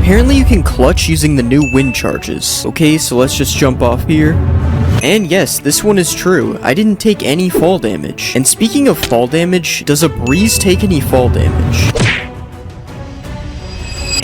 Apparently you can clutch using the new wind charges. Okay, so let's just jump off here. And yes, this one is true. I didn't take any fall damage. And speaking of fall damage, does a breeze take any fall damage?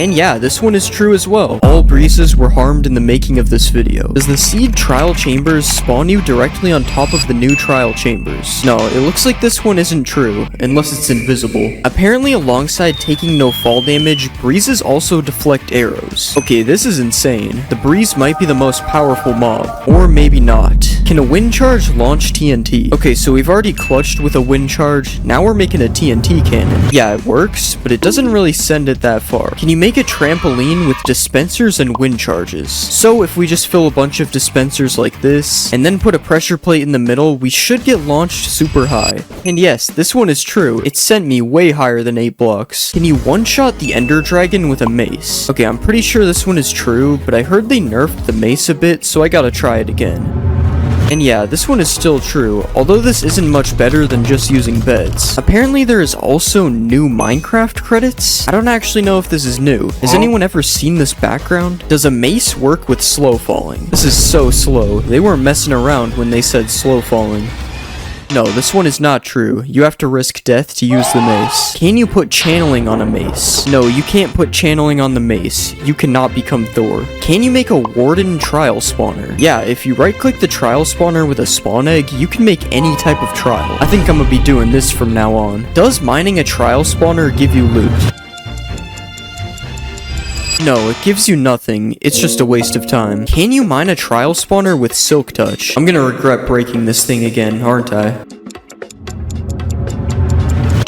And yeah, this one is true as well. All breezes were harmed in the making of this video. Does the seed trial chambers spawn you directly on top of the new trial chambers? No, it looks like this one isn't true, unless it's invisible. Apparently alongside taking no fall damage, breezes also deflect arrows. Okay, this is insane. The breeze might be the most powerful mob, or maybe not. Can a wind charge launch TNT? Okay, so we've already clutched with a wind charge, now we're making a TNT cannon. Yeah, it works, but it doesn't really send it that far. Can you make a trampoline with dispensers and wind charges? So if we just fill a bunch of dispensers like this, and then put a pressure plate in the middle, we should get launched super high. And yes, this one is true. It sent me way higher than 8 blocks. Can you one-shot the Ender Dragon with a mace? Okay, I'm pretty sure this one is true, but I heard they nerfed the mace a bit, so I gotta try it again. And yeah, this one is still true, although this isn't much better than just using beds. Apparently there is also new Minecraft credits. I don't actually know if this is new. Has anyone ever seen this background? Does a mace work with slow falling? This is so slow. They weren't messing around when they said slow falling. No, this one is not true. You have to risk death to use the mace. Can you put channeling on a mace? No, you can't put channeling on the mace. You cannot become Thor. Can you make a warden trial spawner? Yeah, if you right-click the trial spawner with a spawn egg, you can make any type of trial. I think I'm gonna be doing this from now on. Does mining a trial spawner give you loot? No, it gives you nothing. It's just a waste of time. Can you mine a trial spawner with Silk Touch? I'm gonna regret breaking this thing again, aren't I?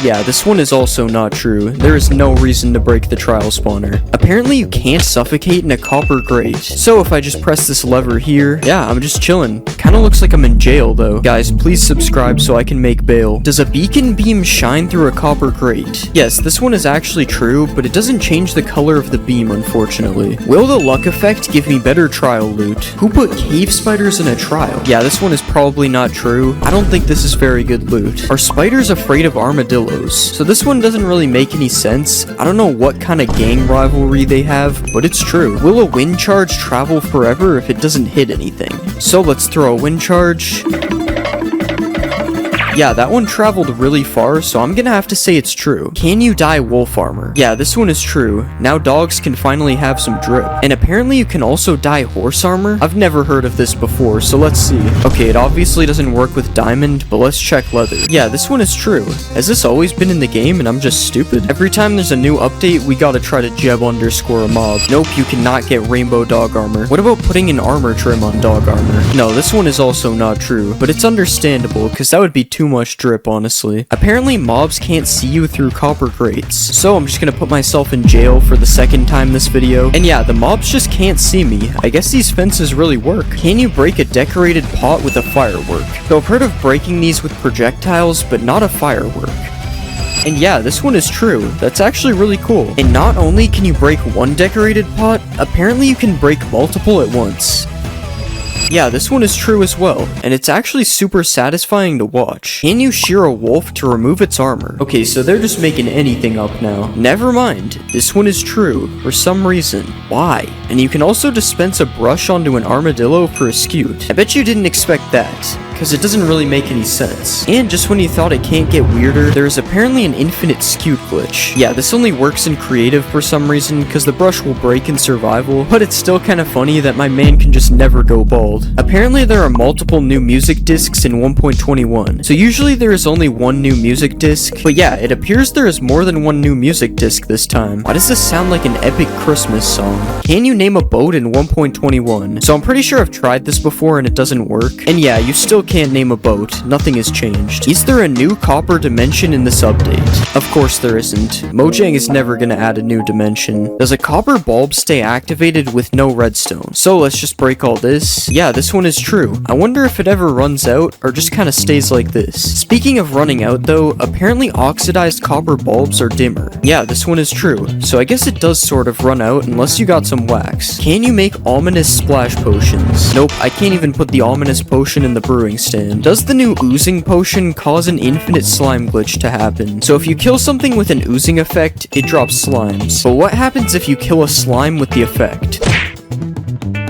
Yeah, this one is also not true. There is no reason to break the trial spawner. Apparently you can't suffocate in a copper grate. So if I just press this lever here, yeah, I'm just chilling. Kinda looks like I'm in jail though. Guys, please subscribe so I can make bail. Does a beacon beam shine through a copper grate? Yes, this one is actually true, but it doesn't change the color of the beam, unfortunately. Will the luck effect give me better trial loot? Who put cave spiders in a trial? Yeah, this one is probably not true. I don't think this is very good loot. Are spiders afraid of armadillos? So this one doesn't really make any sense. I don't know what kind of gang rivalry they have, but it's true. Will a wind charge travel forever if it doesn't hit anything? So let's throw a wind charge. Yeah, that one traveled really far, so I'm gonna have to say it's true. Can you dye wolf armor? Yeah, this one is true. Now dogs can finally have some drip. And apparently you can also dye horse armor? I've never heard of this before, so let's see. Okay, it obviously doesn't work with diamond, but let's check leather. Yeah, this one is true. Has this always been in the game and I'm just stupid? Every time there's a new update, we gotta try to jeb underscore a mob. Nope, you cannot get rainbow dog armor. What about putting an armor trim on dog armor? No, this one is also not true, but it's understandable, because that would be too much drip, honestly. Apparently mobs can't see you through copper grates, so I'm just gonna put myself in jail for the second time this video. And yeah, the mobs just can't see me. I guess these fences really work. Can you break a decorated pot with a firework? So I've heard of breaking these with projectiles, but not a firework. And yeah, this one is true. That's actually really cool. And not only can you break one decorated pot, apparently you can break multiple at once. Yeah, this one is true as well, and it's actually super satisfying to watch. Can you shear a wolf to remove its armor? Okay, so they're just making anything up now. Never mind, this one is true, for some reason. Why? And you can also dispense a brush onto an armadillo for a scute. I bet you didn't expect that, because it doesn't really make any sense. And just when you thought it can't get weirder, there is apparently an infinite scute glitch. Yeah, this only works in creative for some reason, because the brush will break in survival, but it's still kind of funny that my man can just never go bald. Apparently there are multiple new music discs in 1.21, so usually there is only one new music disc, but yeah, it appears there is more than one new music disc this time. Why does this sound like an epic Christmas song? Can you name a boat in 1.21? So I'm pretty sure I've tried this before and it doesn't work, and yeah, you still can't name a boat. Nothing has changed. Is there a new copper dimension in this update? Of course there isn't. Mojang is never gonna add a new dimension. Does a copper bulb stay activated with no redstone? So let's just break all this. Yeah, this one is true. I wonder if it ever runs out or just kind of stays like this. Speaking of running out though, apparently oxidized copper bulbs are dimmer. Yeah, this one is true. So I guess it does sort of run out unless you got some wax. Can you make ominous splash potions? Nope, I can't even put the ominous potion in the brewing stand. Does the new oozing potion cause an infinite slime glitch to happen? So if you kill something with an oozing effect, it drops slimes. But what happens if you kill a slime with the effect?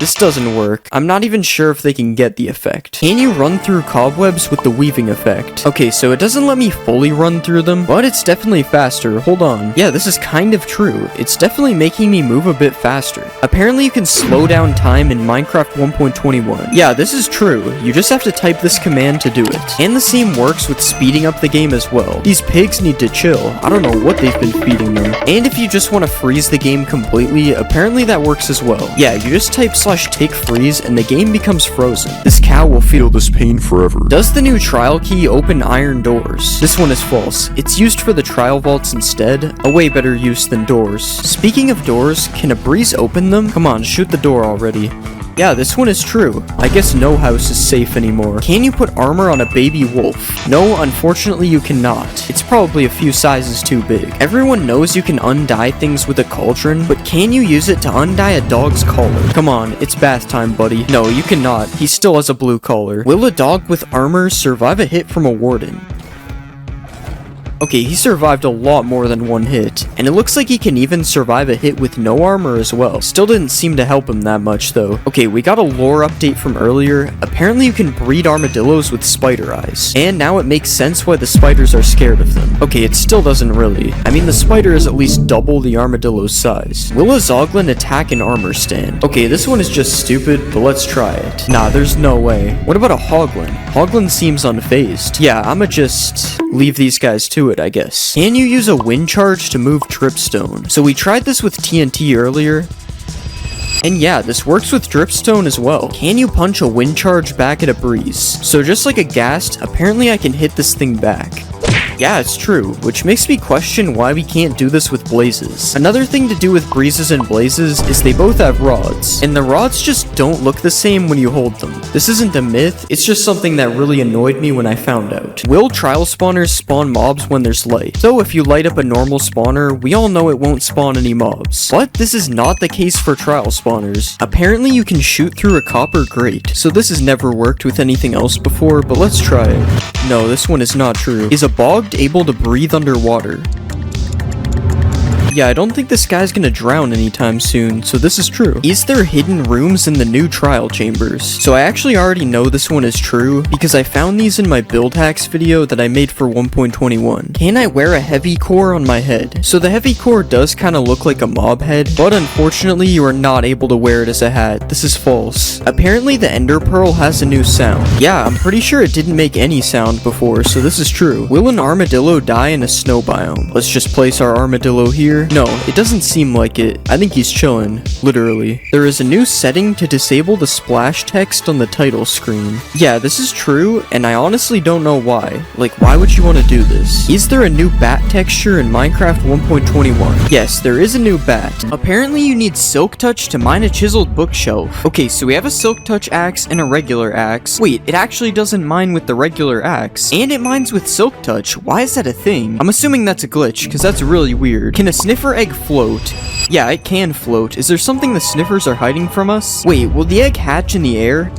This doesn't work. I'm not even sure if they can get the effect. Can you run through cobwebs with the weaving effect? Okay, so it doesn't let me fully run through them, but it's definitely faster. Hold on. Yeah, this is kind of true. It's definitely making me move a bit faster. Apparently you can slow down time in Minecraft 1.21. Yeah, this is true. You just have to type this command to do it. And the same works with speeding up the game as well. These pigs need to chill. I don't know what they've been feeding them. And if you just want to freeze the game completely, apparently that works as well. Yeah, you just type /tick freeze and the game becomes frozen. This cow will feel this pain forever. Does the new trial key open iron doors? This one is false. It's used for the trial vaults instead. A way better use than doors. Speaking of doors, can a breeze open them? Come on, shoot the door already. Yeah, this one is true. I guess no house is safe anymore. Can you put armor on a baby wolf? No, unfortunately you cannot. It's probably a few sizes too big. Everyone knows you can undye things with a cauldron, but can you use it to undye a dog's collar? Come on, it's bath time, buddy. No, you cannot. He still has a blue collar. Will a dog with armor survive a hit from a warden? Okay, he survived a lot more than one hit, and it looks like he can even survive a hit with no armor as well. Still didn't seem to help him that much though. Okay, we got a lore update from earlier. Apparently you can breed armadillos with spider eyes, and now it makes sense why the spiders are scared of them. Okay, it still doesn't really. I mean, the spider is at least double the armadillo's size. Will a zoglin attack an armor stand? Okay, this one is just stupid, but let's try it. Nah, there's no way. What about a hoglin? Hoglin seems unfazed. Yeah, I'ma just leave these guys to it, I guess. Can you use a wind charge to move dripstone? So we tried this with TNT earlier. And yeah, this works with dripstone as well. Can you punch a wind charge back at a breeze? So just like a ghast, apparently I can hit this thing back. Yeah, it's true, which makes me question why we can't do this with blazes. Another thing to do with breezes and blazes is they both have rods, and the rods just don't look the same when you hold them. This isn't a myth, it's just something that really annoyed me when I found out. Will trial spawners spawn mobs when there's light? So if you light up a normal spawner, we all know it won't spawn any mobs. But this is not the case for trial spawners. Apparently you can shoot through a copper grate, so this has never worked with anything else before, but let's try it. No, this one is not true. Is a bog able to breathe underwater? Yeah, I don't think this guy's gonna drown anytime soon, so this is true. Is there hidden rooms in the new trial chambers? So I actually already know this one is true, because I found these in my build hacks video that I made for 1.21. Can I wear a heavy core on my head? So the heavy core does kind of look like a mob head, but unfortunately you are not able to wear it as a hat. This is false. Apparently the ender pearl has a new sound. Yeah, I'm pretty sure it didn't make any sound before, so this is true. Will an armadillo die in a snow biome? Let's just place our armadillo here. No, it doesn't seem like it. I think he's chilling, literally. There is a new setting to disable the splash text on the title screen. Yeah, this is true, and I honestly don't know why. Like, why would you want to do this? Is there a new bat texture in Minecraft 1.21? Yes, there is a new bat. Apparently you need silk touch to mine a chiseled bookshelf. Okay, so we have a silk touch axe and a regular axe. Wait, it actually doesn't mine with the regular axe, and it mines with silk touch. Why is that a thing? I'm assuming that's a glitch, because that's really weird. Can a sniffer egg float? Yeah, it can float. Is there something the sniffers are hiding from us? Wait, will the egg hatch in the air?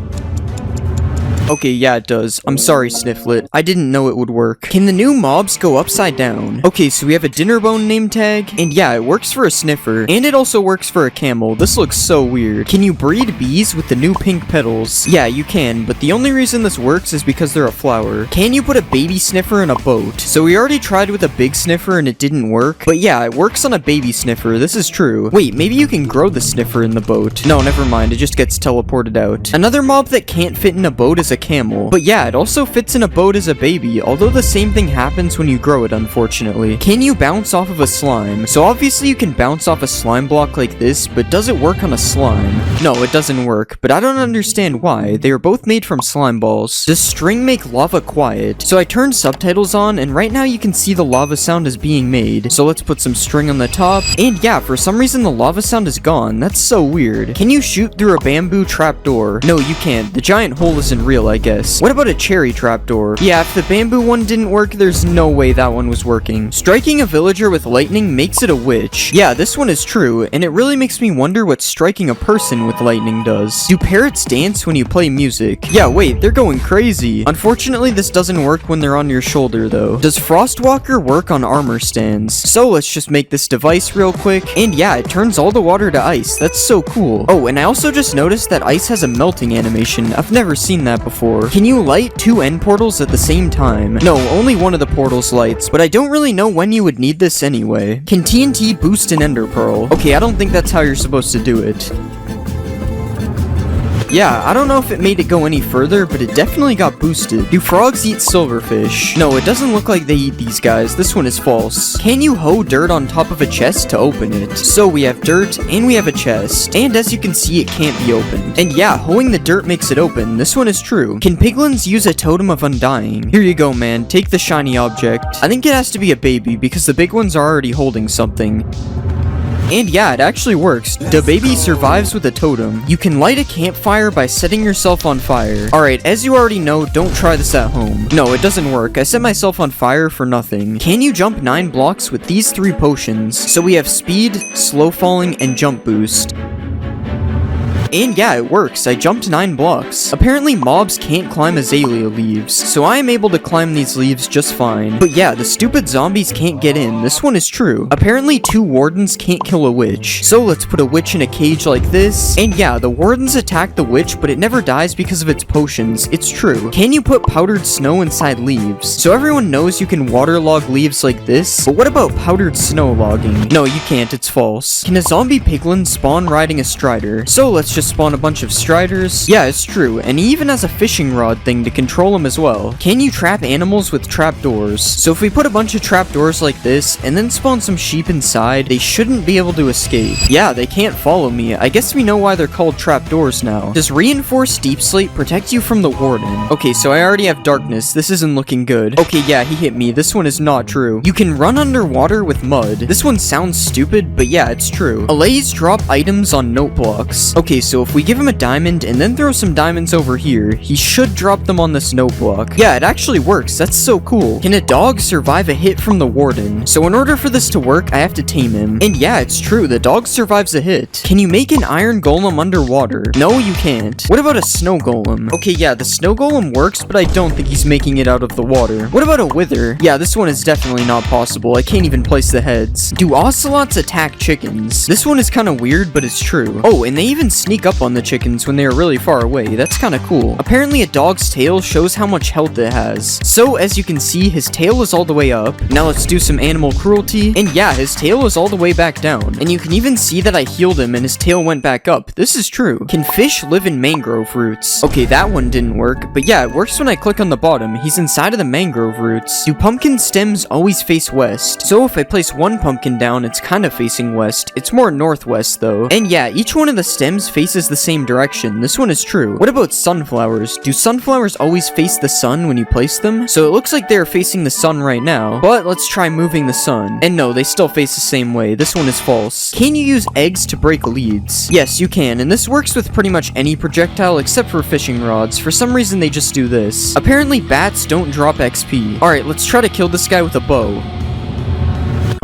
Okay, yeah, it does. I'm sorry, Snifflet. I didn't know it would work. Can the new mobs go upside down? Okay, so we have a dinnerbone name tag, and yeah, it works for a sniffer, and it also works for a camel. This looks so weird. Can you breed bees with the new pink petals? Yeah, you can, but the only reason this works is because they're a flower. Can you put a baby sniffer in a boat? So we already tried with a big sniffer and it didn't work, but yeah, it works on a baby sniffer. This is true. Wait, maybe you can grow the sniffer in the boat. No, never mind. It just gets teleported out. Another mob that can't fit in a boat is a camel. But yeah, it also fits in a boat as a baby, although the same thing happens when you grow it, unfortunately. Can you bounce off of a slime? So obviously you can bounce off a slime block like this, but does it work on a slime? No, it doesn't work, but I don't understand why. They are both made from slime balls. Does string make lava quiet? So I turned subtitles on, and right now you can see the lava sound is being made. So let's put some string on the top, and yeah, for some reason the lava sound is gone. That's so weird. Can you shoot through a bamboo trapdoor? No, you can't. The giant hole isn't real. chill, I guess. What about a cherry trapdoor? Yeah, if the bamboo one didn't work, there's no way that one was working. Striking a villager with lightning makes it a witch. Yeah, this one is true, and it really makes me wonder what striking a person with lightning does. Do parrots dance when you play music? Yeah, wait, they're going crazy. Unfortunately, this doesn't work when they're on your shoulder, though. Does Frostwalker work on armor stands? So let's just make this device real quick, and yeah, it turns all the water to ice. That's so cool. Oh, and I also just noticed that ice has a melting animation. I've never seen that before. Can you light two end portals at the same time? No, only one of the portals lights, but I don't really know when you would need this anyway. Can TNT boost an ender pearl? Okay, I don't think that's how you're supposed to do it. Yeah, I don't know if it made it go any further, but it definitely got boosted. Do frogs eat silverfish? No, it doesn't look like they eat these guys. This one is false. Can you hoe dirt on top of a chest to open it? So we have dirt, and we have a chest. And as you can see, it can't be opened. And yeah, hoeing the dirt makes it open. This one is true. Can piglins use a totem of undying? Here you go, man. Take the shiny object. I think it has to be a baby, because the big ones are already holding something. And yeah, it actually works. The baby survives with a totem. You can light a campfire by setting yourself on fire. Alright, as you already know, don't try this at home. No, it doesn't work. I set myself on fire for nothing. Can you jump 9 blocks with these 3 potions? So we have speed, slow falling, and jump boost. And yeah, it works. I jumped 9 blocks. Apparently mobs can't climb azalea leaves, so I am able to climb these leaves just fine. But yeah, the stupid zombies can't get in. This one is true. Apparently 2 wardens can't kill a witch. So let's put a witch in a cage like this. And yeah, the wardens attack the witch, but it never dies because of its potions. It's true. Can you put powdered snow inside leaves? So everyone knows you can waterlog leaves like this, but what about powdered snow logging? No, you can't. It's false. Can a zombie piglin spawn riding a strider? So let's just spawn a bunch of striders. Yeah, it's true, and he even has a fishing rod thing to control him as well. Can you trap animals with trapdoors? So if we put a bunch of trapdoors like this, and then spawn some sheep inside, they shouldn't be able to escape. Yeah, they can't follow me. I guess we know why they're called trapdoors now. Does reinforced deep slate protect you from the warden? Okay, so I already have darkness. This isn't looking good. Okay, yeah, he hit me. This one is not true. You can run underwater with mud. This one sounds stupid, but yeah, it's true. Allays drop items on note blocks. Okay, so if we give him a diamond and then throw some diamonds over here, he should drop them on this note block. Yeah, it actually works. That's so cool. Can a dog survive a hit from the warden? So in order for this to work, I have to tame him. And yeah, it's true. The dog survives a hit. Can you make an iron golem underwater? No, you can't. What about a snow golem? Okay, yeah, the snow golem works, but I don't think he's making it out of the water. What about a wither? Yeah, this one is definitely not possible. I can't even place the heads. Do ocelots attack chickens? This one is kind of weird, but it's true. Oh, and they even sneak up on the chickens when they are really far away. That's kind of cool. Apparently a dog's tail shows how much health it has. So as you can see, his tail is all the way up. Now let's do some animal cruelty. And yeah, his tail is all the way back down. And you can even see that I healed him and his tail went back up. This is true. Can fish live in mangrove roots? Okay, that one didn't work. But yeah, it works when I click on the bottom. He's inside of the mangrove roots. Do pumpkin stems always face west? So if I place one pumpkin down, it's kind of facing west. It's more northwest though. And yeah, each one of the stems faces the same direction. This one is true. What about sunflowers? Do sunflowers always face the sun when you place them? So it looks like they're facing the sun right now, but let's try moving the sun. And no, they still face the same way. This one is false. Can you use eggs to break leads? Yes, you can, and this works with pretty much any projectile except for fishing rods. For some reason, they just do this. Apparently, bats don't drop XP. Alright, let's try to kill this guy with a bow.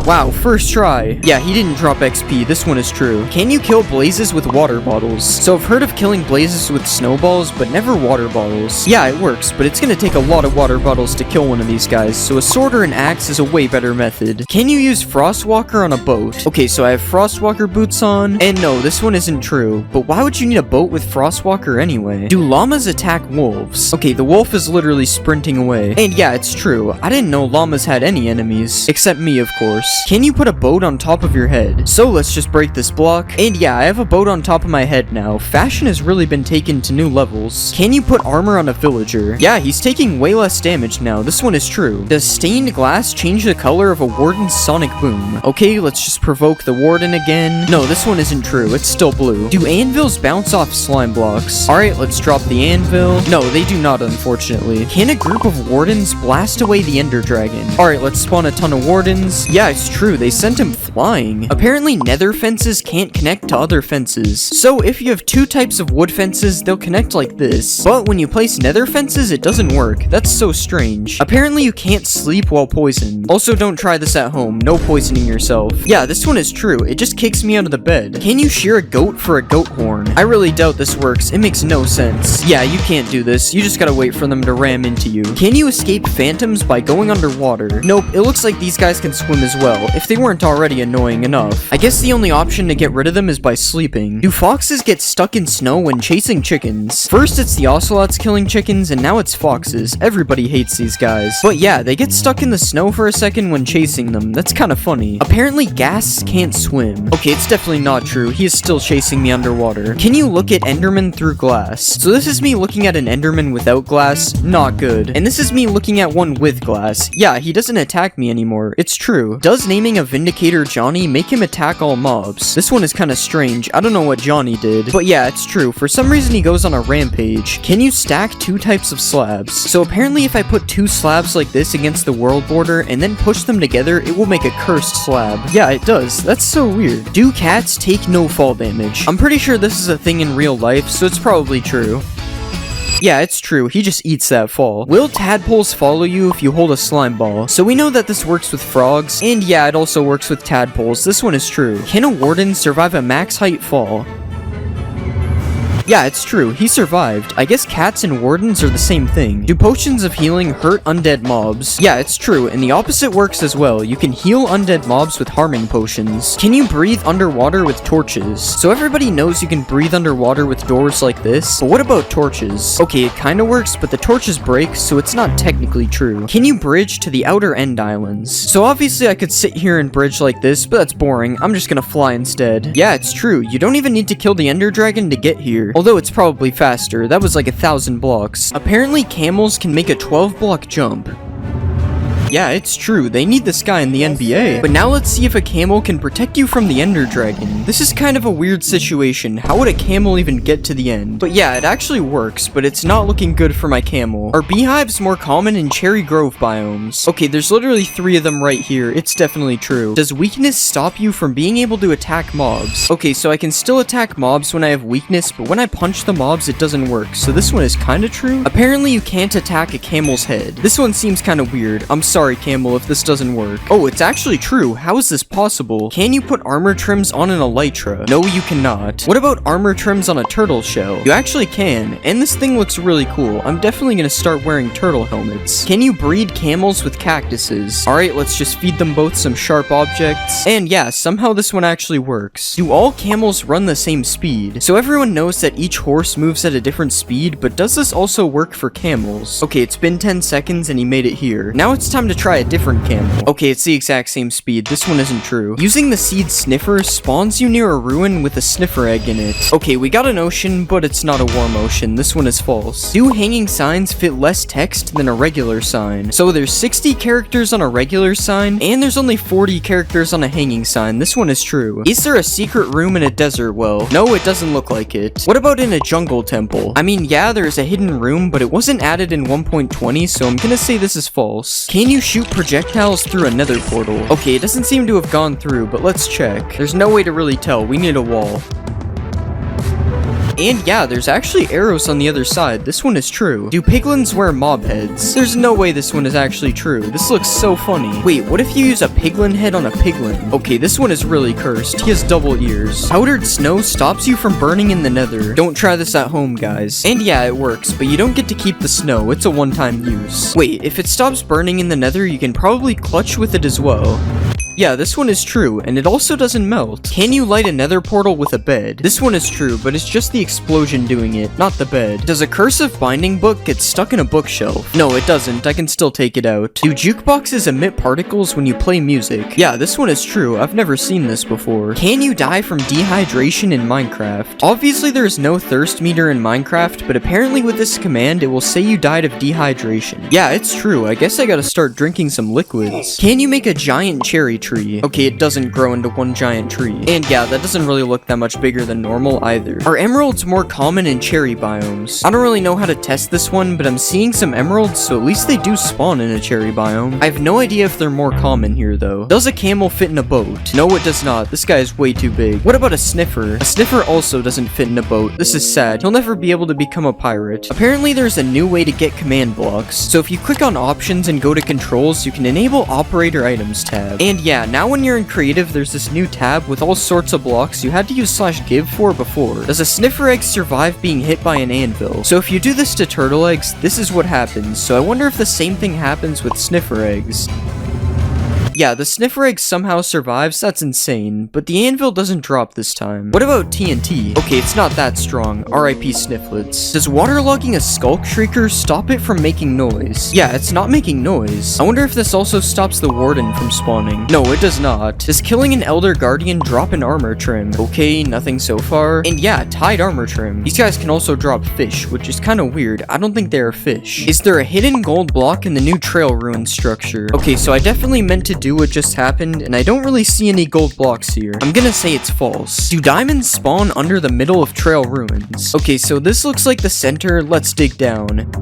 Wow, first try. Yeah, he didn't drop XP. This one is true. Can you kill blazes with water bottles? So I've heard of killing blazes with snowballs, but never water bottles. Yeah, it works, but it's gonna take a lot of water bottles to kill one of these guys, so a sword or an axe is a way better method. Can you use Frostwalker on a boat? Okay, so I have Frostwalker boots on, and no, this one isn't true. But why would you need a boat with Frostwalker anyway? Do llamas attack wolves? Okay, the wolf is literally sprinting away. And yeah, it's true. I didn't know llamas had any enemies. Except me, of course. Can you put a boat on top of your head? So let's just break this block. And yeah, I have a boat on top of my head now. Fashion has really been taken to new levels. Can you put armor on a villager? Yeah, he's taking way less damage now. This one is true. Does stained glass change the color of a warden's sonic boom? Okay, let's just provoke the warden again. No, this one isn't true. It's still blue. Do anvils bounce off slime blocks? Alright, let's drop the anvil. No, they do not, unfortunately. Can a group of wardens blast away the ender dragon? Alright, let's spawn a ton of wardens. Yeah, it's it's true, they sent him flying. Apparently nether fences can't connect to other fences. So if you have two types of wood fences, they'll connect like this. But when you place nether fences, it doesn't work. That's so strange. Apparently you can't sleep while poisoned. Also, don't try this at home. No poisoning yourself. Yeah, this one is true. It just kicks me out of the bed. Can you shear a goat for a goat horn? I really doubt this works. It makes no sense. Yeah, you can't do this. You just gotta wait for them to ram into you. Can you escape phantoms by going underwater? Nope, it looks like these guys can swim as well, if they weren't already annoying enough. I guess the only option to get rid of them is by sleeping. Do foxes get stuck in snow when chasing chickens? First it's the ocelots killing chickens, and now it's foxes. Everybody hates these guys. But yeah, they get stuck in the snow for a second when chasing them. That's kind of funny. Apparently ghasts can't swim. Okay, it's definitely not true. He is still chasing me underwater. Can you look at Enderman through glass? So this is me looking at an Enderman without glass. Not good. And this is me looking at one with glass. Yeah, he doesn't attack me anymore. It's true. Does naming a Vindicator Johnny make him attack all mobs? This one is kind of strange. I don't know what Johnny did. But yeah, it's true. For some reason he goes on a rampage. Can you stack two types of slabs? So apparently if I put two slabs like this against the world border and then push them together, it will make a cursed slab. Yeah, it does. That's so weird. Do cats take no fall damage? I'm pretty sure this is a thing in real life, so it's probably true. Yeah, it's true. He just eats that fall. Will tadpoles follow you if you hold a slime ball? So we know that this works with frogs, and yeah, it also works with tadpoles. This one is true. Can a warden survive a max height fall? Yeah, it's true. He survived. I guess cats and wardens are the same thing. Do potions of healing hurt undead mobs? Yeah, it's true, and the opposite works as well. You can heal undead mobs with harming potions. Can you breathe underwater with torches? So everybody knows you can breathe underwater with doors like this, but what about torches? Okay, it kinda works, but the torches break, so it's not technically true. Can you bridge to the outer end islands? So obviously I could sit here and bridge like this, but that's boring. I'm just gonna fly instead. Yeah, it's true. You don't even need to kill the ender dragon to get here. Although it's probably faster. That was like 1,000 blocks. Apparently camels can make a 12-block jump. Yeah, it's true. They need this guy in the NBA. But now let's see if a camel can protect you from the Ender Dragon. This is kind of a weird situation. How would a camel even get to the end? But yeah, it actually works, but it's not looking good for my camel. Are beehives more common in Cherry Grove biomes? Okay, there's literally 3 of them right here. It's definitely true. Does weakness stop you from being able to attack mobs? Okay, so I can still attack mobs when I have weakness, but when I punch the mobs, it doesn't work. So this one is kind of true. Apparently you can't attack a camel's head. This one seems kind of weird. I'm sorry, camel, if this doesn't work. Oh, it's actually true. How is this possible? Can you put armor trims on an elytra? No, you cannot. What about armor trims on a turtle shell? You actually can, and this thing looks really cool. I'm definitely gonna start wearing turtle helmets. Can you breed camels with cactuses? Alright, let's just feed them both some sharp objects. And yeah, somehow this one actually works. Do all camels run the same speed? So everyone knows that each horse moves at a different speed, but does this also work for camels? Okay, it's been 10 seconds and he made it here. Now it's time to try a different camel. Okay, it's the exact same speed. This one isn't true. Using the seed sniffer spawns you near a ruin with a sniffer egg in it. Okay, we got an ocean, but it's not a warm ocean. This one is false. Do hanging signs fit less text than a regular sign? So there's 60 characters on a regular sign, and there's only 40 characters on a hanging sign. This one is true. Is there a secret room in a desert well? No, it doesn't look like it. What about in a jungle temple? I mean, yeah, there's a hidden room, but it wasn't added in 1.20, so I'm gonna say this is false. Can you shoot projectiles through a nether portal? Okay, it doesn't seem to have gone through, but let's check. There's no way to really tell. We need a wall. And yeah, there's actually arrows on the other side. This one is true. Do piglins wear mob heads? There's no way this one is actually true. This looks so funny. Wait, what if you use a piglin head on a piglin? Okay, this one is really cursed. He has double ears. Powdered snow stops you from burning in the nether. Don't try this at home, guys. And yeah, it works, but you don't get to keep the snow. It's a one-time use. Wait, if it stops burning in the nether, you can probably clutch with it as well. Yeah, this one is true, and it also doesn't melt. Can you light a nether portal with a bed? This one is true, but it's just the explosion doing it, not the bed. Does a cursive binding book get stuck in a bookshelf? No, it doesn't. I can still take it out. Do jukeboxes emit particles when you play music? Yeah, this one is true. I've never seen this before. Can you die from dehydration in Minecraft? Obviously, there is no thirst meter in Minecraft, but apparently with this command, it will say you died of dehydration. Yeah, it's true. I guess I gotta start drinking some liquids. Can you make a giant cherry tree? tree. Okay, it doesn't grow into one giant tree. And yeah, that doesn't really look that much bigger than normal either. Are emeralds more common in cherry biomes? I don't really know how to test this one, but I'm seeing some emeralds, so at least they do spawn in a cherry biome. I have no idea if they're more common here though. Does a camel fit in a boat? No, it does not. This guy is way too big. What about a sniffer? A sniffer also doesn't fit in a boat. This is sad. He'll never be able to become a pirate. Apparently there's a new way to get command blocks. So if you click on options and go to controls, you can enable operator items tab. And yeah, now when you're in creative, there's this new tab with all sorts of blocks you had to use /give for before. Does a sniffer egg survive being hit by an anvil? So if you do this to turtle eggs, this is what happens. So I wonder if the same thing happens with sniffer eggs. Yeah, the sniffer egg somehow survives, that's insane, but the anvil doesn't drop this time. What about TNT? Okay, it's not that strong, RIP Snifflets. Does waterlogging a skulk shrieker stop it from making noise? Yeah, it's not making noise. I wonder if this also stops the warden from spawning. No, it does not. Does killing an elder guardian drop an armor trim? Okay, nothing so far. And yeah, tied armor trim. These guys can also drop fish, which is kind of weird. I don't think they are fish. Is there a hidden gold block in the new trail ruin structure? Okay, so I definitely meant to do what just happened, and I don't really see any gold blocks here. I'm gonna say it's false. Do diamonds spawn under the middle of trail ruins? Okay, so this looks like the center. Let's dig down.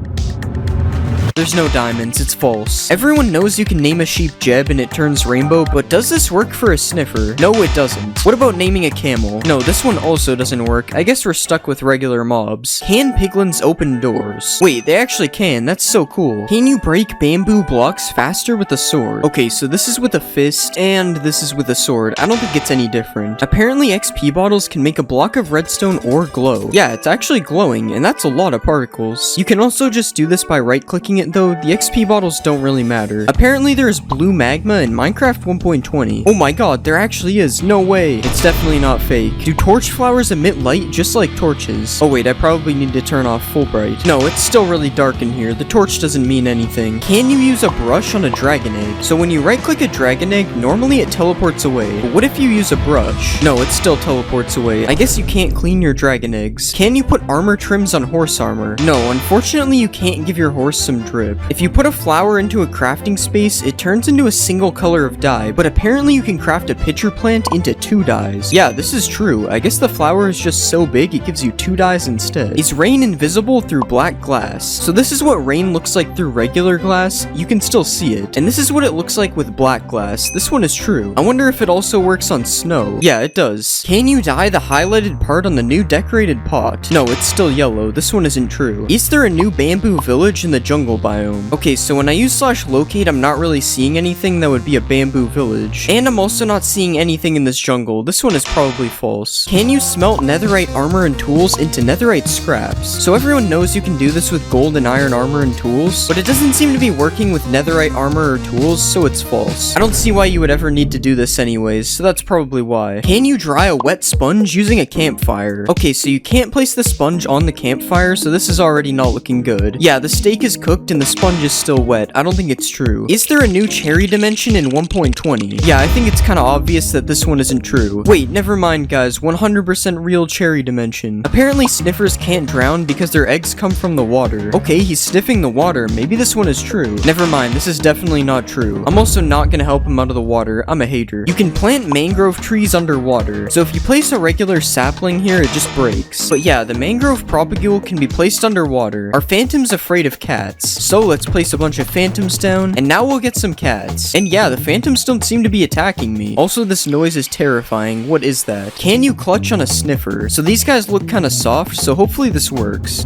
There's no diamonds, it's false. Everyone knows you can name a sheep Jeb and it turns rainbow, but does this work for a sniffer? No, it doesn't. What about naming a camel? No, this one also doesn't work. I guess we're stuck with regular mobs. Can piglins open doors? Wait, they actually can. That's so cool. Can you break bamboo blocks faster with a sword? Okay, so this is with a fist, and this is with a sword. I don't think it's any different. Apparently, XP bottles can make a block of redstone or glow. Yeah, it's actually glowing, and that's a lot of particles. You can also just do this by right-clicking it though. The XP bottles don't really matter. Apparently there is blue magma in Minecraft 1.20. Oh my god, there actually is. No way. It's definitely not fake. Do torch flowers emit light just like torches? Oh wait, I probably need to turn off full bright. No, it's still really dark in here. The torch doesn't mean anything. Can you use a brush on a dragon egg? So when you right click a dragon egg, normally it teleports away. But what if you use a brush? No, it still teleports away. I guess you can't clean your dragon eggs. Can you put armor trims on horse armor? No, unfortunately you can't give your horse some drip. If you put a flower into a crafting space, it turns into a single color of dye, but apparently you can craft a pitcher plant into 2 dyes. Yeah, this is true. I guess the flower is just so big it gives you 2 dyes instead. Is rain invisible through black glass? So this is what rain looks like through regular glass. You can still see it. And this is what it looks like with black glass. This one is true. I wonder if it also works on snow. Yeah, it does. Can you dye the highlighted part on the new decorated pot? No, it's still yellow. This one isn't true. Is there a new bamboo village in the jungle biome? Okay, so when I use /locate, I'm not really seeing anything that would be a bamboo village. And I'm also not seeing anything in this jungle. This one is probably false. Can you smelt netherite armor and tools into netherite scraps? So everyone knows you can do this with gold and iron armor and tools, but it doesn't seem to be working with netherite armor or tools, so it's false. I don't see why you would ever need to do this anyways, so that's probably why. Can you dry a wet sponge using a campfire? Okay, so you can't place the sponge on the campfire, so this is already not looking good. Yeah, the steak is cooked and the sponge is still wet. I don't think it's true. Is there a new cherry dimension in 1.20? Yeah, I think it's kind of obvious that this one isn't true. Wait, never mind guys, 100% real cherry dimension. Apparently sniffers can't drown because their eggs come from the water. Okay, he's sniffing the water. Maybe this one is true. Never mind, this is definitely not true. I'm also not gonna help him out of the water. I'm a hater. You can plant mangrove trees underwater. So if you place a regular sapling here, it just breaks. But yeah, the mangrove propagule can be placed underwater. Are phantoms afraid of cats? So let's place a bunch of phantoms down, and now we'll get some cats. And yeah, the phantoms don't seem to be attacking me. Also, this noise is terrifying. What is that? Can you clutch on a sniffer? So these guys look kind of soft, so hopefully this works.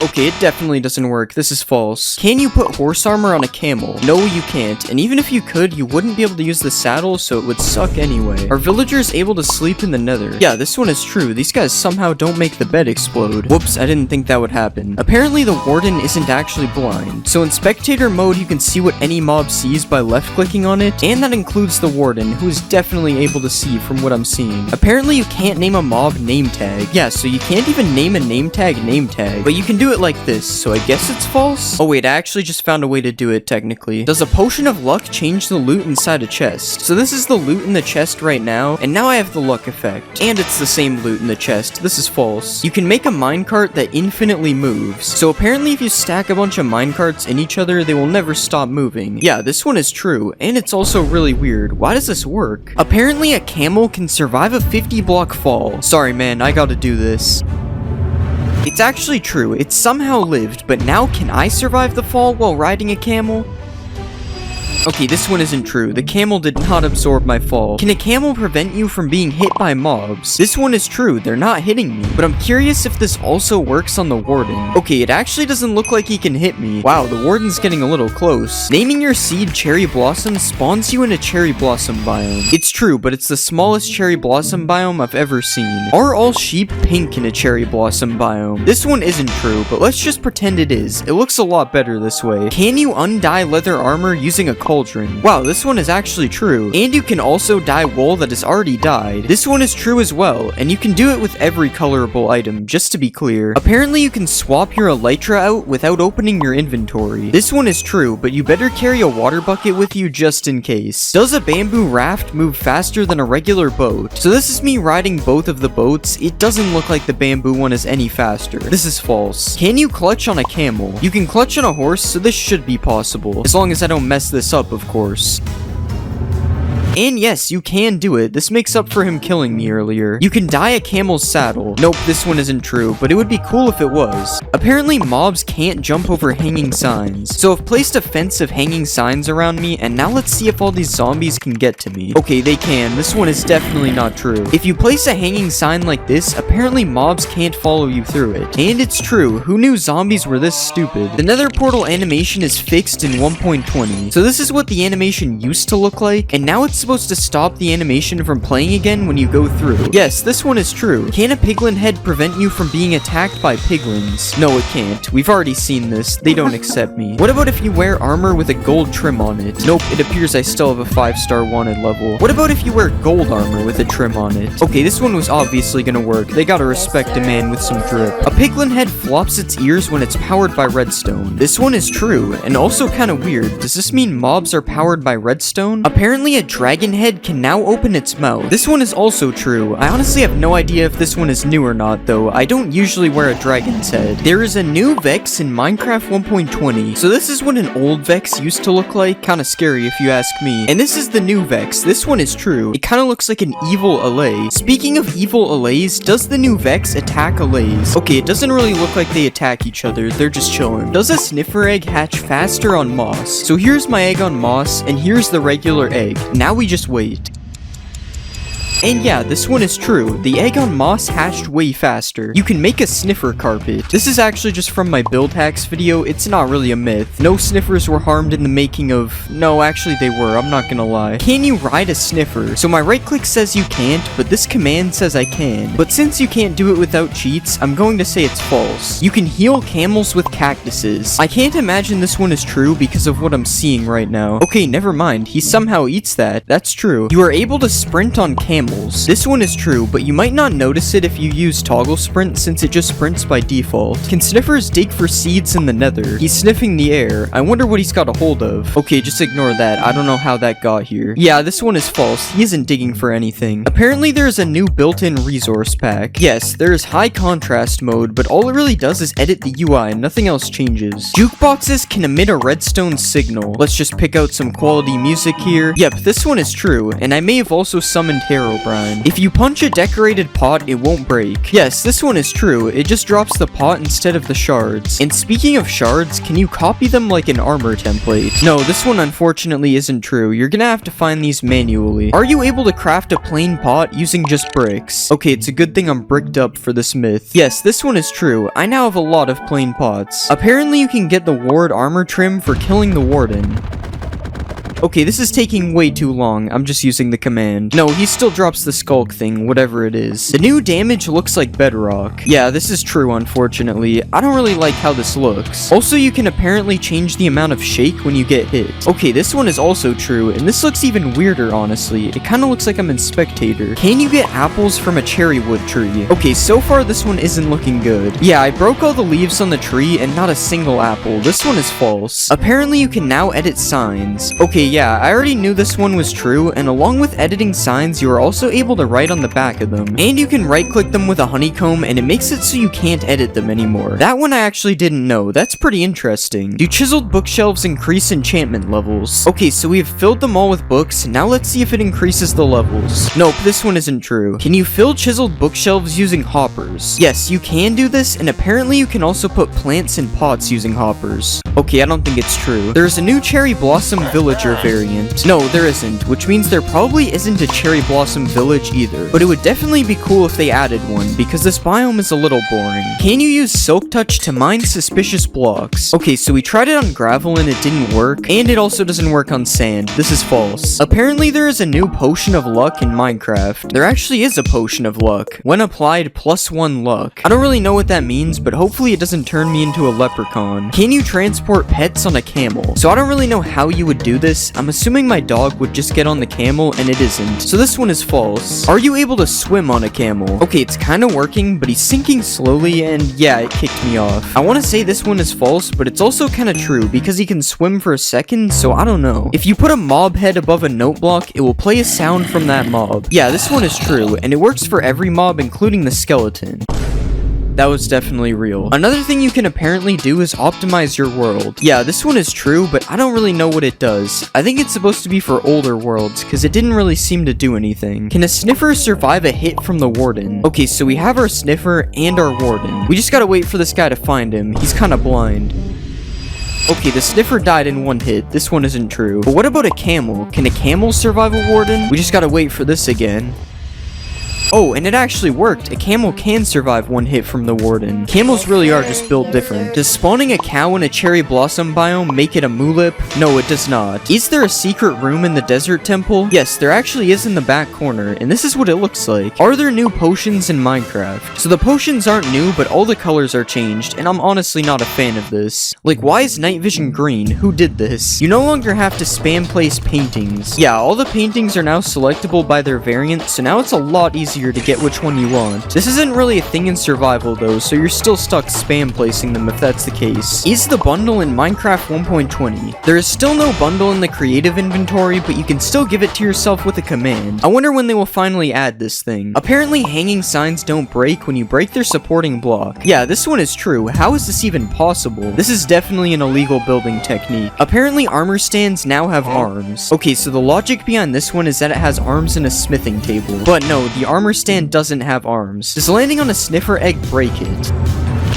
Okay, it definitely doesn't work. This is false. Can you put horse armor on a camel? No, you can't. And even if you could, you wouldn't be able to use the saddle, so it would suck anyway. Are villagers able to sleep in the nether? Yeah, this one is true. These guys somehow don't make the bed explode. Whoops, I didn't think that would happen. Apparently, the warden isn't actually blind. So in spectator mode, you can see what any mob sees by left-clicking on it, and that includes the warden, who is definitely able to see from what I'm seeing. Apparently, you can't name a mob name tag. Yeah, so you can't even name a name tag, but you can do do it like this, so I guess it's false? Oh wait, I actually just found a way to do it technically. Does a potion of luck change the loot inside a chest? So this is the loot in the chest right now, and now I have the luck effect. And it's the same loot in the chest. This is false. You can make a minecart that infinitely moves. So apparently if you stack a bunch of minecarts in each other, they will never stop moving. Yeah, this one is true, and it's also really weird. Why does this work? Apparently a camel can survive a 50-block fall. Sorry man, I gotta do this. It's actually true, it somehow lived, but now can I survive the fall while riding a camel? Okay, this one isn't true. The camel did not absorb my fall. Can a camel prevent you from being hit by mobs? This one is true. They're not hitting me. But I'm curious if this also works on the warden. Okay, it actually doesn't look like he can hit me. Wow, the warden's getting a little close. Naming your seed Cherry Blossom spawns you in a Cherry Blossom biome. It's true, but it's the smallest Cherry Blossom biome I've ever seen. Are all sheep pink in a Cherry Blossom biome? This one isn't true, but let's just pretend it is. It looks a lot better this way. Can you undye leather armor using a cauldron? Wow, this one is actually true. And you can also dye wool that is already dyed. This one is true as well, and you can do it with every colorable item, just to be clear. Apparently you can swap your elytra out without opening your inventory. This one is true, but you better carry a water bucket with you just in case. Does a bamboo raft move faster than a regular boat? So this is me riding both of the boats. It doesn't look like the bamboo one is any faster. This is false. Can you clutch on a camel? You can clutch on a horse, so this should be possible. As long as I don't mess this up, of course. And yes, you can do it. This makes up for him killing me earlier. You can dye a camel's saddle. Nope, this one isn't true, but it would be cool if it was. Apparently, mobs can't jump over hanging signs. So I've placed a fence of hanging signs around me, and now let's see if all these zombies can get to me. Okay, they can. This one is definitely not true. If you place a hanging sign like this, apparently mobs can't follow you through it. And it's true. Who knew zombies were this stupid? The nether portal animation is fixed in 1.20. So this is what the animation used to look like, and now it's supposed to stop the animation from playing again when you go through. Yes, this one is true. Can a piglin head prevent you from being attacked by piglins? No, it can't. We've already seen this. They don't accept me. What about if you wear armor with a gold trim on it? Nope, it appears I still have a 5-star wanted level. What about if you wear gold armor with a trim on it? Okay, this one was obviously gonna work. They gotta respect a man with some drip. A piglin head flops its ears when it's powered by redstone. This one is true, and also kinda weird. Does this mean mobs are powered by redstone? Apparently a dragon head can now open its mouth. This one is also true. I honestly have no idea if this one is new or not though. I don't usually wear a dragon's head. There is a new Vex in Minecraft 1.20. So this is what an old Vex used to look like. Kinda scary if you ask me. And this is the new Vex. This one is true. It kinda looks like an evil Allay. Speaking of evil Allays, does the new Vex attack Allays? Okay, it doesn't really look like they attack each other. They're just chilling. Does a sniffer egg hatch faster on moss? So here's my egg on moss, and here's the regular egg. Now we just wait. And yeah, this one is true. The egg on moss hatched way faster. You can make a sniffer carpet. This is actually just from my build hacks video. It's not really a myth. No sniffers were harmed in the making of... No, actually they were. I'm not gonna lie. Can you ride a sniffer? So my right click says you can't, but this command says I can. But since you can't do it without cheats, I'm going to say it's false. You can heal camels with cactuses. I can't imagine this one is true because of what I'm seeing right now. Okay, never mind. He somehow eats that. That's true. You are able to sprint on camels. This one is true, but you might not notice it if you use toggle sprint since it just sprints by default. Can sniffers dig for seeds in the nether? He's sniffing the air. I wonder what he's got a hold of. Okay, just ignore that. I don't know how that got here. Yeah, this one is false. He isn't digging for anything. Apparently there is a new built-in resource pack. Yes, there is high contrast mode, but all it really does is edit the UI and nothing else changes. Jukeboxes can emit a redstone signal. Let's just pick out some quality music here. Yep, this one is true, and I may have also summoned Herobrine. If you punch a decorated pot, it won't break. Yes, this one is true. It just drops the pot instead of the shards. And speaking of shards, can you copy them like an armor template? No, this one unfortunately isn't true. You're gonna have to find these manually. Are you able to craft a plain pot using just bricks? Okay, it's a good thing I'm bricked up for this myth. Yes, this one is true. I now have a lot of plain pots. Apparently you can get the ward armor trim for killing the warden. Okay, this is taking way too long. I'm just using the command. No, he still drops the skulk thing, whatever it is. The new damage looks like bedrock. Yeah, this is true, unfortunately. I don't really like how this looks. Also, you can apparently change the amount of shake when you get hit. Okay, this one is also true, and this looks even weirder, honestly. It kind of looks like I'm in Spectator. Can you get apples from a cherry wood tree? Okay, so far this one isn't looking good. Yeah, I broke all the leaves on the tree and not a single apple. This one is false. Apparently, you can now edit signs. Okay, yeah, I already knew this one was true, and along with editing signs, you are also able to write on the back of them. And you can right-click them with a honeycomb, and it makes it so you can't edit them anymore. That one I actually didn't know. That's pretty interesting. Do chiseled bookshelves increase enchantment levels? Okay, so we have filled them all with books. Now let's see if it increases the levels. Nope, this one isn't true. Can you fill chiseled bookshelves using hoppers? Yes, you can do this, and apparently you can also put plants in pots using hoppers. Okay, I don't think it's true. There's a new cherry blossom villager variant. No, there isn't, which means there probably isn't a cherry blossom village either. But it would definitely be cool if they added one, because this biome is a little boring. Can you use silk touch to mine suspicious blocks? Okay, so we tried it on gravel and it didn't work, and it also doesn't work on sand. This is false. Apparently there is a new potion of luck in Minecraft. There actually is a potion of luck. When applied, +1 luck. I don't really know what that means, but hopefully it doesn't turn me into a leprechaun. Can you transport pets on a camel? So I don't really know how you would do this. I'm assuming my dog would just get on the camel, and it isn't. So this one is false. Are you able to swim on a camel? Okay, it's kind of working, but he's sinking slowly, and yeah, it kicked me off. I want to say this one is false, but it's also kind of true, because he can swim for a second, so I don't know. If you put a mob head above a note block, it will play a sound from that mob. Yeah, this one is true, and it works for every mob, including the skeleton. That was definitely real. Another thing you can apparently do is optimize your world. Yeah, this one is true, but I don't really know what it does. I think it's supposed to be for older worlds, because it didn't really seem to do anything. Can a sniffer survive a hit from the warden? Okay, so we have our sniffer and our warden. We just gotta wait for this guy to find him. He's kind of blind. Okay, the sniffer died in one hit. This one isn't true. But what about a camel? Can a camel survive a warden? We just gotta wait for this again. Oh, and it actually worked. A camel can survive one hit from the warden. Camels really are just built different. Does spawning a cow in a cherry blossom biome make it a mulip? No, it does not. Is there a secret room in the desert temple? Yes, there actually is in the back corner, and this is what it looks like. Are there new potions in Minecraft? So the potions aren't new, but all the colors are changed, and I'm honestly not a fan of this. Like, why is night vision green? Who did this? You no longer have to spam place paintings. Yeah, all the paintings are now selectable by their variant, so now it's a lot easier to get which one you want. This isn't really a thing in survival though, so you're still stuck spam placing them if that's the case. Is the bundle in Minecraft 1.20? There is still no bundle in the creative inventory, but you can still give it to yourself with a command. I wonder when they will finally add this thing. Apparently hanging signs don't break when you break their supporting block. Yeah, this one is true. How is this even possible? This is definitely an illegal building technique. Apparently armor stands now have arms. Okay, so the logic behind this one is that it has arms in a smithing table. But no, the armor stand doesn't have arms. Does landing on a sniffer egg break it?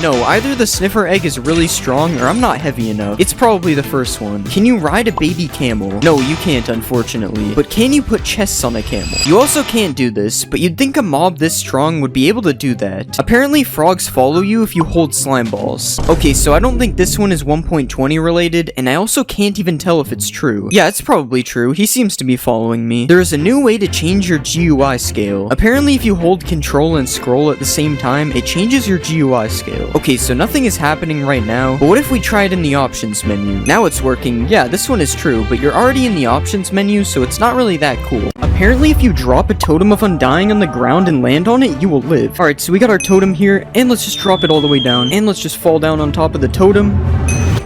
No, either the sniffer egg is really strong or I'm not heavy enough. It's probably the first one. Can you ride a baby camel? No, you can't, unfortunately. But can you put chests on a camel? You also can't do this, but you'd think a mob this strong would be able to do that. Apparently, frogs follow you if you hold slime balls. Okay, so I don't think this one is 1.20 related, and I also can't even tell if it's true. Yeah, it's probably true. He seems to be following me. There is a new way to change your GUI scale. Apparently, if you hold control and scroll at the same time, it changes your GUI scale. Okay, so nothing is happening right now, but what if we try it in the options menu? Now it's working. Yeah, this one is true, but you're already in the options menu, so it's not really that cool. Apparently, if you drop a totem of undying on the ground and land on it, you will live. Alright, so we got our totem here, and let's just drop it all the way down, and let's just fall down on top of the totem.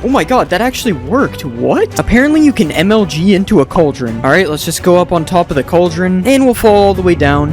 Oh my god, that actually worked. What? Apparently you can MLG into a cauldron. Alright, let's just go up on top of the cauldron, and we'll fall all the way down.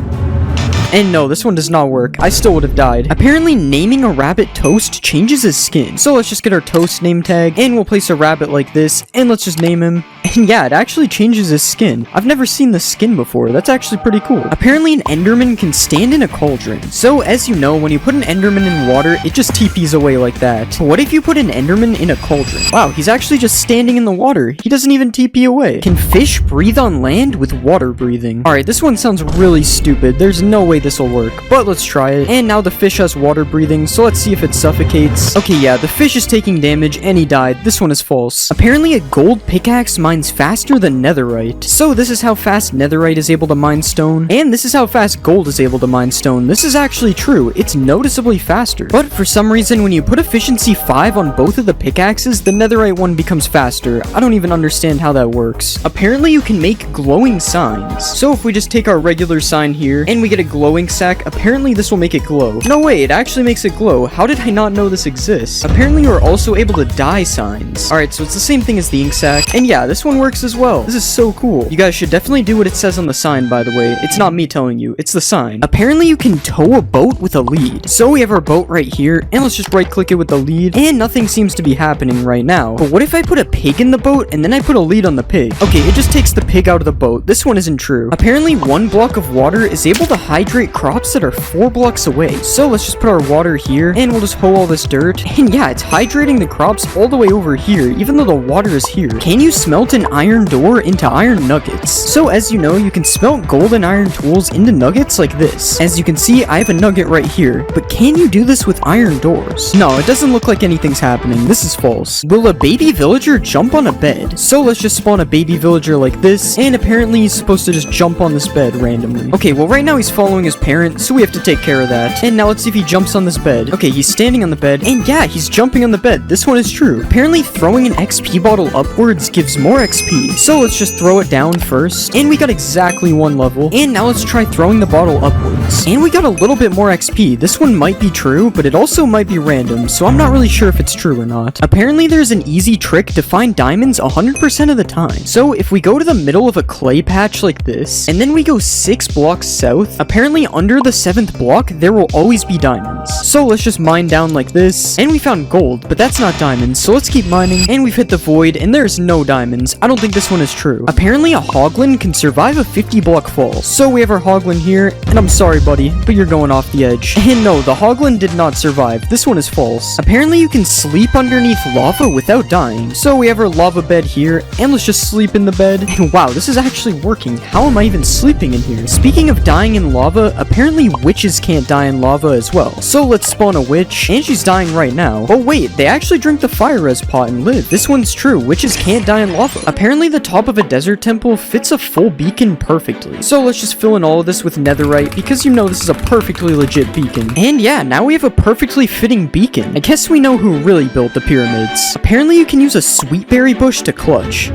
And no, this one does not work. I still would have died. Apparently, naming a rabbit Toast changes his skin. So let's just get our Toast name tag, and we'll place a rabbit like this, and let's just name him. And yeah, it actually changes his skin. I've never seen this skin before. That's actually pretty cool. Apparently, an Enderman can stand in a cauldron. So, as you know, when you put an Enderman in water, it just TPs away like that. But what if you put an Enderman in a cauldron? Wow, he's actually just standing in the water. He doesn't even TP away. Can fish breathe on land with water breathing? Alright, this one sounds really stupid. There's no way this will work, but let's try it. And now the fish has water breathing, so let's see if it suffocates. Okay, yeah, the fish is taking damage and he died. This one is false. Apparently a gold pickaxe mines faster than netherite. So this is how fast netherite is able to mine stone, and this is how fast gold is able to mine stone. This is actually true. It's noticeably faster. But for some reason, when you put efficiency 5 on both of the pickaxes, the netherite one becomes faster. I don't even understand how that works. Apparently you can make glowing signs. So if we just take our regular sign here and we get a glowing sack, apparently this will make it glow. No way, it actually makes it glow. How did I not know this exists? Apparently you're also able to dye signs. Alright, so it's the same thing as the ink sack. And yeah, this one works as well. This is so cool. You guys should definitely do what it says on the sign, by the way. It's not me telling you, it's the sign. Apparently you can tow a boat with a lead. So we have our boat right here, and let's just right click it with the lead, and nothing seems to be happening right now. But what if I put a pig in the boat and then I put a lead on the pig? Okay, it just takes the pig out of the boat. This one isn't true. Apparently 1 block of water is able to hydrate crops that are 4 blocks away. So let's just put our water here, and we'll just hoe all this dirt. And yeah, it's hydrating the crops all the way over here, even though the water is here. Can you smelt an iron door into iron nuggets? So as you know, you can smelt gold and iron tools into nuggets like this. As you can see, I have a nugget right here, but can you do this with iron doors? No, it doesn't look like anything's happening. This is false. Will a baby villager jump on a bed? So let's just spawn a baby villager like this, and apparently he's supposed to just jump on this bed randomly. Okay, well right now he's following his parent, so we have to take care of that. And now let's see if he jumps on this bed. Okay, he's standing on the bed, and yeah, he's jumping on the bed. This one is true. Apparently throwing an XP bottle upwards gives more XP. So let's just throw it down first, and we got exactly 1 level. And now let's try throwing the bottle upwards. And we got a little bit more XP. This one might be true, but it also might be random, so I'm not really sure if it's true or not. Apparently there's an easy trick to find diamonds 100% of the time. So if we go to the middle of a clay patch like this, and then we go 6 blocks south, apparently under the 7th block, there will always be diamonds. So let's just mine down like this, and we found gold, but that's not diamonds, so let's keep mining, and we've hit the void, and there's no diamonds. I don't think this one is true. Apparently a hoglin can survive a 50 block fall. So we have our hoglin here, and I'm sorry buddy, but you're going off the edge. And no, the hoglin did not survive. This one is false. Apparently you can sleep underneath lava without dying. So we have our lava bed here, and let's just sleep in the bed. And wow, this is actually working. How am I even sleeping in here? Speaking of dying in lava, apparently witches can't die in lava as well. So let's spawn a witch, and she's dying right now. Oh wait, they actually drink the fire res pot and live. This one's true. Witches can't die in lava. Apparently the top of a desert temple fits a full beacon perfectly. So let's just fill in all of this with netherite, because you know this is a perfectly legit beacon. And yeah, now we have a perfectly fitting beacon. I guess we know who really built the pyramids. Apparently you can use a sweetberry bush to clutch.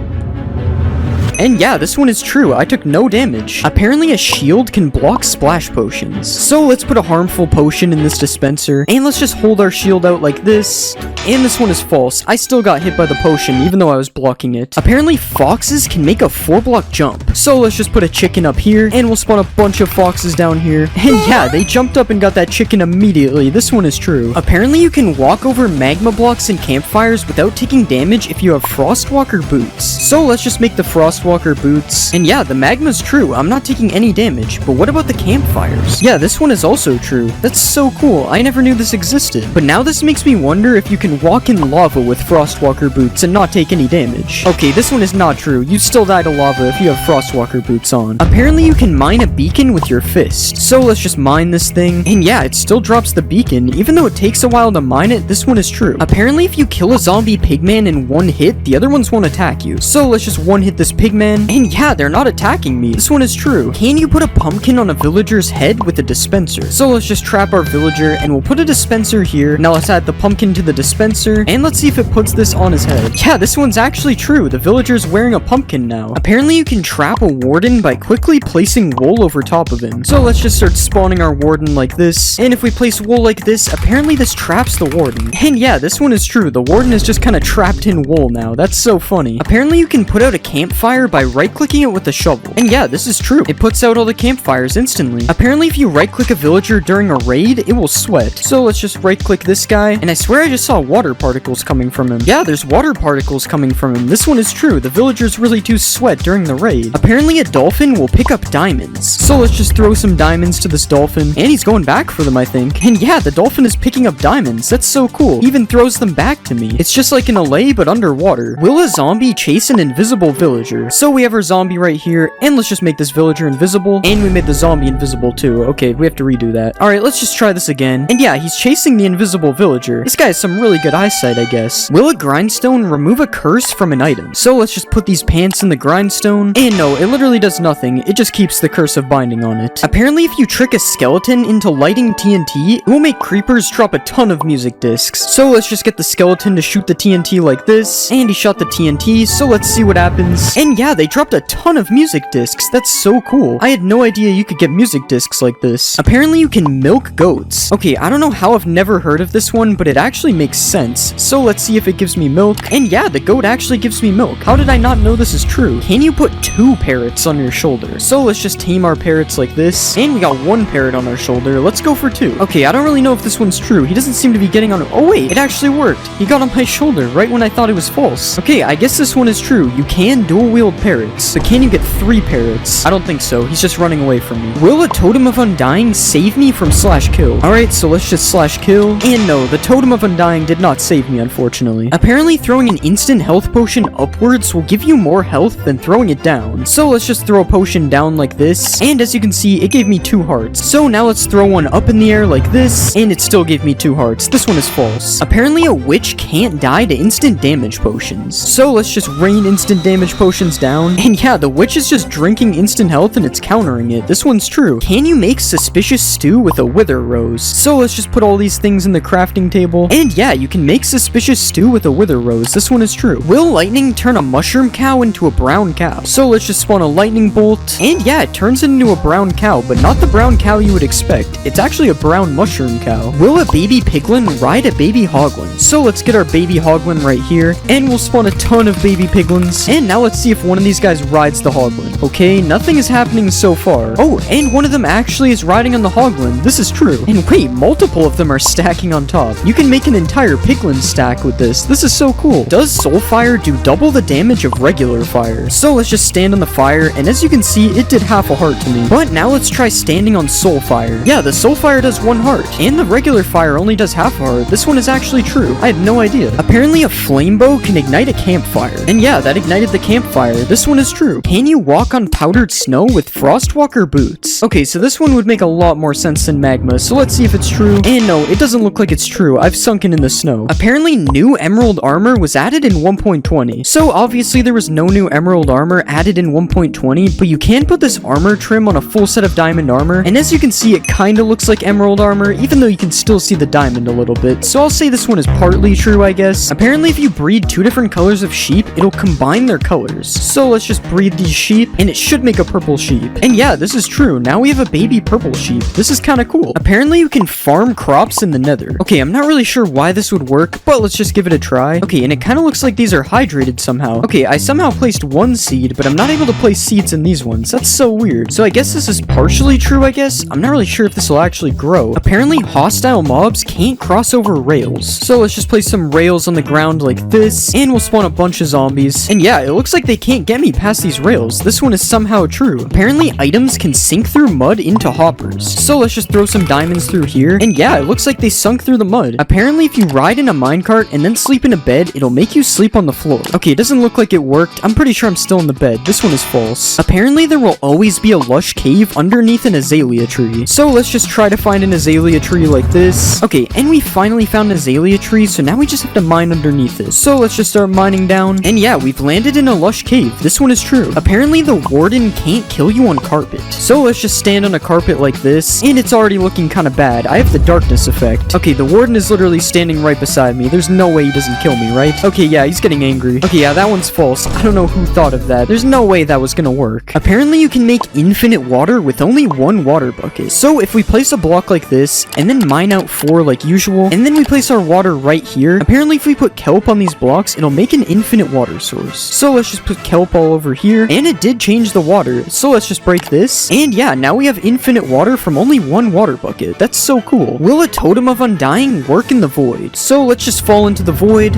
And yeah, this one is true. I took no damage. Apparently a shield can block splash potions. So let's put a harmful potion in this dispenser, and let's just hold our shield out like this. And this one is false. I still got hit by the potion, even though I was blocking it. Apparently foxes can make a 4-block jump. So let's just put a chicken up here, and we'll spawn a bunch of foxes down here. And yeah, they jumped up and got that chicken immediately. This one is true. Apparently you can walk over magma blocks and campfires without taking damage if you have Frostwalker boots. So let's just make the Frostwalker boots. And yeah, the magma's true. I'm not taking any damage. But what about the campfires? Yeah, this one is also true. That's so cool. I never knew this existed. But now this makes me wonder if you can walk in lava with Frostwalker boots and not take any damage. Okay, this one is not true. You still die to lava if you have Frostwalker boots on. Apparently you can mine a beacon with your fist. So let's just mine this thing. And yeah, it still drops the beacon. Even though it takes a while to mine it, this one is true. Apparently if you kill a zombie pigman in 1 hit, the other ones won't attack you. So let's just 1 hit this pigman. And yeah, they're not attacking me. This one is true. Can you put a pumpkin on a villager's head with a dispenser? So let's just trap our villager, and we'll put a dispenser here. Now let's add the pumpkin to the dispenser, and let's see if it puts this on his head. Yeah, this one's actually true. The villager's wearing a pumpkin now. Apparently you can trap a warden by quickly placing wool over top of him. So let's just start spawning our warden like this, and if we place wool like this, apparently this traps the warden. And yeah, this one is true. The warden is just kind of trapped in wool now. That's so funny. Apparently you can put out a campfire by right-clicking it with a shovel. And yeah, this is true. It puts out all the campfires instantly. Apparently if you right-click a villager during a raid, it will sweat. So let's just right-click this guy, and I swear I just saw water particles coming from him. Yeah, there's water particles coming from him. This one is true. The villagers really do sweat during the raid. Apparently a dolphin will pick up diamonds. So let's just throw some diamonds to this dolphin, and he's going back for them, I think. And yeah, the dolphin is picking up diamonds. That's so cool. He even throws them back to me. It's just like an allay, but underwater. Will a zombie chase an invisible villager? So we have our zombie right here, and let's just make this villager invisible, and we made the zombie invisible too. Okay, we have to redo that. Alright, let's just try this again. And yeah, he's chasing the invisible villager. This guy has some really good eyesight, I guess. Will a grindstone remove a curse from an item? So let's just put these pants in the grindstone, and no, it literally does nothing. It just keeps the curse of binding on it. Apparently, if you trick a skeleton into lighting TNT, it will make creepers drop a ton of music discs. So let's just get the skeleton to shoot the TNT like this, and he shot the TNT, so let's see what happens. And yeah, they dropped a ton of music discs. That's so cool. I had no idea you could get music discs like this. Apparently, you can milk goats. Okay, I don't know how I've never heard of this one, but it actually makes sense. So let's see if it gives me milk. And yeah, the goat actually gives me milk. How did I not know this is true? Can you put 2 parrots on your shoulder? So let's just tame our parrots like this. And we got 1 parrot on our shoulder. Let's go for 2. Okay, I don't really know if this one's true. He doesn't seem to be getting on. Oh wait, it actually worked. He got on my shoulder right when I thought it was false. Okay, I guess this one is true. You can dual wield parrots, but can you get 3 parrots? I don't think so. He's just running away from me. Will a totem of undying save me from slash kill? Alright, so let's just slash kill. And no, the totem of undying did not save me, unfortunately. Apparently, throwing an instant health potion upwards will give you more health than throwing it down. So let's just throw a potion down like this. And as you can see, it gave me 2 hearts. So now let's throw one up in the air like this. And it still gave me 2 hearts. This one is false. Apparently, a witch can't die to instant damage potions. So let's just rain instant damage potions down. And yeah, the witch is just drinking instant health and it's countering it. This one's true. Can you make suspicious stew with a wither rose? So let's just put all these things in the crafting table. And yeah, you can make suspicious stew with a wither rose. This one is true. Will lightning turn a mushroom cow into a brown cow? So let's just spawn a lightning bolt. And yeah, it turns it into a brown cow, but not the brown cow you would expect. It's actually a brown mushroom cow. Will a baby piglin ride a baby hoglin? So let's get our baby hoglin right here, and we'll spawn a ton of baby piglins. And now let's see if one of these guys rides the hoglin. Okay, nothing is happening so far. Oh, and one of them actually is riding on the hoglin. This is true. And wait, multiple of them are stacking on top. You can make an entire piglin stack with this. This is so cool. Does soul fire do double the damage of regular fire? So let's just stand on the fire, and as you can see, it did half a heart to me. But now let's try standing on soul fire. Yeah, the soul fire does 1 heart, and the regular fire only does half a heart. This one is actually true. I had no idea. Apparently a flame bow can ignite a campfire. And yeah, that ignited the campfire. This one is true. Can you walk on powdered snow with frostwalker boots? Okay, so this one would make a lot more sense than magma, so let's see if it's true. And no, it doesn't look like it's true. I've sunken in the snow. Apparently new emerald armor was added in 1.20. So obviously there was no new emerald armor added in 1.20, but you can put this armor trim on a full set of diamond armor. And as you can see, it kinda looks like emerald armor, even though you can still see the diamond a little bit. So I'll say this one is partly true, I guess. Apparently if you breed 2 different colors of sheep, it'll combine their colors. So let's just breed these sheep, and it should make a purple sheep. And yeah, this is true. Now we have a baby purple sheep. This is kinda cool. Apparently you can farm crops in the nether. Okay, I'm not really sure why this would work, but let's just give it a try. Okay, and it kind of looks like these are hydrated somehow. Okay, I somehow placed 1 seed, but I'm not able to place seeds in these ones. That's so weird. So I guess this is partially true, I guess. I'm not really sure if this will actually grow. Apparently hostile mobs can't cross over rails. So let's just place some rails on the ground like this, and we'll spawn a bunch of zombies. And yeah, it looks like they can't get me past these rails. This one is somehow true. Apparently items can sink through mud into hoppers. So let's just throw some diamonds through here. And yeah, it looks like they sunk through the mud. Apparently if you ride in a minecart and then sleep in a bed, it'll make you sleep on the floor. Okay, it doesn't look like it worked. I'm pretty sure I'm still in the bed. This one is false. Apparently there will always be a lush cave underneath an azalea tree. So let's just try to find an azalea tree like this. Okay, and we finally found an azalea tree, so now we just have to mine underneath it. So let's just start mining down. And yeah, we've landed in a lush cave. This one is true. Apparently the warden can't kill you on carpet. So let's just stand on a carpet like this, and it's already looking kind of bad. I have the darkness effect. Okay, the warden is literally standing right beside me. There's no way he doesn't kill me, right? Okay, yeah, he's getting angry. Okay, yeah, that one's false. I don't know who thought of that. There's no way that was gonna work. Apparently you can make infinite water with only 1 water bucket. So if we place a block like this, and then mine out 4 like usual, and then we place our water right here, apparently if we put kelp on these blocks, it'll make an infinite water source. So let's just put kelp all over here, and it did change the water. So let's just break this, and yeah, now we have infinite water from only 1 water bucket. That's so cool. Will a totem of undying work in the void? So let's just fall into the void.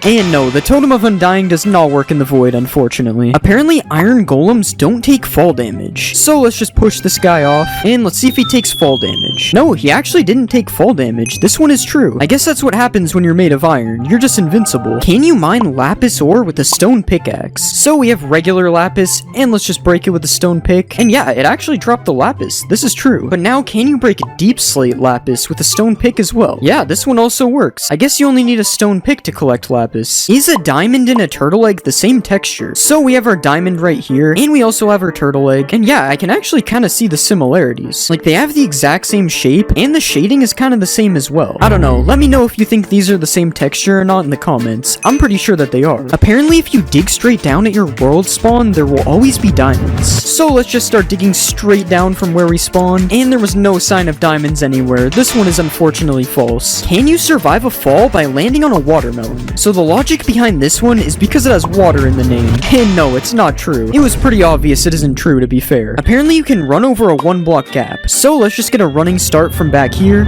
And no, the Totem of Undying does not work in the void, unfortunately. Apparently, iron golems don't take fall damage. So let's just push this guy off, and let's see if he takes fall damage. No, he actually didn't take fall damage. This one is true. I guess that's what happens when you're made of iron. You're just invincible. Can you mine lapis ore with a stone pickaxe? So we have regular lapis, and let's just break it with a stone pick. And yeah, it actually dropped the lapis. This is true. But now, can you break deep slate lapis with a stone pick as well? Yeah, this one also works. I guess you only need a stone pick to collect lapis. Is a diamond and a turtle egg the same texture? So we have our diamond right here, and we also have our turtle egg. And yeah, I can actually kind of see the similarities. Like, they have the exact same shape, and the shading is kind of the same as well. I don't know. Let me know if you think these are the same texture or not in the comments. I'm pretty sure that they are. Apparently, if you dig straight down at your world spawn, there will always be diamonds. So let's just start digging straight down from where we spawned, and there was no sign of diamonds anywhere. This one is unfortunately false. Can you survive a fall by landing on a watermelon? So the logic behind this one is because it has water in the name. And no, it's not true. It was pretty obvious it isn't true, to be fair. Apparently, you can run over a 1-block gap. So let's just get a running start from back here.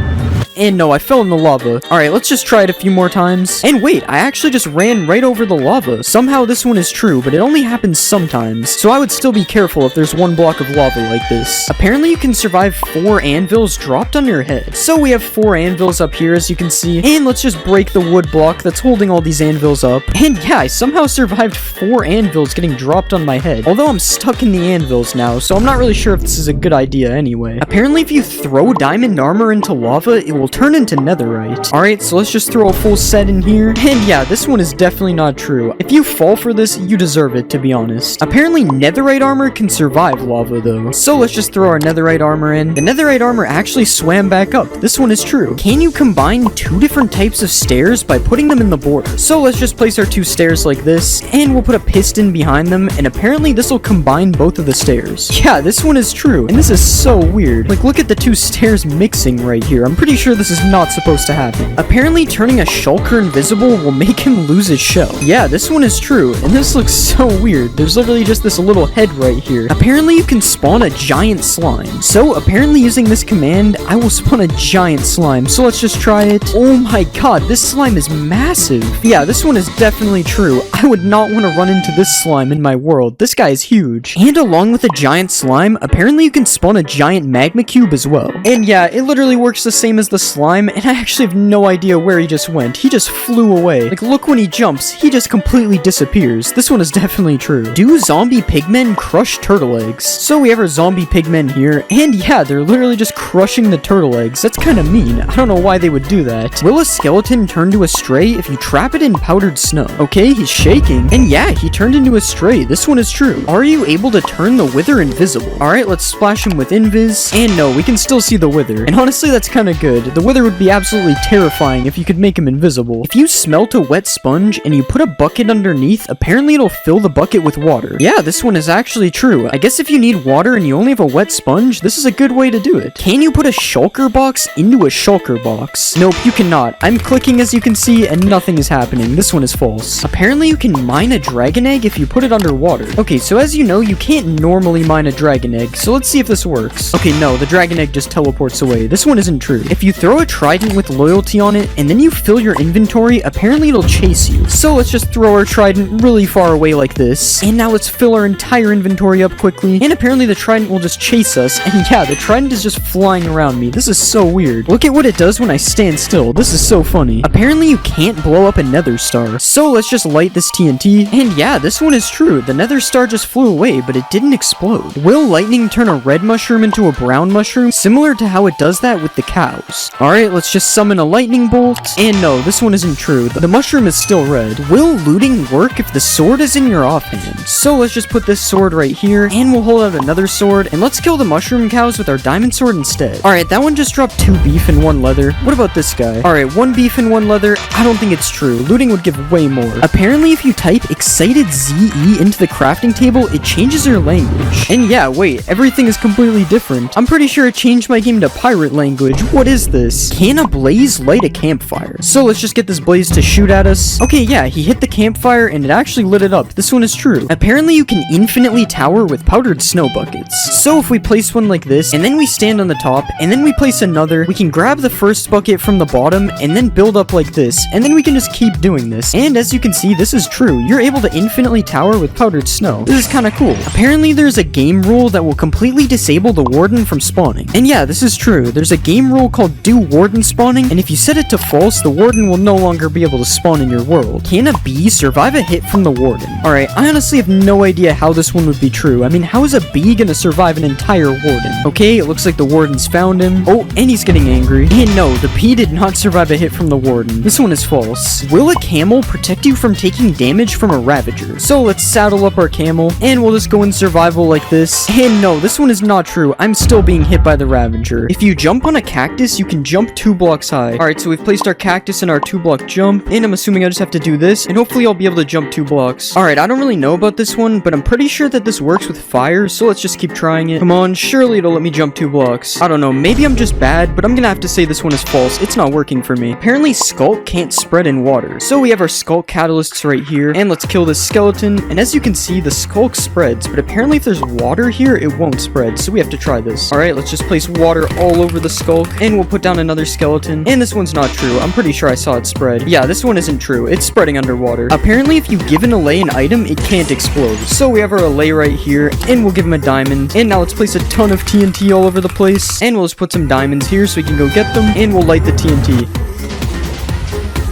And no, I fell in the lava. Alright, let's just try it a few more times. And wait, I actually just ran right over the lava. Somehow this one is true, but it only happens sometimes. So I would still be careful if there's 1 block of lava like this. Apparently you can survive 4 anvils dropped on your head. So we have 4 anvils up here, as you can see. And let's just break the wood block that's holding all these anvils up. And yeah, I somehow survived 4 anvils getting dropped on my head. Although I'm stuck in the anvils now, so I'm not really sure if this is a good idea anyway. Apparently if you throw diamond armor into lava, it will turn into netherite. Alright, so let's just throw a full set in here. And yeah, this one is definitely not true. If you fall for this, you deserve it, to be honest. Apparently netherite armor can survive lava though. So let's just throw our netherite armor in. The netherite armor actually swam back up. This one is true. Can you combine 2 different types of stairs by putting them in the border? So let's just place our 2 stairs like this, and we'll put a piston behind them, and apparently this will combine both of the stairs. Yeah, this one is true, and this is so weird. Like, look at the 2 stairs mixing right here. I'm pretty sure this is not supposed to happen. Apparently turning a shulker invisible will make him lose his shell. Yeah, this one is true, and this looks so weird. There's literally just this little head right here. Apparently you can spawn a giant slime. So apparently using this command, I will spawn a giant slime. So let's just try it. Oh my god, this slime is massive. Yeah, this one is definitely true. I would not want to run into this slime in my world. This guy is huge. And along with a giant slime, apparently you can spawn a giant magma cube as well. And yeah, it literally works the same as the slime, and I actually have no idea where he just went. He just flew away. Like, look when he jumps, he just completely disappears. This one is definitely true. Do zombie pigmen crush turtle eggs? So we have our zombie pigmen here, and yeah, they're literally just crushing the turtle eggs. That's kind of mean. I don't know why they would do that. Will a skeleton turn to a stray if you trap it in powdered snow? Okay, he's shaking, and yeah, he turned into a stray. This one is true. Are you able to turn the wither invisible? Alright, let's splash him with invis, and no, we can still see the wither. And honestly, that's kind of good. The wither would be absolutely terrifying if you could make him invisible. If you smelt a wet sponge and you put a bucket underneath, apparently it'll fill the bucket with water. Yeah, this one is actually true. I guess if you need water and you only have a wet sponge, this is a good way to do it. Can you put a shulker box into a shulker box? Nope, you cannot. I'm clicking, as you can see, and nothing is happening. This one is false. Apparently you can mine a dragon egg if you put it underwater. Okay, so as you know, you can't normally mine a dragon egg, so let's see if this works. Okay, no, the dragon egg just teleports away. This one isn't true. If you throw a trident with loyalty on it, and then you fill your inventory, apparently it'll chase you. So let's just throw our trident really far away like this, and now let's fill our entire inventory up quickly, and apparently the trident will just chase us, and yeah, the trident is just flying around me. This is so weird. Look at what it does when I stand still. This is so funny. Apparently you can't blow up a nether star, so let's just light this TNT, and yeah, this one is true. The nether star just flew away, but it didn't explode. Will lightning turn a red mushroom into a brown mushroom, similar to how it does that with the cows? Alright, let's just summon a lightning bolt, and no, this one isn't true. The mushroom is still red. Will looting work if the sword is in your offhand? So let's just put this sword right here, and we'll hold out another sword, and let's kill the mushroom cows with our diamond sword instead. Alright, that one just dropped 2 beef and 1 leather. What about this guy? Alright, 1 beef and 1 leather. I don't think it's true. Looting would give way more. Apparently, if you type excited ZE into the crafting table, it changes your language. And yeah, wait, everything is completely different. I'm pretty sure it changed my game to pirate language. What is this? this. Can a blaze light a campfire? So let's just get this blaze to shoot at us. Okay, yeah, he hit the campfire and it actually lit it up. This one is true. Apparently you can infinitely tower with powdered snow buckets. So if we place one like this, and then we stand on the top, and then we place another, we can grab the first bucket from the bottom, and then build up like this, and then we can just keep doing this. And as you can see, this is true. You're able to infinitely tower with powdered snow. This is kind of cool. Apparently there's a game rule that will completely disable the warden from spawning. And yeah, this is true. There's a game rule called do warden spawning, and if you set it to false, the warden will no longer be able to spawn in your world. Can a bee survive a hit from the warden? Alright, I honestly have no idea how this one would be true. I mean, how is a bee gonna survive an entire warden? Okay, it looks like the warden's found him. Oh, and he's getting angry. And no, the bee did not survive a hit from the warden. This one is false. Will a camel protect you from taking damage from a ravager? So let's saddle up our camel, and we'll just go in survival like this. And no, this one is not true. I'm still being hit by the ravager. If you jump on a cactus, you can jump 2 blocks high. Alright, so we've placed our cactus in our 2-block jump, and I'm assuming I just have to do this, and hopefully I'll be able to jump 2 blocks. Alright, I don't really know about this one, but I'm pretty sure that this works with fire, so let's just keep trying it. Come on, surely it'll let me jump 2 blocks. I don't know, maybe I'm just bad, but I'm gonna have to say this one is false. It's not working for me. Apparently Skulk can't spread in water. So we have our Skulk catalysts right here, and let's kill this skeleton, and as you can see, the Skulk spreads, but apparently if there's water here, it won't spread, so we have to try this. Alright, let's just place water all over the Skulk, and we'll put down another skeleton, and this one's not true. I'm pretty sure I saw it spread. Yeah, this one isn't true. It's spreading underwater. Apparently if you give an allay an item, it can't explode. So we have our allay right here, and we'll give him a diamond, and now let's place a ton of TNT all over the place, and we'll just put some diamonds here so we can go get them, and we'll light the TNT.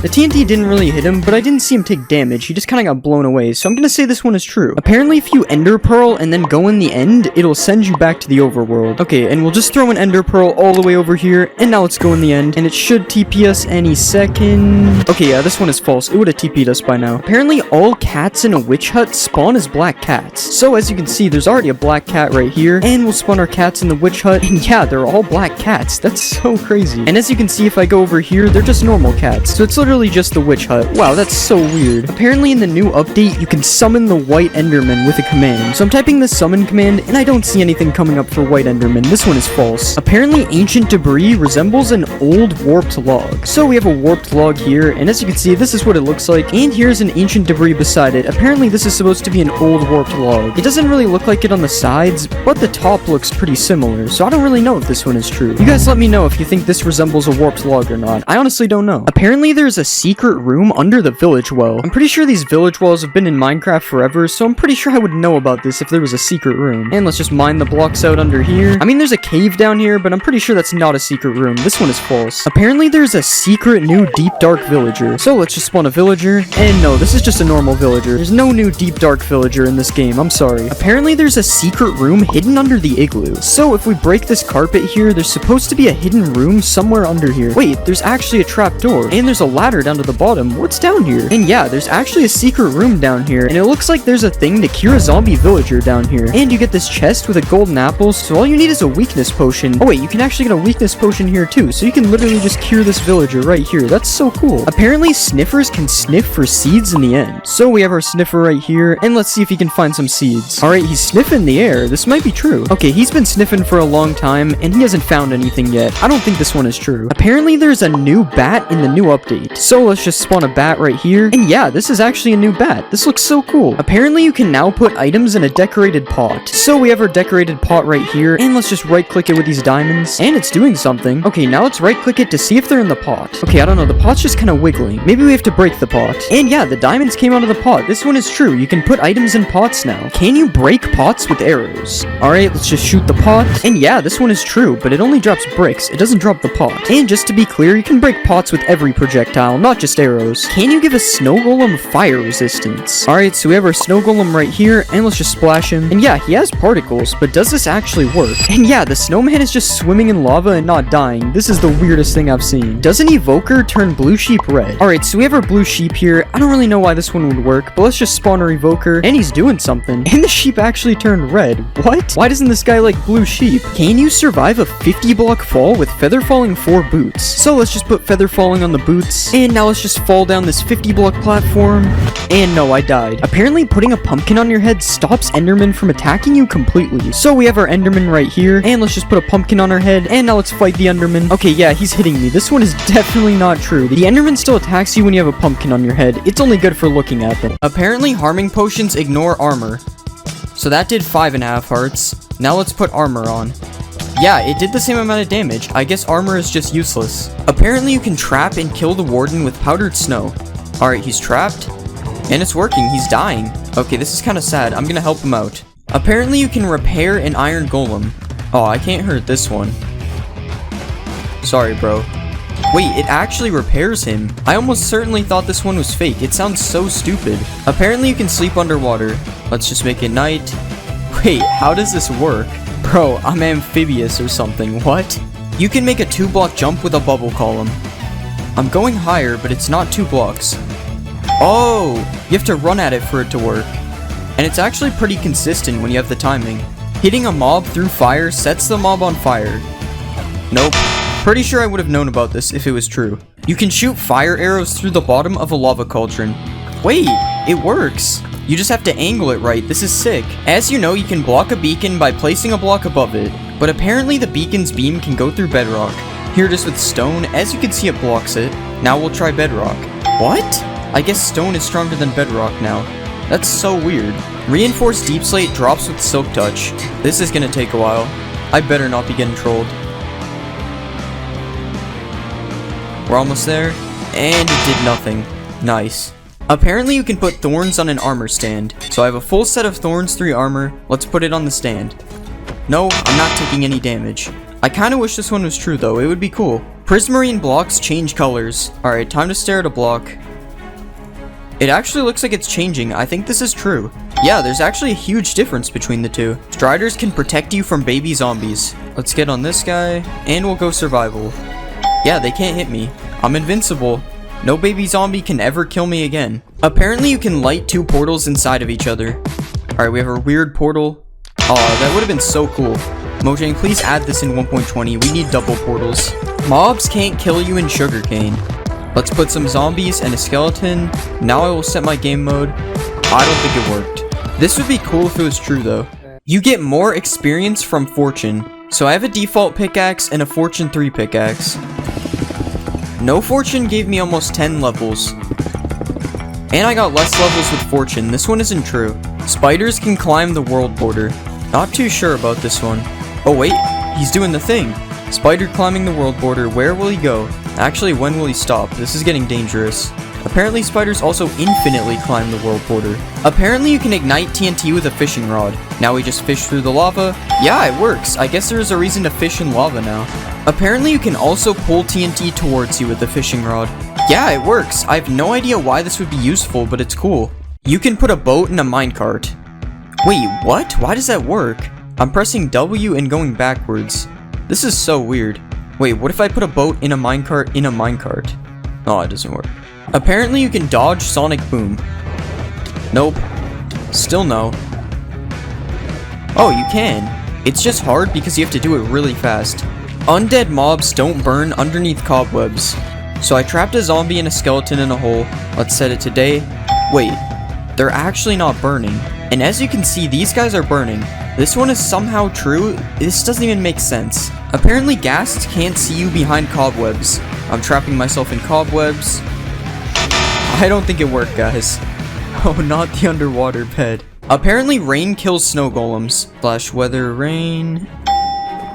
The TNT didn't really hit him, but I didn't see him take damage. He just kind of got blown away, so I'm gonna say this one is true. Apparently, if you Ender Pearl and then go in the end, it'll send you back to the overworld. Okay, and we'll just throw an Ender Pearl all the way over here, and now let's go in the end, and it should TP us any second. Okay, yeah, this one is false. It would have TP'd us by now. Apparently, all cats in a witch hut spawn as black cats. So, as you can see, there's already a black cat right here, and we'll spawn our cats in the witch hut, and yeah, they're all black cats. That's so crazy. And as you can see, if I go over here, they're just normal cats. So it's literally just the witch hut. Wow, that's so weird. Apparently in the new update, you can summon the white enderman with a command. So I'm typing the summon command, and I don't see anything coming up for white enderman. This one is false. Apparently ancient debris resembles an old warped log. So we have a warped log here, and as you can see, this is what it looks like, and here's an ancient debris beside it. Apparently this is supposed to be an old warped log. It doesn't really look like it on the sides, but the top looks pretty similar, so I don't really know if this one is true. You guys let me know if you think this resembles a warped log or not. I honestly don't know. Apparently there's a secret room under the village well. I'm pretty sure these village wells have been in Minecraft forever, so I'm pretty sure I would know about this if there was a secret room. And let's just mine the blocks out under here. I mean, there's a cave down here, but I'm pretty sure that's not a secret room. This one is false. Apparently there's a secret new deep dark villager. So let's just spawn a villager. And no, this is just a normal villager. There's no new deep dark villager in this game. I'm sorry. Apparently there's a secret room hidden under the igloo. So if we break this carpet here, there's supposed to be a hidden room somewhere under here. Wait, there's actually a trap door. And there's a ladder down to the bottom. What's down here? And yeah, there's actually a secret room down here, and it looks like there's a thing to cure a zombie villager down here. And you get this chest with a golden apple, so all you need is a weakness potion. Oh wait, you can actually get a weakness potion here too, so you can literally just cure this villager right here. That's so cool. Apparently sniffers can sniff for seeds in the end. So we have our sniffer right here, and let's see if he can find some seeds. Alright, he's sniffing the air. This might be true. Okay, he's been sniffing for a long time, and he hasn't found anything yet. I don't think this one is true. Apparently there's a new bat in the new update. So let's just spawn a bat right here. And yeah, this is actually a new bat. This looks so cool. Apparently you can now put items in a decorated pot. So we have our decorated pot right here, and let's just right click it with these diamonds, and it's doing something. Okay, now let's right click it to see if they're in the pot. Okay, I don't know, the pot's just kind of wiggling. Maybe we have to break the pot. And yeah, the diamonds came out of the pot. This one is true. You can put items in pots now. Can you break pots with arrows? Alright, let's just shoot the pot. And yeah, this one is true, but it only drops bricks. It doesn't drop the pot. And just to be clear, you can break pots with every projectile, not just arrows. Can you give a snow golem fire resistance? Alright, so we have our snow golem right here, and let's just splash him. And yeah, he has particles, but does this actually work? And yeah, the snowman is just swimming in lava and not dying. This is the weirdest thing I've seen. Does an evoker turn blue sheep red? Alright, so we have our blue sheep here. I don't really know why this one would work, but let's just spawn our evoker, and he's doing something. And the sheep actually turned red. What? Why doesn't this guy like blue sheep? Can you survive a 50 block fall with feather falling 4 boots? So let's just put feather falling on the boots, And now let's just fall down this 50 block platform. And no, I died. Apparently putting a pumpkin on your head stops Enderman from attacking you completely. So we have our Enderman right here, and let's just put a pumpkin on our head, and now let's fight the Enderman. Okay, yeah, he's hitting me. This one is definitely not true. The Enderman still attacks you when you have a pumpkin on your head. It's only good for looking at them. Apparently harming potions ignore armor. So that did 5.5 hearts. Now let's put armor on. Yeah, it did the same amount of damage. I guess armor is just useless. Apparently you can trap and kill the warden with powdered snow. Alright, he's trapped. And it's working. He's dying. Okay, this is kind of sad. I'm gonna help him out. Apparently you can repair an iron golem. Oh, I can't hurt this one. Sorry, bro. Wait, it actually repairs him. I almost certainly thought this one was fake. It sounds so stupid. Apparently you can sleep underwater. Let's just make it night. Wait, how does this work? Bro, I'm amphibious or something. What? You can make a 2-block jump with a bubble column. I'm going higher, but it's not 2 blocks. Oh, you have to run at it for it to work. And it's actually pretty consistent when you have the timing. Hitting a mob through fire sets the mob on fire. Nope. Pretty sure I would have known about this if it was true. You can shoot fire arrows through the bottom of a lava cauldron. Wait, it works. You just have to angle it right. This is sick. As you know, you can block a beacon by placing a block above it, but apparently the beacon's beam can go through bedrock. Here it is with stone. As you can see, it blocks it. Now we'll try bedrock. What? I guess stone is stronger than bedrock now. That's so weird. Reinforced deep slate drops with silk touch. This is gonna take a while. I better not be getting trolled. We're almost there, and it did nothing. Nice. Apparently you can put thorns on an armor stand. So I have a full set of thorns 3 armor. Let's put it on the stand. No, I'm not taking any damage. I kinda wish this one was true though, it would be cool. Prismarine blocks change colors. Alright, time to stare at a block. It actually looks like it's changing. I think this is true. Yeah, there's actually a huge difference between the two. Striders can protect you from baby zombies. Let's get on this guy, and we'll go survival. Yeah, they can't hit me. I'm invincible. No baby zombie can ever kill me again. Apparently you can light 2 portals inside of each other. Alright, we have a weird portal. Oh, that would have been so cool. Mojang, please add this in 1.20. We need double portals. Mobs can't kill you in sugarcane. Let's put some zombies and a skeleton. Now I will set my game mode. I don't think it worked. This would be cool if it was true though. You get more experience from fortune. So I have a default pickaxe and a fortune 3 pickaxe. No fortune gave me almost 10 levels. And I got less levels with fortune. This one isn't true. Spiders can climb the world border. Not too sure about this one. Oh wait, he's doing the thing. Spider climbing the world border. Where will he go? Actually, when will he stop? This is getting dangerous. Apparently spiders also infinitely climb the world border. Apparently you can ignite TNT with a fishing rod. Now we just fish through the lava. Yeah, it works. I guess there is a reason to fish in lava now. Apparently you can also pull TNT towards you with the fishing rod. Yeah, it works. I have no idea why this would be useful, but it's cool. You can put a boat in a minecart. Wait, what? Why does that work? I'm pressing W and going backwards. This is so weird. Wait, what if I put a boat in a minecart in a minecart? Oh, it doesn't work. Apparently you can dodge sonic boom. Nope. Still no. Oh, you can. It's just hard because you have to do it really fast. Undead mobs don't burn underneath cobwebs. So I trapped a zombie and a skeleton in a hole. Let's set it to day. Wait, they're actually not burning. And as you can see, these guys are burning. This one is somehow true. This doesn't even make sense. Apparently ghasts can't see you behind cobwebs. I'm trapping myself in cobwebs. I don't think it worked, guys. Oh, not the underwater bed. Apparently rain kills snow golems. Slash weather rain.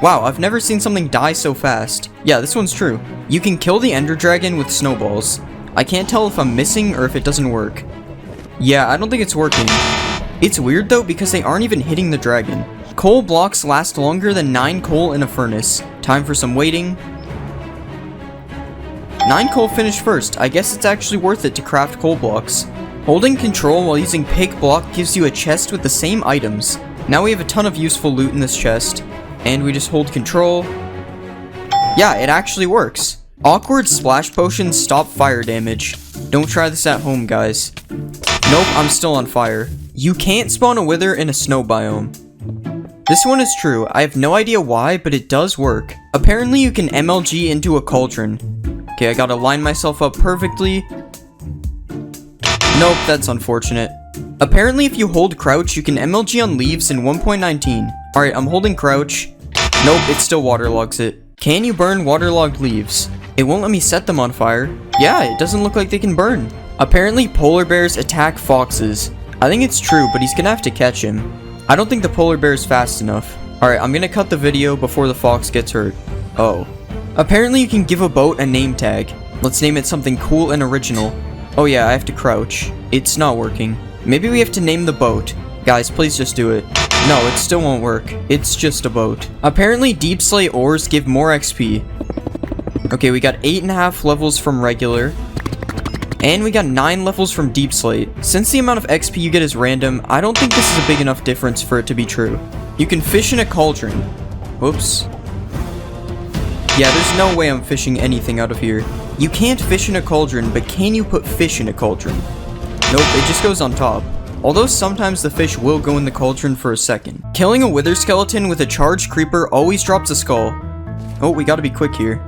Wow, I've never seen something die so fast. Yeah, this one's true. You can kill the ender dragon with snowballs. I can't tell if I'm missing or if it doesn't work. Yeah, I don't think it's working. It's weird though because they aren't even hitting the dragon. Coal blocks last longer than 9 coal in a furnace. Time for some waiting. 9 coal finished first. I guess it's actually worth it to craft coal blocks. Holding control while using pick block gives you a chest with the same items. Now we have a ton of useful loot in this chest. And we just hold control. Yeah, it actually works. Awkward splash potions stop fire damage. Don't try this at home, guys. Nope, I'm still on fire. You can't spawn a wither in a snow biome. This one is true. I have no idea why, but it does work. Apparently you can MLG into a cauldron. Okay, I gotta line myself up perfectly. Nope, that's unfortunate. Apparently, if you hold crouch, you can MLG on leaves in 1.19. Alright, I'm holding crouch. Nope, it still waterlogs it. Can you burn waterlogged leaves? It won't let me set them on fire. Yeah, it doesn't look like they can burn. Apparently, polar bears attack foxes. I think it's true, but he's gonna have to catch him. I don't think the polar bear is fast enough. Alright, I'm gonna cut the video before the fox gets hurt. Oh. Apparently, you can give a boat a name tag. Let's name it something cool and original. Oh yeah, I have to crouch. It's not working. Maybe we have to name the boat. Guys, please just do it. No, it still won't work. It's just a boat. Apparently, deep slate ores give more XP. Okay, we got 8.5 levels from regular. And we got 9 levels from deep slate. Since the amount of XP you get is random, I don't think this is a big enough difference for it to be true. You can fish in a cauldron. Whoops. Yeah, there's no way I'm fishing anything out of here. You can't fish in a cauldron, but can you put fish in a cauldron? Nope, it just goes on top. Although sometimes the fish will go in the cauldron for a second. Killing a wither skeleton with a charged creeper always drops a skull. Oh, we gotta be quick here.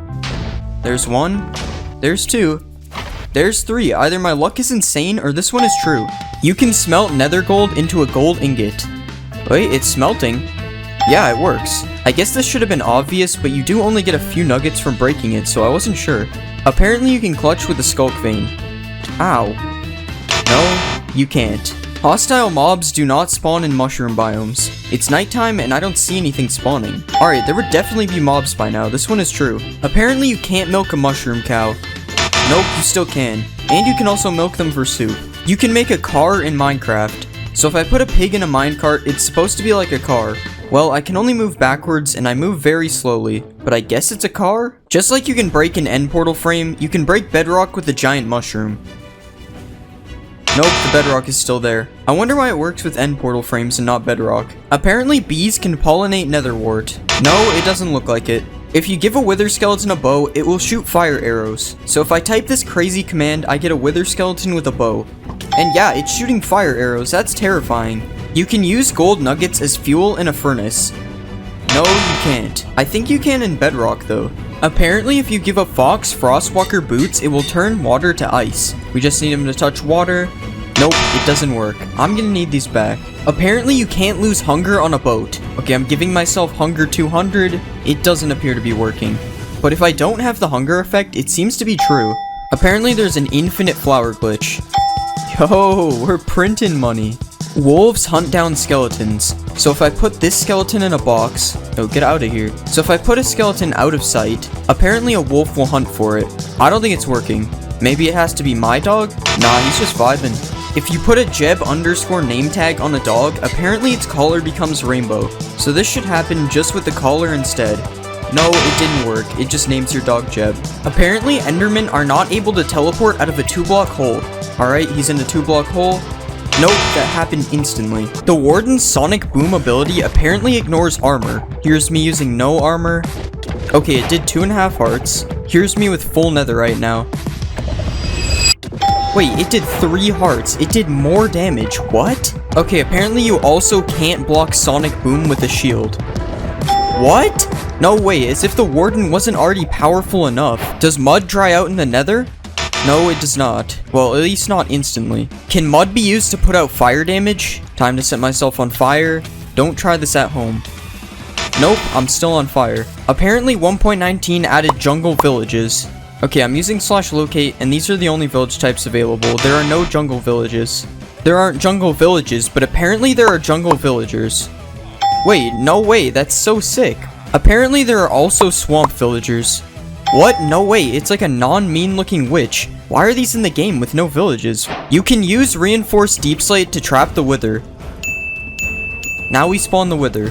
There's 1. There's 2. There's 3. Either my luck is insane or this one is true. You can smelt nether gold into a gold ingot. Wait, it's smelting. Yeah, it works. I guess this should have been obvious, but you do only get a few nuggets from breaking it, so I wasn't sure. Apparently you can clutch with a skulk vein. Ow. No, you can't. Hostile mobs do not spawn in mushroom biomes. It's nighttime and I don't see anything spawning. Alright, there would definitely be mobs by now. This one is true. Apparently you can't milk a mushroom cow. Nope, you still can. And you can also milk them for soup. You can make a car in Minecraft. So if I put a pig in a minecart, it's supposed to be like a car. Well, I can only move backwards and I move very slowly, but I guess it's a car? Just like you can break an end portal frame, you can break bedrock with a giant mushroom. Nope, the bedrock is still there. I wonder why it works with end portal frames and not bedrock. Apparently bees can pollinate netherwort. No, it doesn't look like it. If you give a wither skeleton a bow, it will shoot fire arrows. So if I type this crazy command, I get a wither skeleton with a bow. And yeah, it's shooting fire arrows, that's terrifying. You can use gold nuggets as fuel in a furnace. No, you can't. I think you can in bedrock though. Apparently if you give a fox frostwalker boots, it will turn water to ice. We just need him to touch water. Nope, it doesn't work. I'm gonna need these back. Apparently you can't lose hunger on a boat. Okay, I'm giving myself hunger 200. It doesn't appear to be working. But if I don't have the hunger effect, it seems to be true. Apparently there's an infinite flower glitch. Yo, we're printing money. Wolves hunt down skeletons. So if I put this skeleton in a box... Oh, get out of here. So if I put a skeleton out of sight, apparently a wolf will hunt for it. I don't think it's working. Maybe it has to be my dog? Nah, he's just vibing. If you put a Jeb underscore name tag on a dog, apparently its collar becomes rainbow. So this should happen just with the collar instead. No, it didn't work. It just names your dog Jeb. Apparently, Endermen are not able to teleport out of a 2-block hole. Alright, he's in a 2-block hole. Nope, that happened instantly. The Warden's Sonic Boom ability apparently ignores armor. Here's me using no armor. Okay, it did 2.5 hearts. Here's me with full netherite now. Wait, it did 3 hearts. It did more damage. What? Okay, apparently you also can't block Sonic Boom with a shield. What? No way, as if the Warden wasn't already powerful enough. Does mud dry out in the nether? No, it does not. Well, at least not instantly. Can mud be used to put out fire damage? Time to set myself on fire. Don't try this at home. Nope, I'm still on fire. Apparently 1.19 added jungle villages. Okay, I'm using /locate, and these are the only village types available. There are no jungle villages. There aren't jungle villages, but apparently there are jungle villagers. Wait, no way, that's so sick. Apparently there are also swamp villagers. What? No way, it's like a non-mean looking witch. Why are these in the game with no villages? You can use reinforced deep slate to trap the wither. Now we spawn the wither.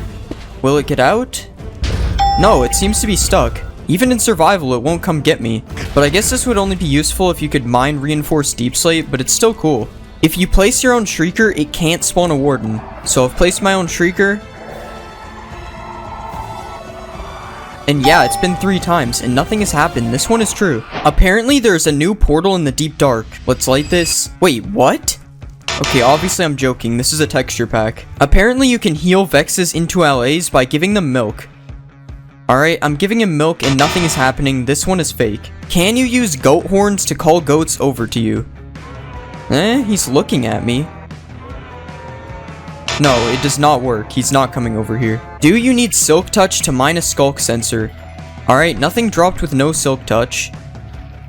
Will it get out? No, it seems to be stuck. Even in survival, it won't come get me. But I guess this would only be useful if you could mine reinforced deep slate, but it's still cool. If you place your own shrieker, it can't spawn a warden. So I've placed my own shrieker. And yeah, it's been 3 times, and nothing has happened. This one is true. Apparently, there's a new portal in the deep dark. Let's light this. Wait, what? Okay, obviously I'm joking. This is a texture pack. Apparently, you can heal Vexes into LAs by giving them milk. Alright, I'm giving him milk and nothing is happening. This one is fake. Can you use goat horns to call goats over to you? He's looking at me. No, it does not work. He's not coming over here. Do you need silk touch to mine a skulk sensor? Alright, nothing dropped with no silk touch.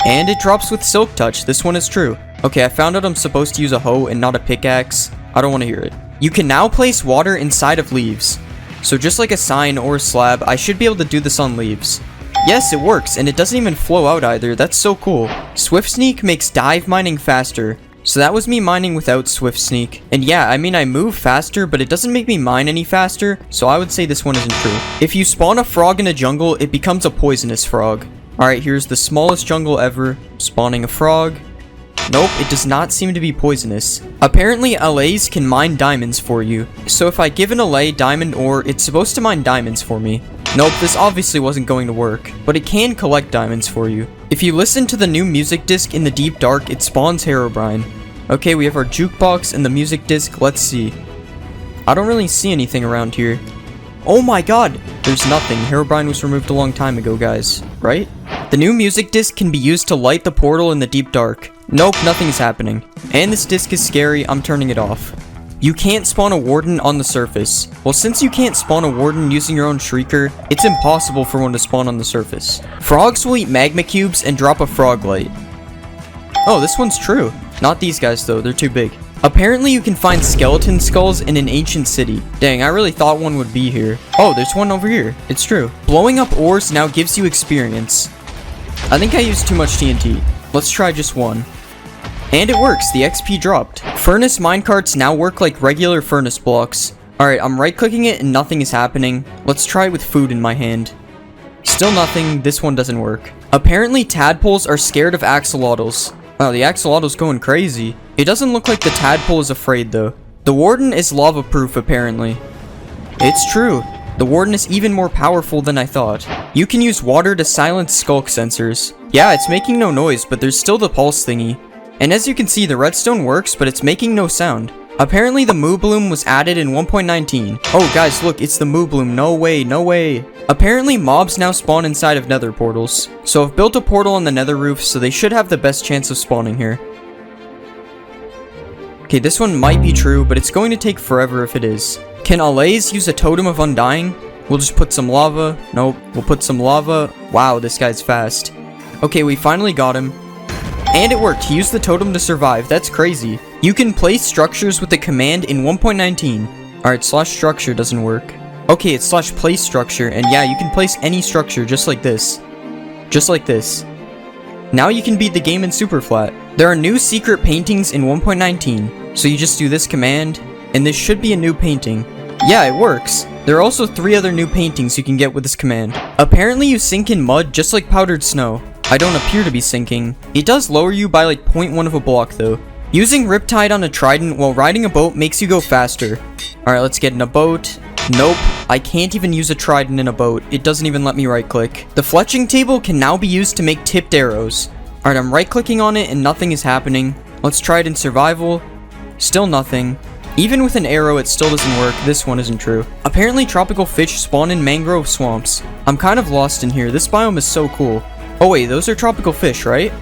And it drops with silk touch. This one is true. Okay, I found out I'm supposed to use a hoe and not a pickaxe. I don't want to hear it. You can now place water inside of leaves. So just like a sign or a slab, I should be able to do this on leaves. Yes, it works, and it doesn't even flow out either. That's so cool. Swift Sneak makes dive mining faster. So that was me mining without Swift Sneak. And yeah, I mean I move faster, but it doesn't make me mine any faster, so I would say this one isn't true. If you spawn a frog in a jungle, it becomes a poisonous frog. Alright, here's the smallest jungle ever. Spawning a frog. Nope, it does not seem to be poisonous. Apparently, LAs can mine diamonds for you. So if I give an LA diamond ore, it's supposed to mine diamonds for me. Nope, this obviously wasn't going to work, but it can collect diamonds for you. If you listen to the new music disc in the deep dark, it spawns Herobrine. Okay, we have our jukebox and the music disc. Let's see. I don't really see anything around here. Oh my god! There's nothing. Herobrine was removed a long time ago, guys. Right? The new music disc can be used to light the portal in the deep dark. Nope, nothing is happening. And this disc is scary. I'm turning it off. You can't spawn a warden on the surface. Well, since you can't spawn a warden using your own shrieker, it's impossible for one to spawn on the surface. Frogs will eat magma cubes and drop a frog light. Oh, this one's true. Not these guys though, they're too big. Apparently you can find skeleton skulls in an ancient city. Dang, I really thought one would be here. Oh, there's one over here. It's true. Blowing up ores now gives you experience. I think I used too much TNT. Let's try just one. And it works, the XP dropped. Furnace minecarts now work like regular furnace blocks. Alright, I'm right clicking it and nothing is happening. Let's try it with food in my hand. Still nothing, this one doesn't work. Apparently tadpoles are scared of axolotls. Wow, the axolotl's going crazy. It doesn't look like the tadpole is afraid though. The warden is lava proof apparently. It's true. The warden is even more powerful than I thought. You can use water to silence skulk sensors. Yeah, it's making no noise, but there's still the pulse thingy. And as you can see, the redstone works, but it's making no sound. Apparently the Moo Bloom was added in 1.19. Oh guys, look, it's the Moo Bloom. No way, no way. Apparently mobs now spawn inside of nether portals. So I've built a portal on the nether roof, so they should have the best chance of spawning here. Okay, this one might be true, but it's going to take forever if it is. Can Alays use a totem of undying? We'll just put some lava. Nope, we'll put some lava. Wow, this guy's fast. Okay, we finally got him. And it worked. He used the totem to survive. That's crazy. You can place structures with the command in 1.19. Alright, /structure doesn't work. Okay, it's /place structure. And yeah, you can place any structure just like this. Just like this. Now you can beat the game in super flat. There are new secret paintings in 1.19. So you just do this command, and this should be a new painting. Yeah, it works. There are also 3 other new paintings you can get with this command. Apparently you sink in mud just like powdered snow. I don't appear to be sinking. It does lower you by like 0.1 of a block though. Using Riptide on a trident while riding a boat makes you go faster. Alright, let's get in a boat. Nope, I can't even use a trident in a boat. It doesn't even let me right click. The fletching table can now be used to make tipped arrows. Alright, I'm right clicking on it and nothing is happening. Let's try it in survival. Still nothing. Even with an arrow, it still doesn't work. This one isn't true. Apparently tropical fish spawn in mangrove swamps. I'm kind of lost in here. This biome is so cool. Oh wait, those are tropical fish, right?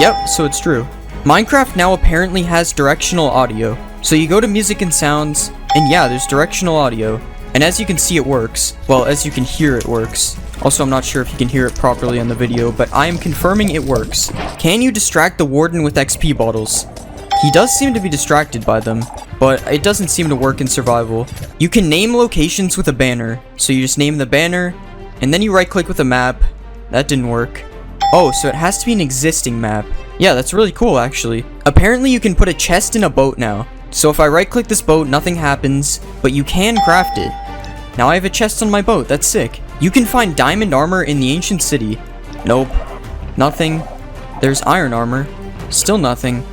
Yep, so it's true. Minecraft now apparently has directional audio. So you go to music and sounds, and yeah, there's directional audio. And as you can see, it works. Well, as you can hear, it works. Also, I'm not sure if you can hear it properly on the video, but I am confirming it works. Can you distract the warden with XP bottles? He does seem to be distracted by them, but it doesn't seem to work in survival. You can name locations with a banner. So you just name the banner, and then you right click with a map. That didn't work. Oh, so it has to be an existing map. Yeah, that's really cool actually. Apparently you can put a chest in a boat now. So if I right click this boat, nothing happens, but you can craft it. Now I have a chest on my boat, that's sick. You can find diamond armor in the ancient city. Nope. Nothing. There's iron armor. Still nothing.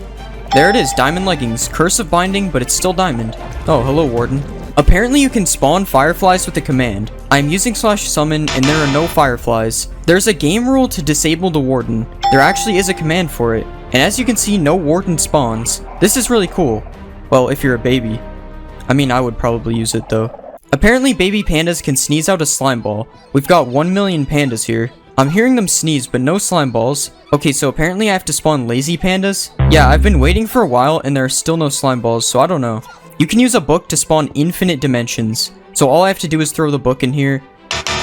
There it is, diamond leggings. Curse of binding, but it's still diamond. Oh, hello warden. Apparently you can spawn fireflies with a command. I'm using /summon and there are no fireflies. There's a game rule to disable the warden. There actually is a command for it. And as you can see, no warden spawns. This is really cool. Well, if you're a baby. I mean, I would probably use it though. Apparently baby pandas can sneeze out a slime ball. We've got 1 million pandas here. I'm hearing them sneeze, but no slime balls. Okay, so apparently I have to spawn lazy pandas? Yeah, I've been waiting for a while and there are still no slime balls, so I don't know. You can use a book to spawn infinite dimensions. So all I have to do is throw the book in here.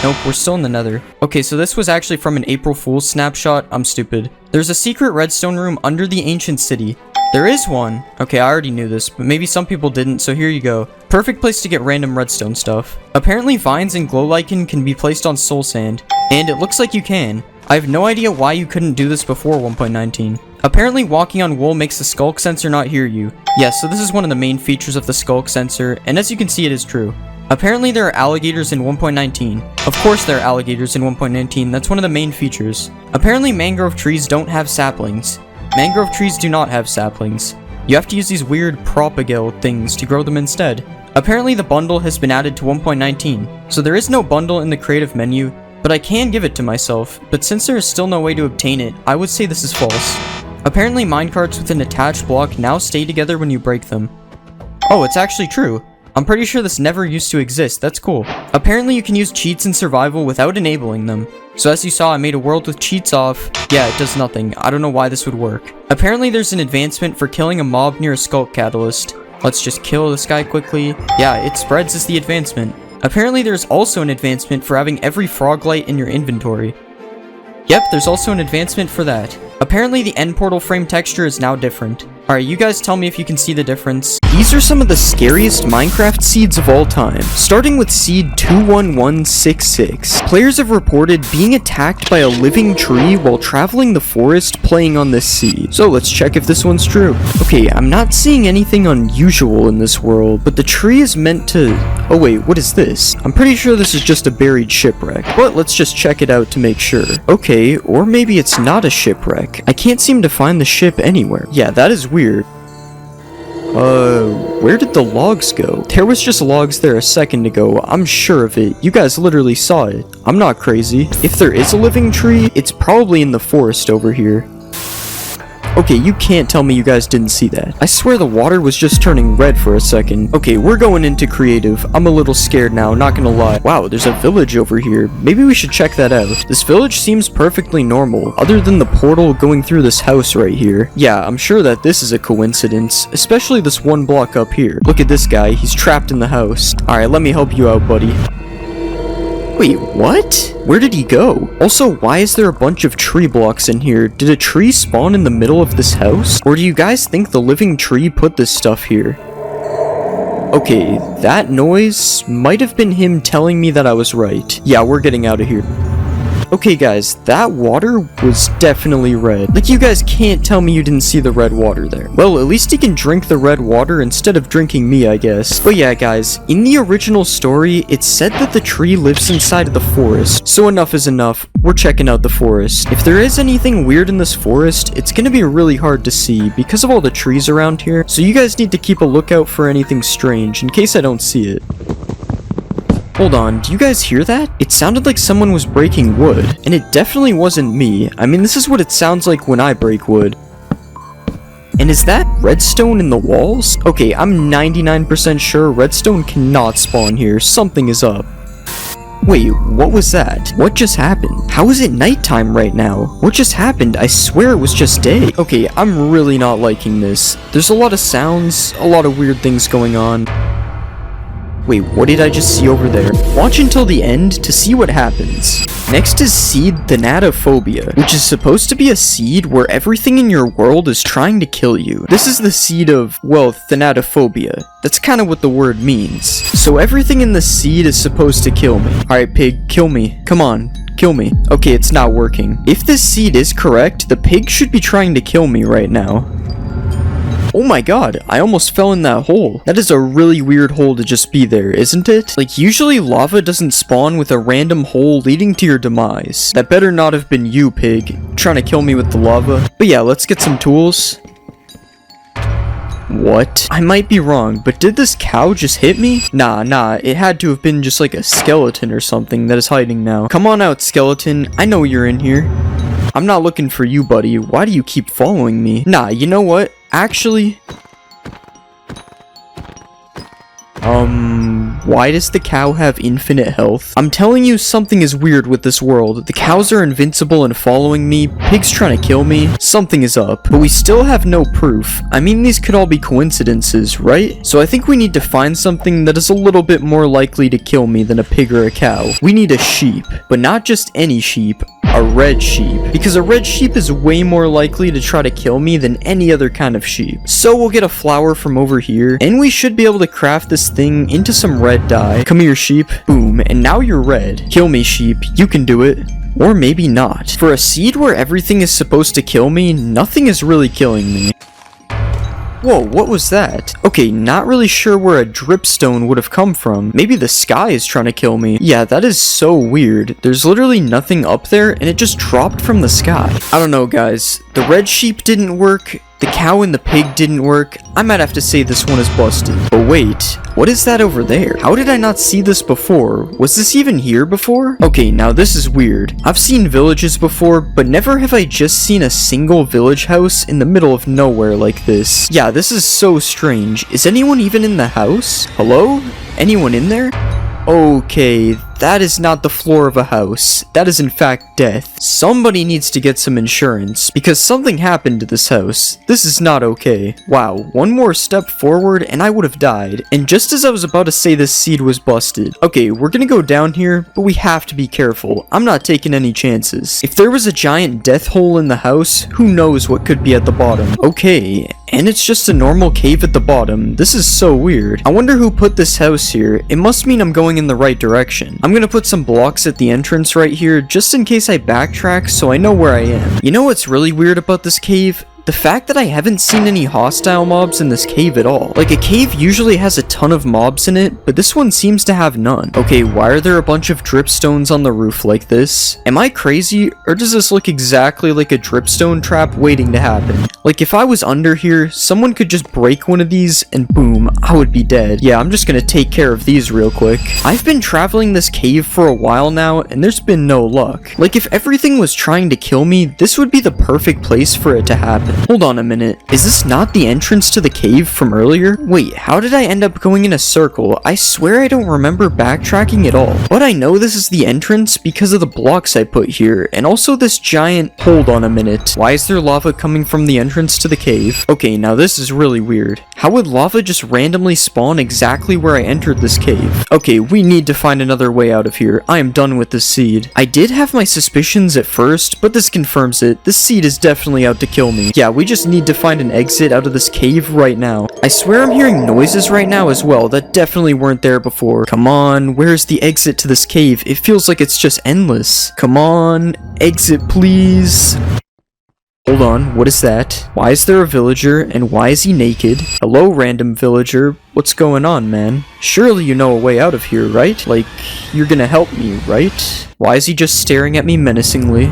Nope, we're still in the nether. Okay, so this was actually from an April Fool's snapshot. I'm stupid. There's a secret redstone room under the ancient city. There is one. Okay, I already knew this, but maybe some people didn't, so here you go. Perfect place to get random redstone stuff. Apparently vines and glow lichen can be placed on soul sand, and it looks like you can. I have no idea why you couldn't do this before 1.19. Apparently walking on wool makes the skulk sensor not hear you. Yes, so this is one of the main features of the skulk sensor, and as you can see it is true. Apparently there are alligators in 1.19. Of course there are alligators in 1.19, that's one of the main features. Apparently mangrove trees don't have saplings. Mangrove trees do not have saplings. You have to use these weird propagale things to grow them instead. Apparently the bundle has been added to 1.19, so there is no bundle in the creative menu, but I can give it to myself, but since there is still no way to obtain it, I would say this is false. Apparently minecarts with an attached block now stay together when you break them. Oh, it's actually true. I'm pretty sure this never used to exist, that's cool. Apparently you can use cheats in survival without enabling them. So as you saw, I made a world with cheats off. Yeah, it does nothing. I don't know why this would work. Apparently there's an advancement for killing a mob near a skulk catalyst. Let's just kill this guy quickly. Yeah, it spreads as the advancement. Apparently there's also an advancement for having every frog light in your inventory. Yep, there's also an advancement for that. Apparently the end portal frame texture is now different. Alright, you guys tell me if you can see the difference. These are some of the scariest Minecraft seeds of all time, starting with seed 21166. Players have reported being attacked by a living tree while traveling the forest playing on this seed. So let's check if this one's true. Okay, I'm not seeing anything unusual in this world, but the tree is meant to... Oh wait, what is this? I'm pretty sure this is just a buried shipwreck, but let's just check it out to make sure. Okay, or maybe it's not a shipwreck. I can't seem to find the ship anywhere. Yeah, that is weird. Where did the logs go? There was just logs there a second ago. I'm sure of it. You guys literally saw it. I'm not crazy. If there is a living tree, it's probably in the forest over here. Okay, you can't tell me you guys didn't see that. I swear the water was just turning red for a second. Okay, we're going into creative. I'm a little scared now, not gonna lie. Wow, there's a village over here. Maybe we should check that out. This village seems perfectly normal, other than the portal going through this house right here. Yeah, I'm sure that this is a coincidence, especially this one block up here. Look at this guy, he's trapped in the house. Alright, let me help you out, buddy. Wait, what? Where did he go? Also, why is there a bunch of tree blocks in here? Did a tree spawn in the middle of this house? Or do you guys think the living tree put this stuff here? Okay, that noise might have been him telling me that I was right. Yeah, we're getting out of here. Okay guys, that water was definitely red. Like, you guys can't tell me you didn't see the red water there. Well, at least he can drink the red water instead of drinking me, I guess. But yeah guys, in the original story, it said that the tree lives inside of the forest. So enough is enough, we're checking out the forest. If there is anything weird in this forest, it's gonna be really hard to see because of all the trees around here. So you guys need to keep a lookout for anything strange in case I don't see it. Hold on, do you guys hear that? It sounded like someone was breaking wood, and it definitely wasn't me. I mean, this is what it sounds like when I break wood. And is that redstone in the walls? Okay, I'm 99% sure redstone cannot spawn here. Something is up. Wait, what was that? What just happened? How is it nighttime right now? What just happened? I swear it was just day. Okay, I'm really not liking this. There's a lot of sounds, a lot of weird things going on. Wait, what did I just see over there? Watch until the end to see what happens. Next is seed Thanatophobia, which is supposed to be a seed where everything in your world is trying to kill you. This is the seed of, well, Thanatophobia. That's kind of what the word means. So everything in the seed is supposed to kill me. Alright, pig, kill me. Come on. Kill me. Okay, it's not working. If this seed is correct, the pig should be trying to kill me right now. Oh my god, I almost fell in that hole. That is a really weird hole to just be there, isn't it? Like, usually lava doesn't spawn with a random hole leading to your demise. That better not have been you, pig, trying to kill me with the lava. But yeah, let's get some tools. What? I might be wrong, but did this cow just hit me? Nah, it had to have been just like a skeleton or something that is hiding now. Come on out, skeleton. I know you're in here. I'm not looking for you, buddy. Why do you keep following me? Nah, you know what? Actually... Why does the cow have infinite health? I'm telling you, something is weird with this world. The cows are invincible and following me, pigs trying to kill me, something is up. But we still have no proof. I mean, these could all be coincidences, right? So I think we need to find something that is a little bit more likely to kill me than a pig or a cow. We need a sheep, but not just any sheep. A red sheep, because a red sheep is way more likely to try to kill me than any other kind of sheep. So we'll get a flower from over here, and we should be able to craft this thing into some red dye. Come here, sheep. Boom, and now you're red. Kill me, sheep. You can do it. Or maybe not. For a seed where everything is supposed to kill me, nothing is really killing me. Whoa, what was that? Okay, not really sure where a dripstone would have come from. Maybe the sky is trying to kill me. Yeah, that is so weird. There's literally nothing up there and it just dropped from the sky. I don't know, guys. The red sheep didn't work. The cow and the pig didn't work. I might have to say this one is busted. But wait, what is that over there? How did I not see this before? Was this even here before? Okay, now this is weird. I've seen villages before, but never have I just seen a single village house in the middle of nowhere like this. Yeah, this is so strange. Is anyone even in the house? Hello? Anyone in there? Okay, that is not the floor of a house. That is in fact death. Somebody needs to get some insurance, because something happened to this house. This is not okay. Wow, one more step forward and I would have died. And just as I was about to say this seed was busted. Okay, we're gonna go down here, but we have to be careful. I'm not taking any chances. If there was a giant death hole in the house, who knows what could be at the bottom. Okay, and it's just a normal cave at the bottom. This is so weird. I wonder who put this house here. It must mean I'm going in the right direction. I'm gonna put some blocks at the entrance right here, just in case I backtrack so I know where I am. You know what's really weird about this cave? The fact that I haven't seen any hostile mobs in this cave at all. Like, a cave usually has a ton of mobs in it, but this one seems to have none. Okay, why are there a bunch of dripstones on the roof like this? Am I crazy, or does this look exactly like a dripstone trap waiting to happen? Like, if I was under here, someone could just break one of these, and boom, I would be dead. Yeah, I'm just gonna take care of these real quick. I've been traveling this cave for a while now, and there's been no luck. Like, if everything was trying to kill me, this would be the perfect place for it to happen. Hold on a minute. Is this not the entrance to the cave from earlier? Wait, how did I end up going in a circle? I swear I don't remember backtracking at all. But I know this is the entrance because of the blocks I put here, and also this giant... Hold on a minute. Why is there lava coming from the entrance to the cave? Okay, now this is really weird. How would lava just randomly spawn exactly where I entered this cave? Okay, we need to find another way out of here. I am done with this seed. I did have my suspicions at first, but this confirms it. This seed is definitely out to kill me. Yeah, we just need to find an exit out of this cave right now. I swear I'm hearing noises right now as well that definitely weren't there before. Come on, where's the exit to this cave? It feels like it's just endless. Come on, exit please. Hold on, what is that? Why is there a villager, and why is he naked? Hello, random villager. What's going on, man? Surely you know a way out of here, right? Like, you're gonna help me, right? Why is he just staring at me menacingly?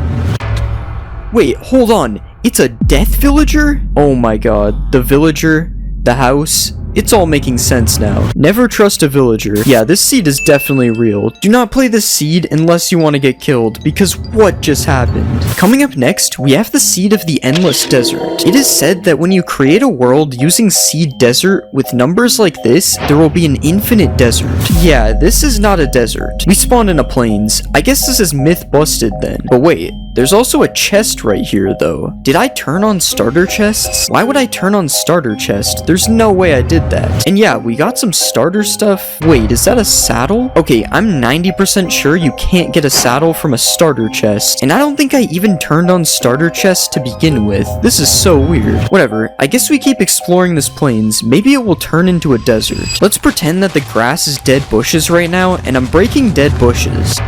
Wait, hold on. It's a death villager? Oh my god. The villager, the house, it's all making sense now. Never trust a villager. Yeah, this seed is definitely real. Do not play this seed unless you want to get killed, because what just happened? Coming up next, we have the seed of the endless desert. It is said that when you create a world using seed desert with numbers like this, there will be an infinite desert. Yeah, this is not a desert. We spawned in a plains. I guess this is myth busted then. But wait, there's also a chest right here though. Did I turn on starter chests? Why would I turn on starter chest? There's no way I did that. And yeah, we got some starter stuff. Wait, is that a saddle? Okay, I'm 90% sure you can't get a saddle from a starter chest. And I don't think I even turned on starter chests to begin with. This is so weird. Whatever, I guess we keep exploring this plains. Maybe it will turn into a desert. Let's pretend that the grass is dead bushes right now, and I'm breaking dead bushes.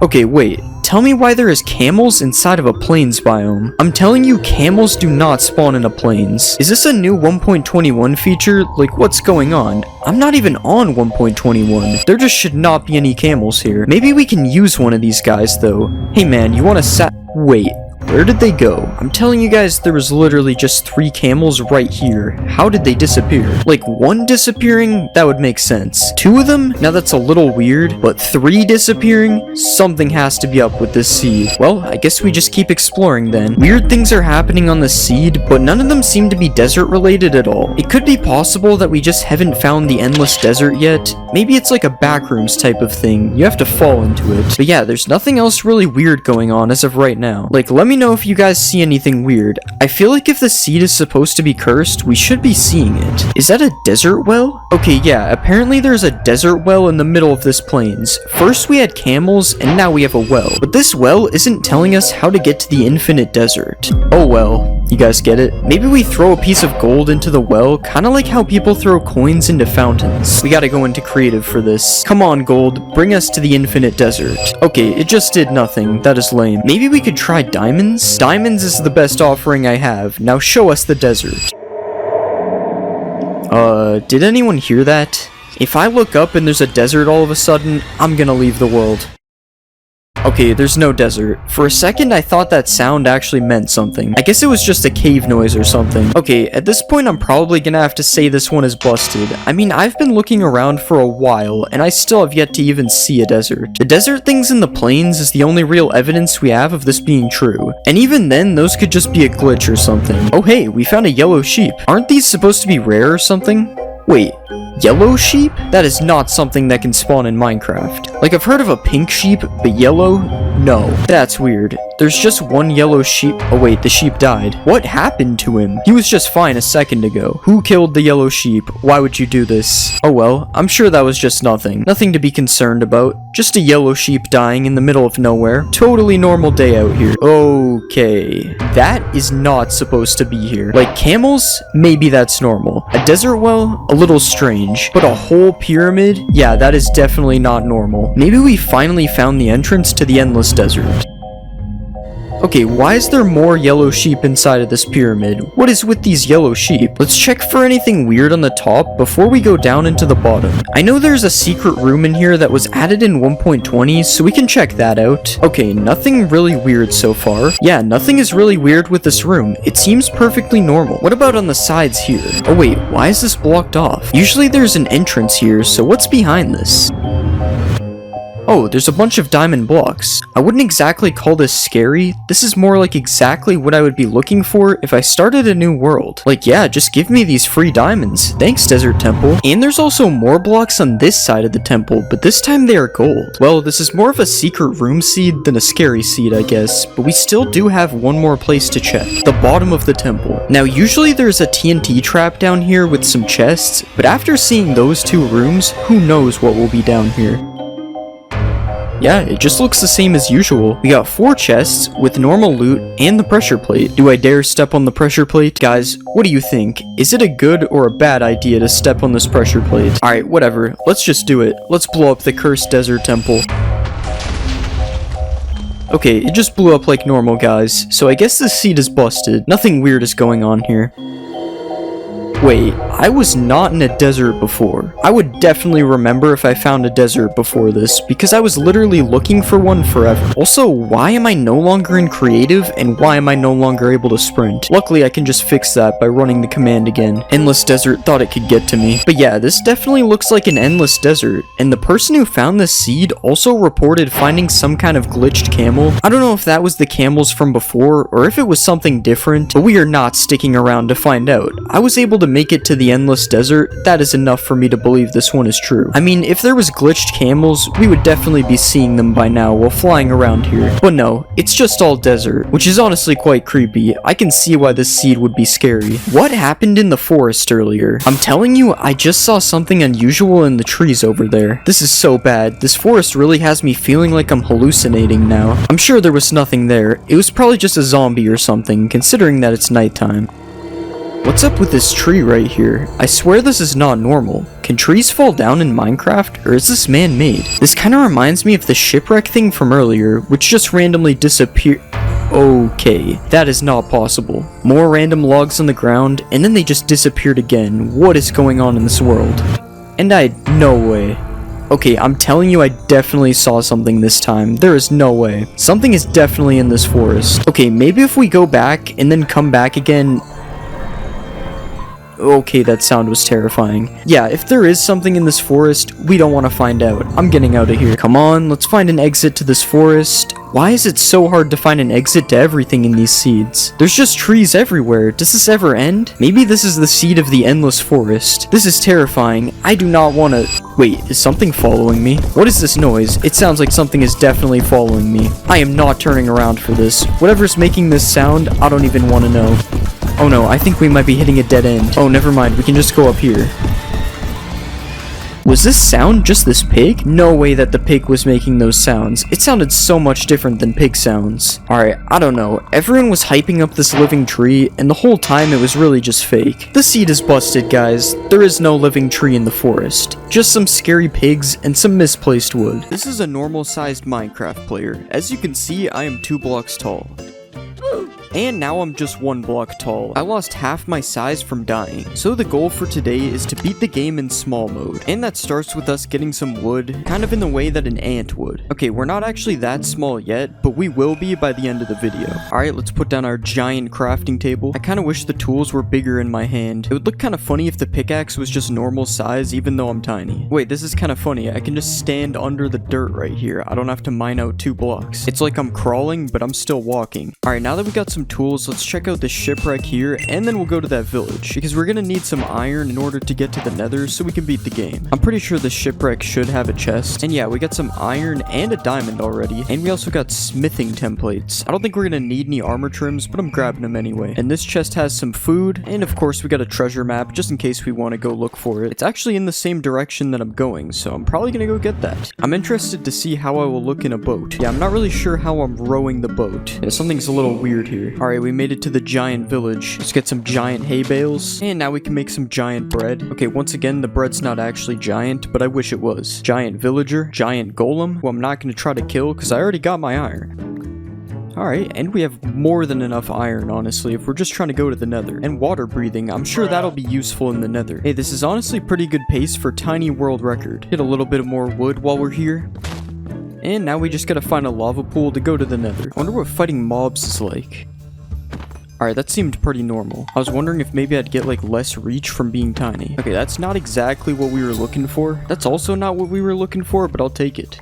Okay, wait. Tell me why there is camels inside of a plains biome. I'm telling you, camels do not spawn in a plains. Is this a new 1.21 feature? Like, what's going on? I'm not even on 1.21. There just should not be any camels here. Maybe we can use one of these guys, though. Hey man, you want a wait. Where did they go? I'm telling you guys, there was literally just 3 camels right here. How did they disappear? Like, 1 disappearing? That would make sense. 2 of them? Now that's a little weird, but 3 disappearing? Something has to be up with this seed. Well, I guess we just keep exploring then. Weird things are happening on the seed, but none of them seem to be desert related at all. It could be possible that we just haven't found the endless desert yet. Maybe it's like a backrooms type of thing. You have to fall into it. But yeah, there's nothing else really weird going on as of right now. Like, let me know if you guys see anything weird. I feel like if the seed is supposed to be cursed, we should be seeing it. Is that a desert well? Okay, yeah, apparently there's a desert well in the middle of this plains. First we had camels, and now we have a well. But this well isn't telling us how to get to the infinite desert. Oh well, you guys get it? Maybe we throw a piece of gold into the well, kinda like how people throw coins into fountains. We gotta go into creative for this. Come on, gold, bring us to the infinite desert. Okay, it just did nothing. That is lame. Maybe we could try diamonds? Diamonds is the best offering I have. Now show us the desert. Did anyone hear that? If I look up and there's a desert all of a sudden, I'm gonna leave the world. Okay, there's no desert. For a second, I thought that sound actually meant something. I guess it was just a cave noise or something. Okay, at this point, I'm probably gonna have to say this one is busted. I mean, I've been looking around for a while, and I still have yet to even see a desert. The desert things in the plains is the only real evidence we have of this being true. And even then, those could just be a glitch or something. Oh hey, we found a yellow sheep. Aren't these supposed to be rare or something? Wait, yellow sheep? That is not something that can spawn in Minecraft. Like, I've heard of a pink sheep, but yellow? No. That's weird. There's just one yellow sheep. Oh wait, the sheep died. What happened to him? He was just fine a second ago. Who killed the yellow sheep? Why would you do this? Oh well, I'm sure that was just nothing. Nothing to be concerned about. Just a yellow sheep dying in the middle of nowhere. Totally normal day out here. Okay. That is not supposed to be here. Like, camels? Maybe that's normal. A desert well? A little strange. But a whole pyramid? Yeah, that is definitely not normal. Maybe we finally found the entrance to the endless desert. Okay, why is there more yellow sheep inside of this pyramid? What is with these yellow sheep? Let's check for anything weird on the top before we go down into the bottom. I know there's a secret room in here that was added in 1.20, so we can check that out. Okay, nothing really weird so far. Yeah, nothing is really weird with this room. It seems perfectly normal. What about on the sides here? Oh wait, why is this blocked off? Usually there's an entrance here, so what's behind this? Oh, there's a bunch of diamond blocks. I wouldn't exactly call this scary. This is more like exactly what I would be looking for if I started a new world. Like, yeah, just give me these free diamonds. Thanks, Desert Temple. And there's also more blocks on this side of the temple, but this time they are gold. Well, this is more of a secret room seed than a scary seed, I guess, but we still do have one more place to check. The bottom of the temple. Now, usually there's a TNT trap down here with some chests, but after seeing those 2 rooms, who knows what will be down here. Yeah, it just looks the same as usual. We got 4 chests with normal loot and the pressure plate. Do I dare step on the pressure plate? Guys, what do you think? Is it a good or a bad idea to step on this pressure plate? Alright, whatever. Let's just do it. Let's blow up the cursed desert temple. Okay, it just blew up like normal, guys. So I guess this seed is busted. Nothing weird is going on here. Wait, I was not in a desert before. I would definitely remember if I found a desert before this, because I was literally looking for one forever. Also, why am I no longer in creative, and why am I no longer able to sprint? Luckily, I can just fix that by running the command again. Endless desert thought it could get to me. But yeah, this definitely looks like an endless desert, and the person who found this seed also reported finding some kind of glitched camel. I don't know if that was the camels from before, or if it was something different, but we are not sticking around to find out. I was able to make it to the endless desert. That is enough for me to believe this one is true. I mean, if there was glitched camels, we would definitely be seeing them by now while flying around here. But no, it's just all desert, which is honestly quite creepy. I can see why this seed would be scary. What happened in the forest earlier? I'm telling you, I just saw something unusual in the trees over there. This is so bad. This forest really has me feeling like I'm hallucinating now. I'm sure there was nothing there. It was probably just a zombie or something, considering that it's nighttime. What's up with this tree right here? I swear this is not normal. Can trees fall down in Minecraft, or is this man-made? This kind of reminds me of the shipwreck thing from earlier, which just randomly disappeared. Okay, that is not possible. More random logs on the ground, and then they just disappeared again. What is going on in this world? And no way. Okay, I'm telling you, I definitely saw something this time. There is no way. Something is definitely in this forest. Okay, maybe if we go back and then come back again. Okay, that sound was terrifying. Yeah, if there is something in this forest, we don't want to find out. I'm getting out of here. Come on, let's find an exit to this forest. Why is it so hard to find an exit to everything in these seeds? There's just trees everywhere. Does this ever end? Maybe this is the seed of the endless forest. This is terrifying. I do not want to... Wait, is something following me? What is this noise? It sounds like something is definitely following me. I am not turning around for this. Whatever's making this sound, I don't even want to know. Oh no, I think we might be hitting a dead end. Oh, never mind. We can just go up here. Was this sound just this pig? No way that the pig was making those sounds. It sounded so much different than pig sounds. Alright, I don't know. Everyone was hyping up this living tree, and the whole time it was really just fake. The seed is busted, guys. There is no living tree in the forest. Just some scary pigs and some misplaced wood. This is a normal-sized Minecraft player. As you can see, I am 2 blocks tall. And now I'm just 1 block tall. I lost half my size from dying. So the goal for today is to beat the game in small mode. And that starts with us getting some wood, kind of in the way that an ant would. Okay, we're not actually that small yet, but we will be by the end of the video. Alright, let's put down our giant crafting table. I kind of wish the tools were bigger in my hand. It would look kind of funny if the pickaxe was just normal size, even though I'm tiny. Wait, this is kind of funny. I can just stand under the dirt right here. I don't have to mine out 2 blocks. It's like I'm crawling, but I'm still walking. Alright, now that we got some tools, let's check out this shipwreck here, and then we'll go to that village, because we're gonna need some iron in order to get to the nether so we can beat the game. I'm pretty sure the shipwreck should have a chest, and yeah, we got some iron and a diamond already, and we also got smithing templates. I don't think we're gonna need any armor trims, but I'm grabbing them anyway. And this chest has some food, and of course we got a treasure map, just in case we want to go look for it. It's actually in the same direction that I'm going, so I'm probably gonna go get that. I'm interested to see how I will look in a boat. Yeah, I'm not really sure how I'm rowing the boat. Yeah, something's a little weird here. Alright, we made it to the giant village. Let's get some giant hay bales, and now we can make some giant bread. Okay, once again, the bread's not actually giant, but I wish it was. Giant villager, giant golem, who I'm not going to try to kill because I already got my iron. Alright, and we have more than enough iron, honestly, if we're just trying to go to the nether. And water breathing, I'm sure that'll be useful in the nether. Hey, this is honestly pretty good pace for tiny world record. Get a little bit more wood while we're here. And now we just gotta find a lava pool to go to the nether. I wonder what fighting mobs is like. Alright, that seemed pretty normal. I was wondering if maybe I'd get like less reach from being tiny. Okay, that's not exactly what we were looking for. That's also not what we were looking for, but I'll take it.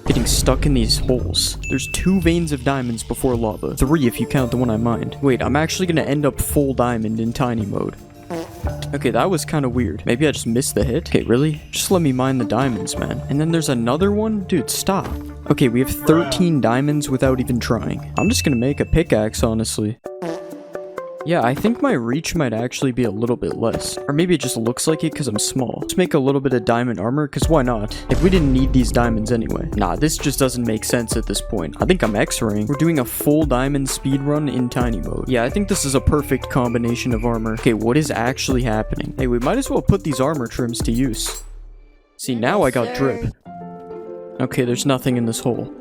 Getting stuck in these holes. There's 2 veins of diamonds before lava. 3 if you count the one I mined. Wait, I'm actually gonna end up full diamond in tiny mode. Okay, that was kind of weird. Maybe I just missed the hit. Okay, really? Just let me mine the diamonds, man. And then there's another one? Dude, stop. Okay, we have 13 diamonds without even trying. I'm just gonna make a pickaxe, honestly. Yeah, I think my reach might actually be a little bit less. Or maybe it just looks like it because I'm small. Let's make a little bit of diamond armor, because why not? Like, we didn't need these diamonds anyway. Nah, this just doesn't make sense at this point. I think I'm X-raying. We're doing a full diamond speedrun in tiny mode. Yeah, I think this is a perfect combination of armor. Okay, what is actually happening? Hey, we might as well put these armor trims to use. See, now I got drip. Okay, there's nothing in this hole.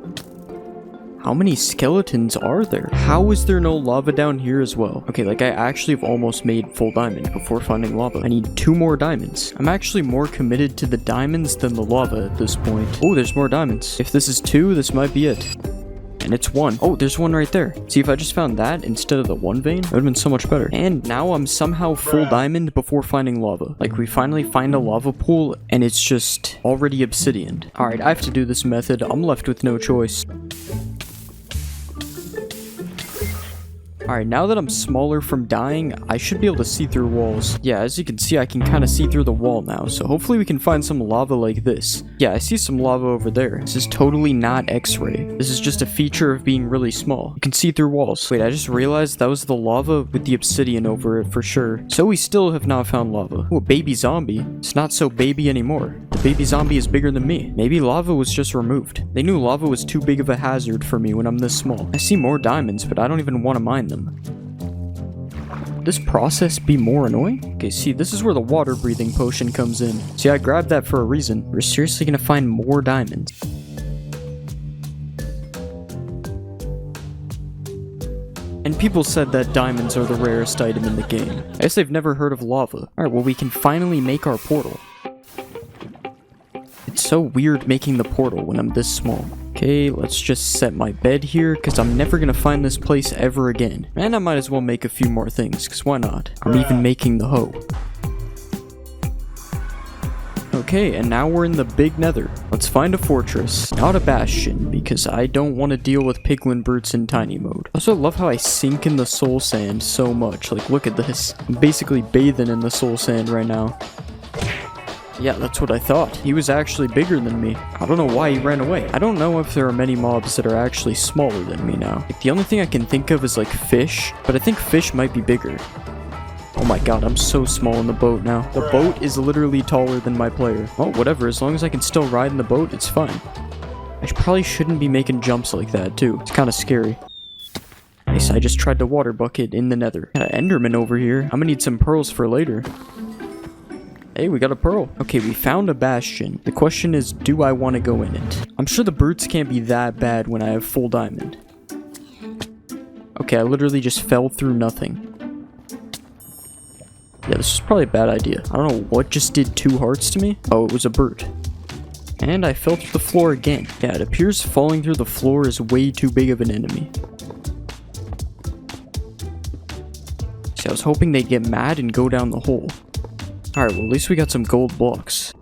How many skeletons are there? How is there no lava down here as well? Okay, like I actually have almost made full diamond before finding lava. I need 2 more diamonds. I'm actually more committed to the diamonds than the lava at this point. Oh, there's more diamonds. If this is 2, this might be it. And it's 1. Oh, there's 1 right there. See, if I just found that instead of the 1 vein, it would have been so much better. And now I'm somehow full diamond before finding lava. Like, we finally find a lava pool, and it's just already obsidian. Alright, I have to do this method. I'm left with no choice. Alright, now that I'm smaller from dying, I should be able to see through walls. Yeah, as you can see, I can kind of see through the wall now, so hopefully we can find some lava like this. Yeah, I see some lava over there. This is totally not X-ray. This is just a feature of being really small. You can see through walls. Wait, I just realized that was the lava with the obsidian over it for sure. So we still have not found lava. Oh, a baby zombie. It's not so baby anymore. The baby zombie is bigger than me. Maybe lava was just removed. They knew lava was too big of a hazard for me when I'm this small. I see more diamonds, but I don't even want to mine them. Would this process be more annoying? Okay, see, this is where the water breathing potion comes in. See, I grabbed that for a reason. We're seriously gonna find more diamonds. And people said that diamonds are the rarest item in the game. I guess they've never heard of lava. Alright, well, we can finally make our portal. It's so weird making the portal when I'm this small. Okay, let's just set my bed here, because I'm never gonna find this place ever again. And I might as well make a few more things, because why not? I'm even making the hoe. Okay, and now we're in the big nether. Let's find a fortress, not a bastion, because I don't want to deal with piglin brutes in tiny mode. I also love how I sink in the soul sand so much. Like, look at this. I'm basically bathing in the soul sand right now. Yeah, that's what I thought. He was actually bigger than me. I don't know why he ran away. I don't know if there are many mobs that are actually smaller than me now. Like, the only thing I can think of is like fish, but I think fish might be bigger. Oh my god, I'm so small in the boat now. The boat is literally taller than my player. Oh, whatever. As long as I can still ride in the boat, it's fine. I probably shouldn't be making jumps like that, too. It's kind of scary. Nice, I just tried the water bucket in the nether. Got an enderman over here. I'm gonna need some pearls for later. Hey, we got a pearl. Okay, we found a bastion. The question is, do I want to go in it? I'm sure the brutes can't be that bad when I have full diamond. Okay, I literally just fell through nothing. Yeah, this is probably a bad idea. I don't know what just did 2 hearts to me. Oh, it was a bird. And I fell through the floor again. Yeah, it appears falling through the floor is way too big of an enemy. See, I was hoping they'd get mad and go down the hole. Alright, well, at least we got some gold blocks.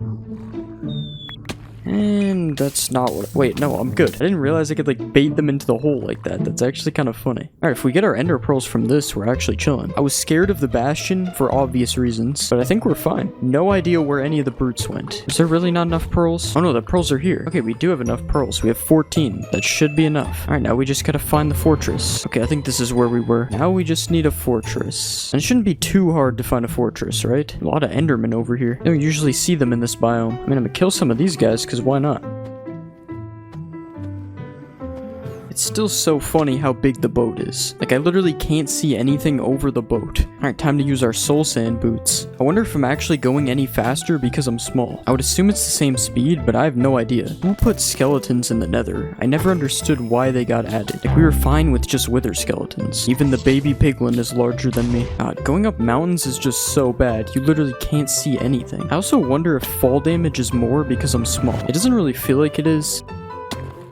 And that's not what... Wait, no, I'm good. I didn't realize I could, like, bait them into the hole like that. That's actually kind of funny. Alright, if we get our ender pearls from this, we're actually chilling. I was scared of the bastion for obvious reasons, but I think we're fine. No idea where any of the brutes went. Is there really not enough pearls? Oh no, the pearls are here. Okay, we do have enough pearls. We have 14. That should be enough. Alright, now we just gotta find the fortress. Okay, I think this is where we were. Now we just need a fortress. And it shouldn't be too hard to find a fortress, right? A lot of endermen over here. I don't usually see them in this biome. I mean, I'm gonna kill some of these guys, because why not? It's still so funny how big the boat is. Like, I literally can't see anything over the boat. Alright, time to use our soul sand boots. I wonder if I'm actually going any faster because I'm small. I would assume it's the same speed, but I have no idea. Who put skeletons in the nether? I never understood why they got added. Like, we were fine with just wither skeletons. Even the baby piglin is larger than me. God, going up mountains is just so bad. You literally can't see anything. I also wonder if fall damage is more because I'm small. It doesn't really feel like it is.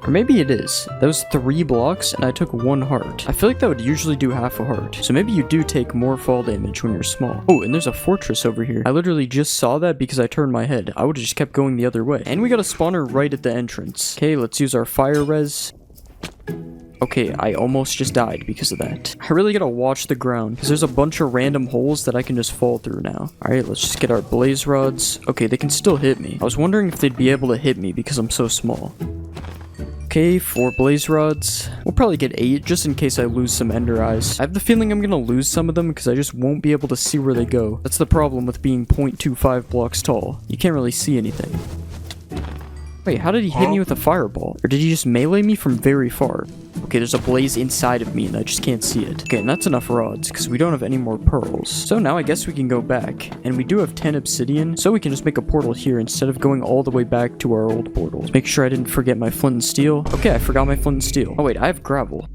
Or maybe it is. That was 3 blocks and I took 1 heart. I feel like that would usually do half a heart. So maybe you do take more fall damage when you're small. Oh, and there's a fortress over here. I literally just saw that because I turned my head. I would have just kept going the other way. And we got a spawner right at the entrance. Okay, let's use our fire res. Okay, I almost just died because of that. I really gotta watch the ground, because there's a bunch of random holes that I can just fall through now. Alright, let's just get our blaze rods. Okay, they can still hit me. I was wondering if they'd be able to hit me because I'm so small. Okay, 4 blaze rods. We'll probably get 8 just in case I lose some ender eyes. I have the feeling I'm gonna lose some of them because I just won't be able to see where they go. That's the problem with being 0.25 blocks tall. You can't really see anything. Wait, how did he hit me with a fireball? Or did he just melee me from very far? Okay, there's a blaze inside of me and I just can't see it. Okay, and that's enough rods because we don't have any more pearls. So now I guess we can go back. And we do have 10 obsidian, so we can just make a portal here instead of going all the way back to our old portals. Make sure I didn't forget my flint and steel. Okay, I forgot my flint and steel. Oh wait, I have gravel.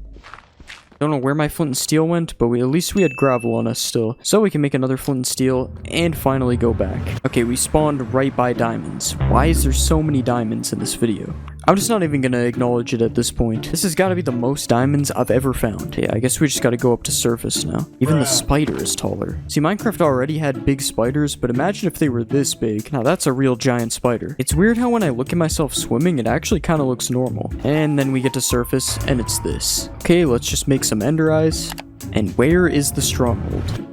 Don't know where my flint and steel went, but at least we had gravel on us still. So we can make another flint and steel and finally go back. Okay, we spawned right by diamonds. Why is there so many diamonds in this video? I'm just not even gonna acknowledge it at this point. This has got to be the most diamonds I've ever found. Yeah, I guess we just gotta go up to surface now. Even the spider is taller. See, Minecraft already had big spiders, but imagine if they were this big. Now that's a real giant spider. It's weird how when I look at myself swimming, it actually kind of looks normal. And then we get to surface, and it's this. Okay, let's just make some ender eyes. And where is the stronghold?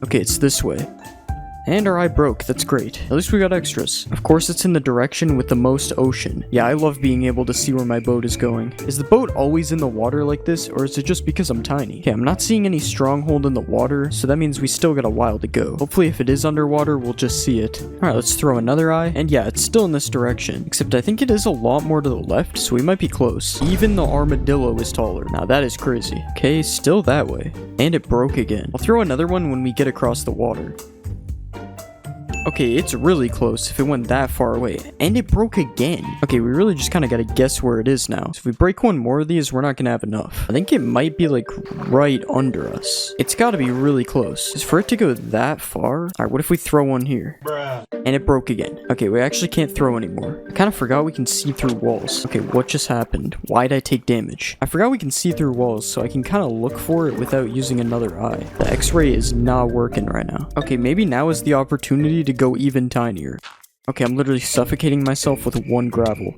Okay, it's this way. And our eye broke, that's great. At least we got extras. Of course it's in the direction with the most ocean. Yeah, I love being able to see where my boat is going. Is the boat always in the water like this, or is it just because I'm tiny? Okay, I'm not seeing any stronghold in the water, so that means we still got a while to go. Hopefully if it is underwater, we'll just see it. Alright, let's throw another eye. And yeah, it's still in this direction. Except I think it is a lot more to the left, so we might be close. Even the armadillo is taller. Now that is crazy. Okay, still that way. And it broke again. I'll throw another one when we get across the water. Okay, it's really close if it went that far away. And it broke again. Okay, we really just kind of got to guess where it is now. So if we break one more of these, we're not going to have enough. I think it might be like right under us. It's got to be really close. Is for it to go that far? Alright, what if we throw one here? And it broke again. Okay, we actually can't throw anymore. I kind of forgot we can see through walls. Okay, what just happened? Why'd I take damage? I forgot we can see through walls, so I can kind of look for it without using another eye. The X-ray is not working right now. Okay, maybe now is the opportunity to go even tinier. Okay, I'm literally suffocating myself with one gravel.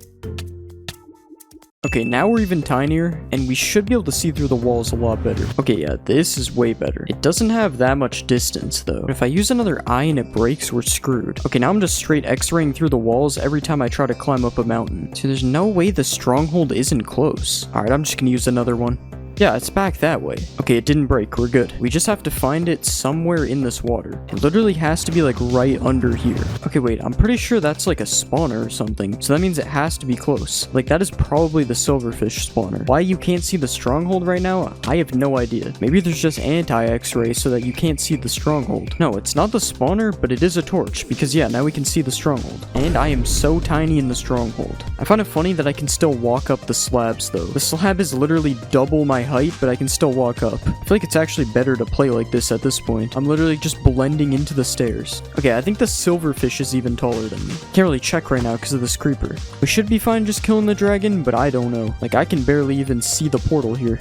Okay, now we're even tinier, and we should be able to see through the walls a lot better. Okay, yeah, this is way better. It doesn't have that much distance, though. But if I use another eye and it breaks, we're screwed. Okay, now I'm just straight X-raying through the walls every time I try to climb up a mountain. So there's no way the stronghold isn't close. Alright, I'm just gonna use another one. Yeah, it's back that way. Okay, it didn't break. We're good. We just have to find it somewhere in this water. It literally has to be like right under here. Okay, wait. I'm pretty sure that's like a spawner or something. So that means it has to be close. Like that is probably the silverfish spawner. Why you can't see the stronghold right now? I have no idea. Maybe there's just anti-X-ray so that you can't see the stronghold. No, it's not the spawner, but it is a torch. Because yeah, now we can see the stronghold. And I am so tiny in the stronghold. I find it funny that I can still walk up the slabs though. The slab is literally double my height, but I can still walk up. I feel like it's actually better to play like this at this point. I'm literally just blending into the stairs. Okay, I think the silverfish is even taller than me. Can't really check right now because of this creeper. We should be fine just killing the dragon, but I don't know. Like, I can barely even see the portal here.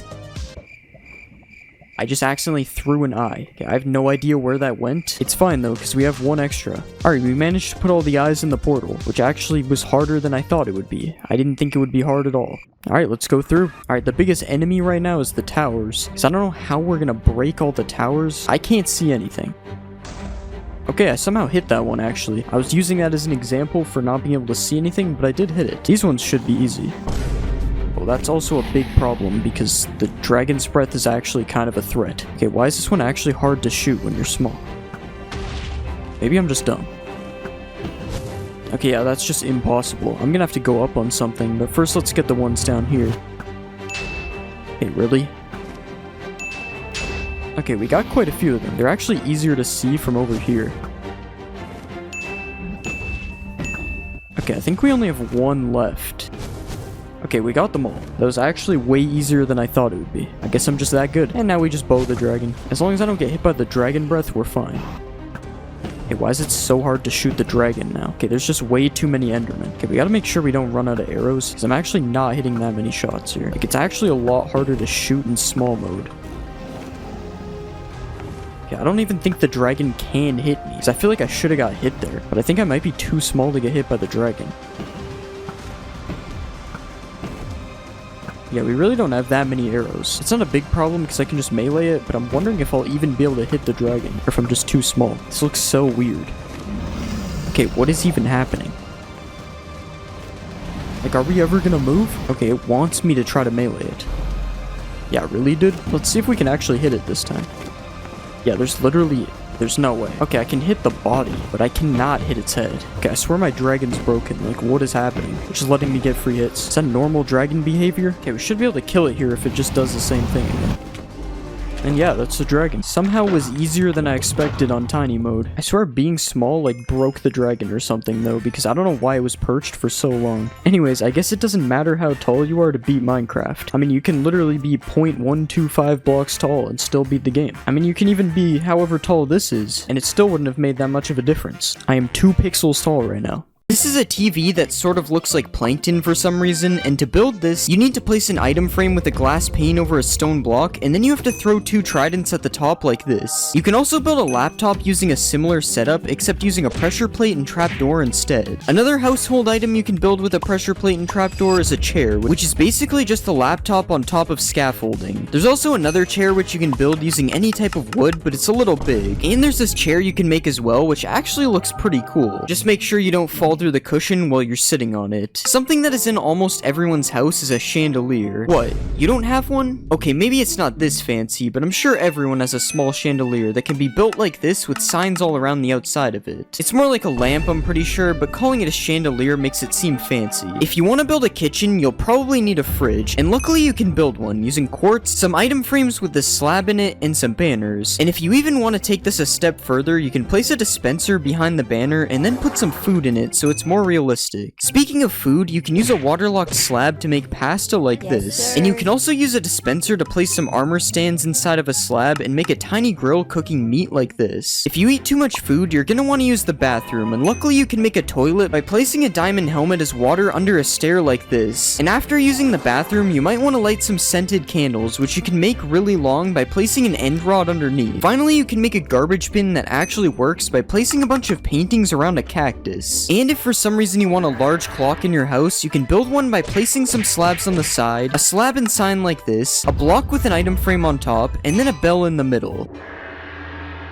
I just accidentally threw an eye. Okay, I have no idea where that went. It's fine though, because we have one extra. Alright, we managed to put all the eyes in the portal, which actually was harder than I thought it would be. I didn't think it would be hard at all. Alright, let's go through. Alright, the biggest enemy right now is the towers. Because I don't know how we're gonna break all the towers. I can't see anything. Okay, I somehow hit that one actually. I was using that as an example for not being able to see anything, but I did hit it. These ones should be easy. Well, that's also a big problem because the dragon's breath is actually kind of a threat. Okay, why is this one actually hard to shoot when you're small? Maybe I'm just dumb. Okay, yeah, that's just impossible. I'm gonna have to go up on something, but first let's get the ones down here. Hey, really? Okay, we got quite a few of them. They're actually easier to see from over here. Okay, I think we only have one left. Okay, we got them all. That was actually way easier than I thought it would be. I guess I'm just that good. And now we just bow the dragon. As long as I don't get hit by the dragon breath, we're fine. Hey, why is it so hard to shoot the dragon now? Okay, there's just way too many endermen. Okay, we gotta make sure we don't run out of arrows, because I'm actually not hitting that many shots here. Like, it's actually a lot harder to shoot in small mode. Okay, I don't even think the dragon can hit me, because I feel like I should have got hit there, but I think I might be too small to get hit by the dragon. Yeah, we really don't have that many arrows. It's not a big problem because I can just melee it, but I'm wondering if I'll even be able to hit the dragon, or if I'm just too small. This looks so weird. Okay, what is even happening? Like, are we ever gonna move? Okay, it wants me to try to melee it. Yeah, really, dude? Let's see if we can actually hit it this time. Yeah, there's no way. Okay, I can hit the body, but I cannot hit its head. Okay, I swear my dragon's broken. Like, what is happening? Which is letting me get free hits. Is that normal dragon behavior? Okay, we should be able to kill it here if it just does the same thing again. And yeah, that's the dragon. Somehow was easier than I expected on tiny mode. I swear being small like broke the dragon or something though, because I don't know why it was perched for so long. Anyways, I guess it doesn't matter how tall you are to beat Minecraft. I mean, you can literally be 0.125 blocks tall and still beat the game. I mean, you can even be however tall this is, and it still wouldn't have made that much of a difference. I am 2 pixels tall right now. This is a TV that sort of looks like plankton for some reason, and to build this, you need to place an item frame with a glass pane over a stone block, and then you have to throw 2 tridents at the top like this. You can also build a laptop using a similar setup, except using a pressure plate and trapdoor instead. Another household item you can build with a pressure plate and trapdoor is a chair, which is basically just a laptop on top of scaffolding. There's also another chair which you can build using any type of wood, but it's a little big. And there's this chair you can make as well, which actually looks pretty cool. Just make sure you don't fall through the cushion while you're sitting on it. Something that is in almost everyone's house is a chandelier. What? You don't have one? Okay, maybe it's not this fancy, but I'm sure everyone has a small chandelier that can be built like this with signs all around the outside of it. It's more like a lamp, I'm pretty sure, but calling it a chandelier makes it seem fancy. If you want to build a kitchen, you'll probably need a fridge, and luckily you can build one using quartz, some item frames with a slab in it, and some banners. And if you even want to take this a step further, you can place a dispenser behind the banner and then put some food in it so so it's more realistic. Speaking of food, you can use a waterlogged slab to make pasta like this. And you can also use a dispenser to place some armor stands inside of a slab and make a tiny grill cooking meat like this. If you eat too much food, you're gonna want to use the bathroom, and luckily you can make a toilet by placing a diamond helmet as water under a stair like this. And after using the bathroom, you might want to light some scented candles, which you can make really long by placing an end rod underneath. Finally, you can make a garbage bin that actually works by placing a bunch of paintings around a cactus. And if for some reason you want a large clock in your house, you can build one by placing some slabs on the side, a slab and sign like this, a block with an item frame on top, and then a bell in the middle.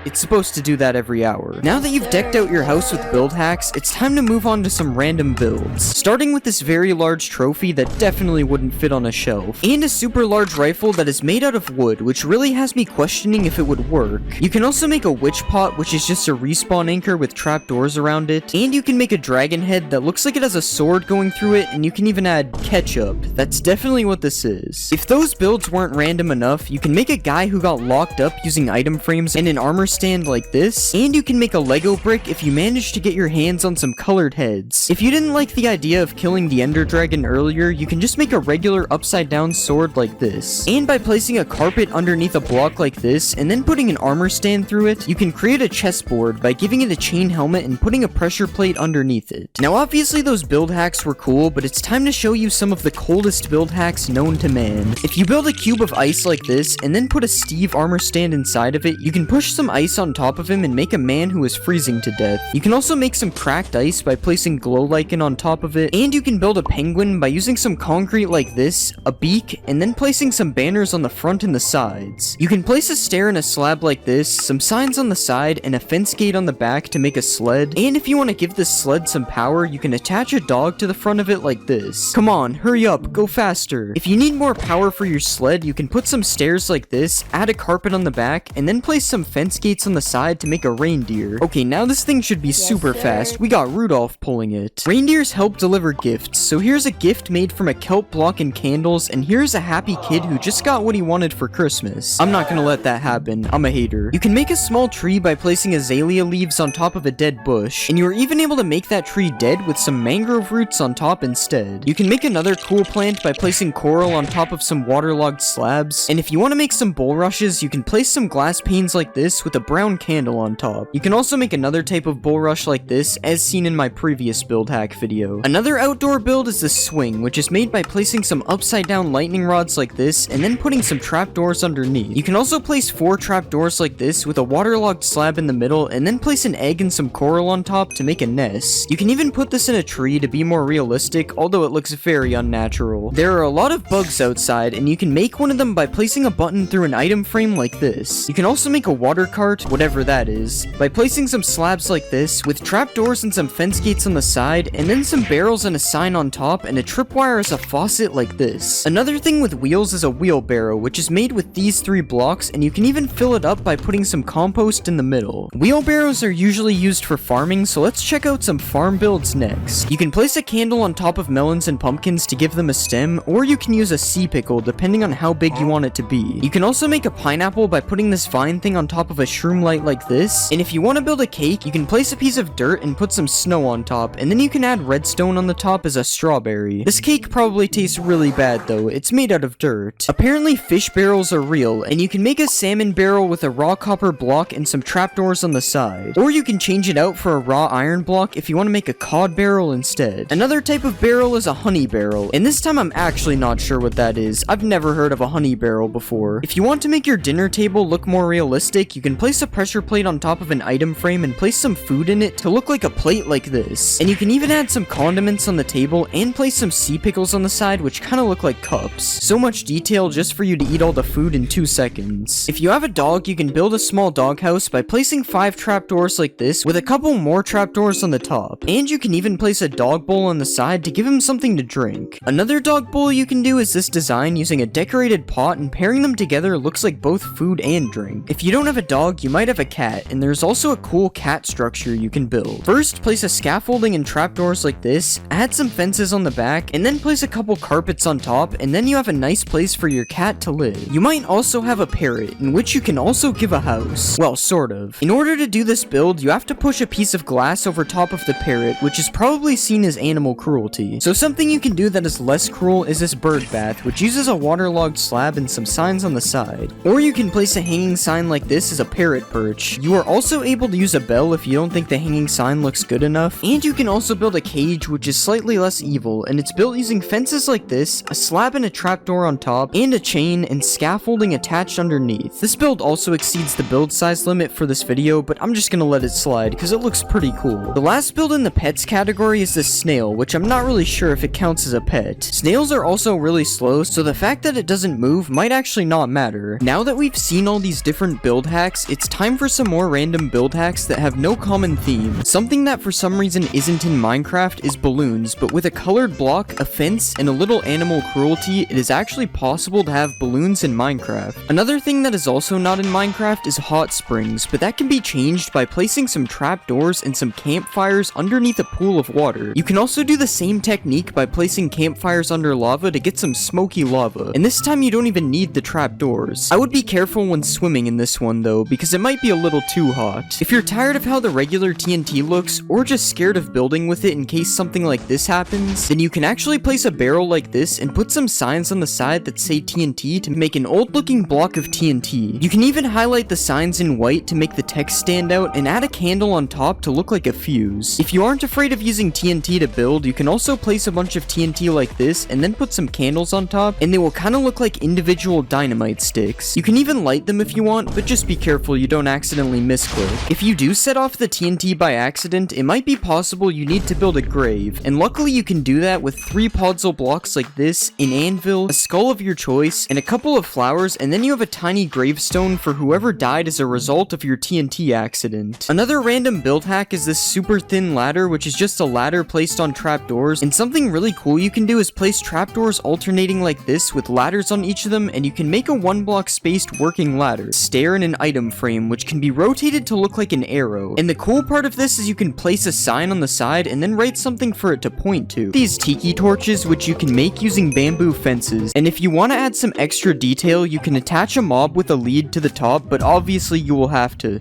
It's supposed to do that every hour. Now that you've decked out your house with build hacks, it's time to move on to some random builds. Starting with this very large trophy that definitely wouldn't fit on a shelf, and a super large rifle that is made out of wood, which really has me questioning if it would work. You can also make a witch pot, which is just a respawn anchor with trapdoors around it, and you can make a dragon head that looks like it has a sword going through it, and you can even add ketchup. That's definitely what this is. If those builds weren't random enough, you can make a guy who got locked up using item frames and an armor stand like this, and you can make a Lego brick if you manage to get your hands on some colored heads. If you didn't like the idea of killing the Ender Dragon earlier, you can just make a regular upside down sword like this. And by placing a carpet underneath a block like this, and then putting an armor stand through it, you can create a chessboard by giving it a chain helmet and putting a pressure plate underneath it. Now obviously those build hacks were cool, but it's time to show you some of the coldest build hacks known to man. If you build a cube of ice like this, and then put a Steve armor stand inside of it, you can push some ice on top of him and make a man who is freezing to death. You can also make some cracked ice by placing glow lichen on top of it, and you can build a penguin by using some concrete like this, a beak, and then placing some banners on the front and the sides. You can place a stair in a slab like this, some signs on the side, and a fence gate on the back to make a sled, and if you want to give this sled some power, you can attach a dog to the front of it like this. Come on, hurry up, go faster. If you need more power for your sled, you can put some stairs like this, add a carpet on the back, and then place some fence gates on the side to make a reindeer. Okay, now this thing should be super fast. We got Rudolph pulling it. Reindeers help deliver gifts, so here's a gift made from a kelp block and candles, and here's a happy kid who just got what he wanted for Christmas. I'm not gonna let that happen. I'm a hater. You can make a small tree by placing azalea leaves on top of a dead bush, and you are even able to make that tree dead with some mangrove roots on top instead. You can make another cool plant by placing coral on top of some waterlogged slabs, and if you want to make some bulrushes, you can place some glass panes like this with a brown candle on top. You can also make another type of bulrush like this, as seen in my previous build hack video. Another outdoor build is the swing, which is made by placing some upside down lightning rods like this, and then putting some trapdoors underneath. You can also place 4 trapdoors like this with a waterlogged slab in the middle, and then place an egg and some coral on top to make a nest. You can even put this in a tree to be more realistic, although it looks very unnatural. There are a lot of bugs outside, and you can make one of them by placing a button through an item frame like this. You can also make a water cart, whatever that is, by placing some slabs like this, with trapdoors and some fence gates on the side, and then some barrels and a sign on top, and a tripwire as a faucet like this. Another thing with wheels is a wheelbarrow, which is made with these 3 blocks, and you can even fill it up by putting some compost in the middle. Wheelbarrows are usually used for farming, so let's check out some farm builds next. You can place a candle on top of melons and pumpkins to give them a stem, or you can use a sea pickle depending on how big you want it to be. You can also make a pineapple by putting this vine thing on top of a shroom light like this, and if you want to build a cake, you can place a piece of dirt and put some snow on top, and then you can add redstone on the top as a strawberry. This cake probably tastes really bad though, it's made out of dirt. Apparently fish barrels are real, and you can make a salmon barrel with a raw copper block and some trapdoors on the side. Or you can change it out for a raw iron block if you want to make a cod barrel instead. Another type of barrel is a honey barrel, and this time I'm actually not sure what that is. I've never heard of a honey barrel before. If you want to make your dinner table look more realistic, you can place a pressure plate on top of an item frame and place some food in it to look like a plate like this. And you can even add some condiments on the table and place some sea pickles on the side, which kind of look like cups. So much detail just for you to eat all the food in 2 seconds. If you have a dog, you can build a small doghouse by placing 5 trapdoors like this with a couple more trapdoors on the top. And you can even place a dog bowl on the side to give him something to drink. Another dog bowl you can do is this design using a decorated pot, and pairing them together looks like both food and drink. If you don't have a dog, dog, you might have a cat, and there's also a cool cat structure you can build. First, place a scaffolding and trapdoors like this, add some fences on the back, and then place a couple carpets on top, and then you have a nice place for your cat to live. You might also have a parrot, in which you can also give a house. Well, sort of. In order to do this build, you have to push a piece of glass over top of the parrot, which is probably seen as animal cruelty. So something you can do that is less cruel is this bird bath, which uses a waterlogged slab and some signs on the side. Or you can place a hanging sign like this as a parrot perch. You are also able to use a bell if you don't think the hanging sign looks good enough. And you can also build a cage, which is slightly less evil, and it's built using fences like this, a slab and a trapdoor on top, and a chain and scaffolding attached underneath. This build also exceeds the build size limit for this video, but I'm just gonna let it slide because it looks pretty cool. The last build in the pets category is this snail, which I'm not really sure if it counts as a pet. Snails are also really slow, so the fact that it doesn't move might actually not matter. Now that we've seen all these different build hacks, it's time for some more random build hacks that have no common theme. Something that for some reason isn't in Minecraft is balloons, but with a colored block, a fence, and a little animal cruelty, it is actually possible to have balloons in Minecraft. Another thing that is also not in Minecraft is hot springs, but that can be changed by placing some trapdoors and some campfires underneath a pool of water. You can also do the same technique by placing campfires under lava to get some smoky lava, and this time you don't even need the trapdoors. I would be careful when swimming in this one though, because it might be a little too hot. If you're tired of how the regular TNT looks, or just scared of building with it in case something like this happens, then you can actually place a barrel like this and put some signs on the side that say TNT to make an old looking block of TNT. You can even highlight the signs in white to make the text stand out and add a candle on top to look like a fuse. If you aren't afraid of using TNT to build, you can also place a bunch of TNT like this and then put some candles on top, and they will kind of look like individual dynamite sticks. You can even light them if you want, but just be careful you don't accidentally misclick. If you do set off the TNT by accident, it might be possible you need to build a grave, and luckily you can do that with 3 podzol blocks like this, an anvil, a skull of your choice, and a couple of flowers, and then you have a tiny gravestone for whoever died as a result of your TNT accident. Another random build hack is this super thin ladder, which is just a ladder placed on trapdoors, and something really cool you can do is place trapdoors alternating like this with ladders on each of them, and you can make a 1 block spaced working ladder, stair, and an item frame, which can be rotated to look like an arrow. And the cool part of this is you can place a sign on the side and then write something for it to point to. These tiki torches, which you can make using bamboo fences, and if you want to add some extra detail, you can attach a mob with a lead to the top, but obviously you will have to.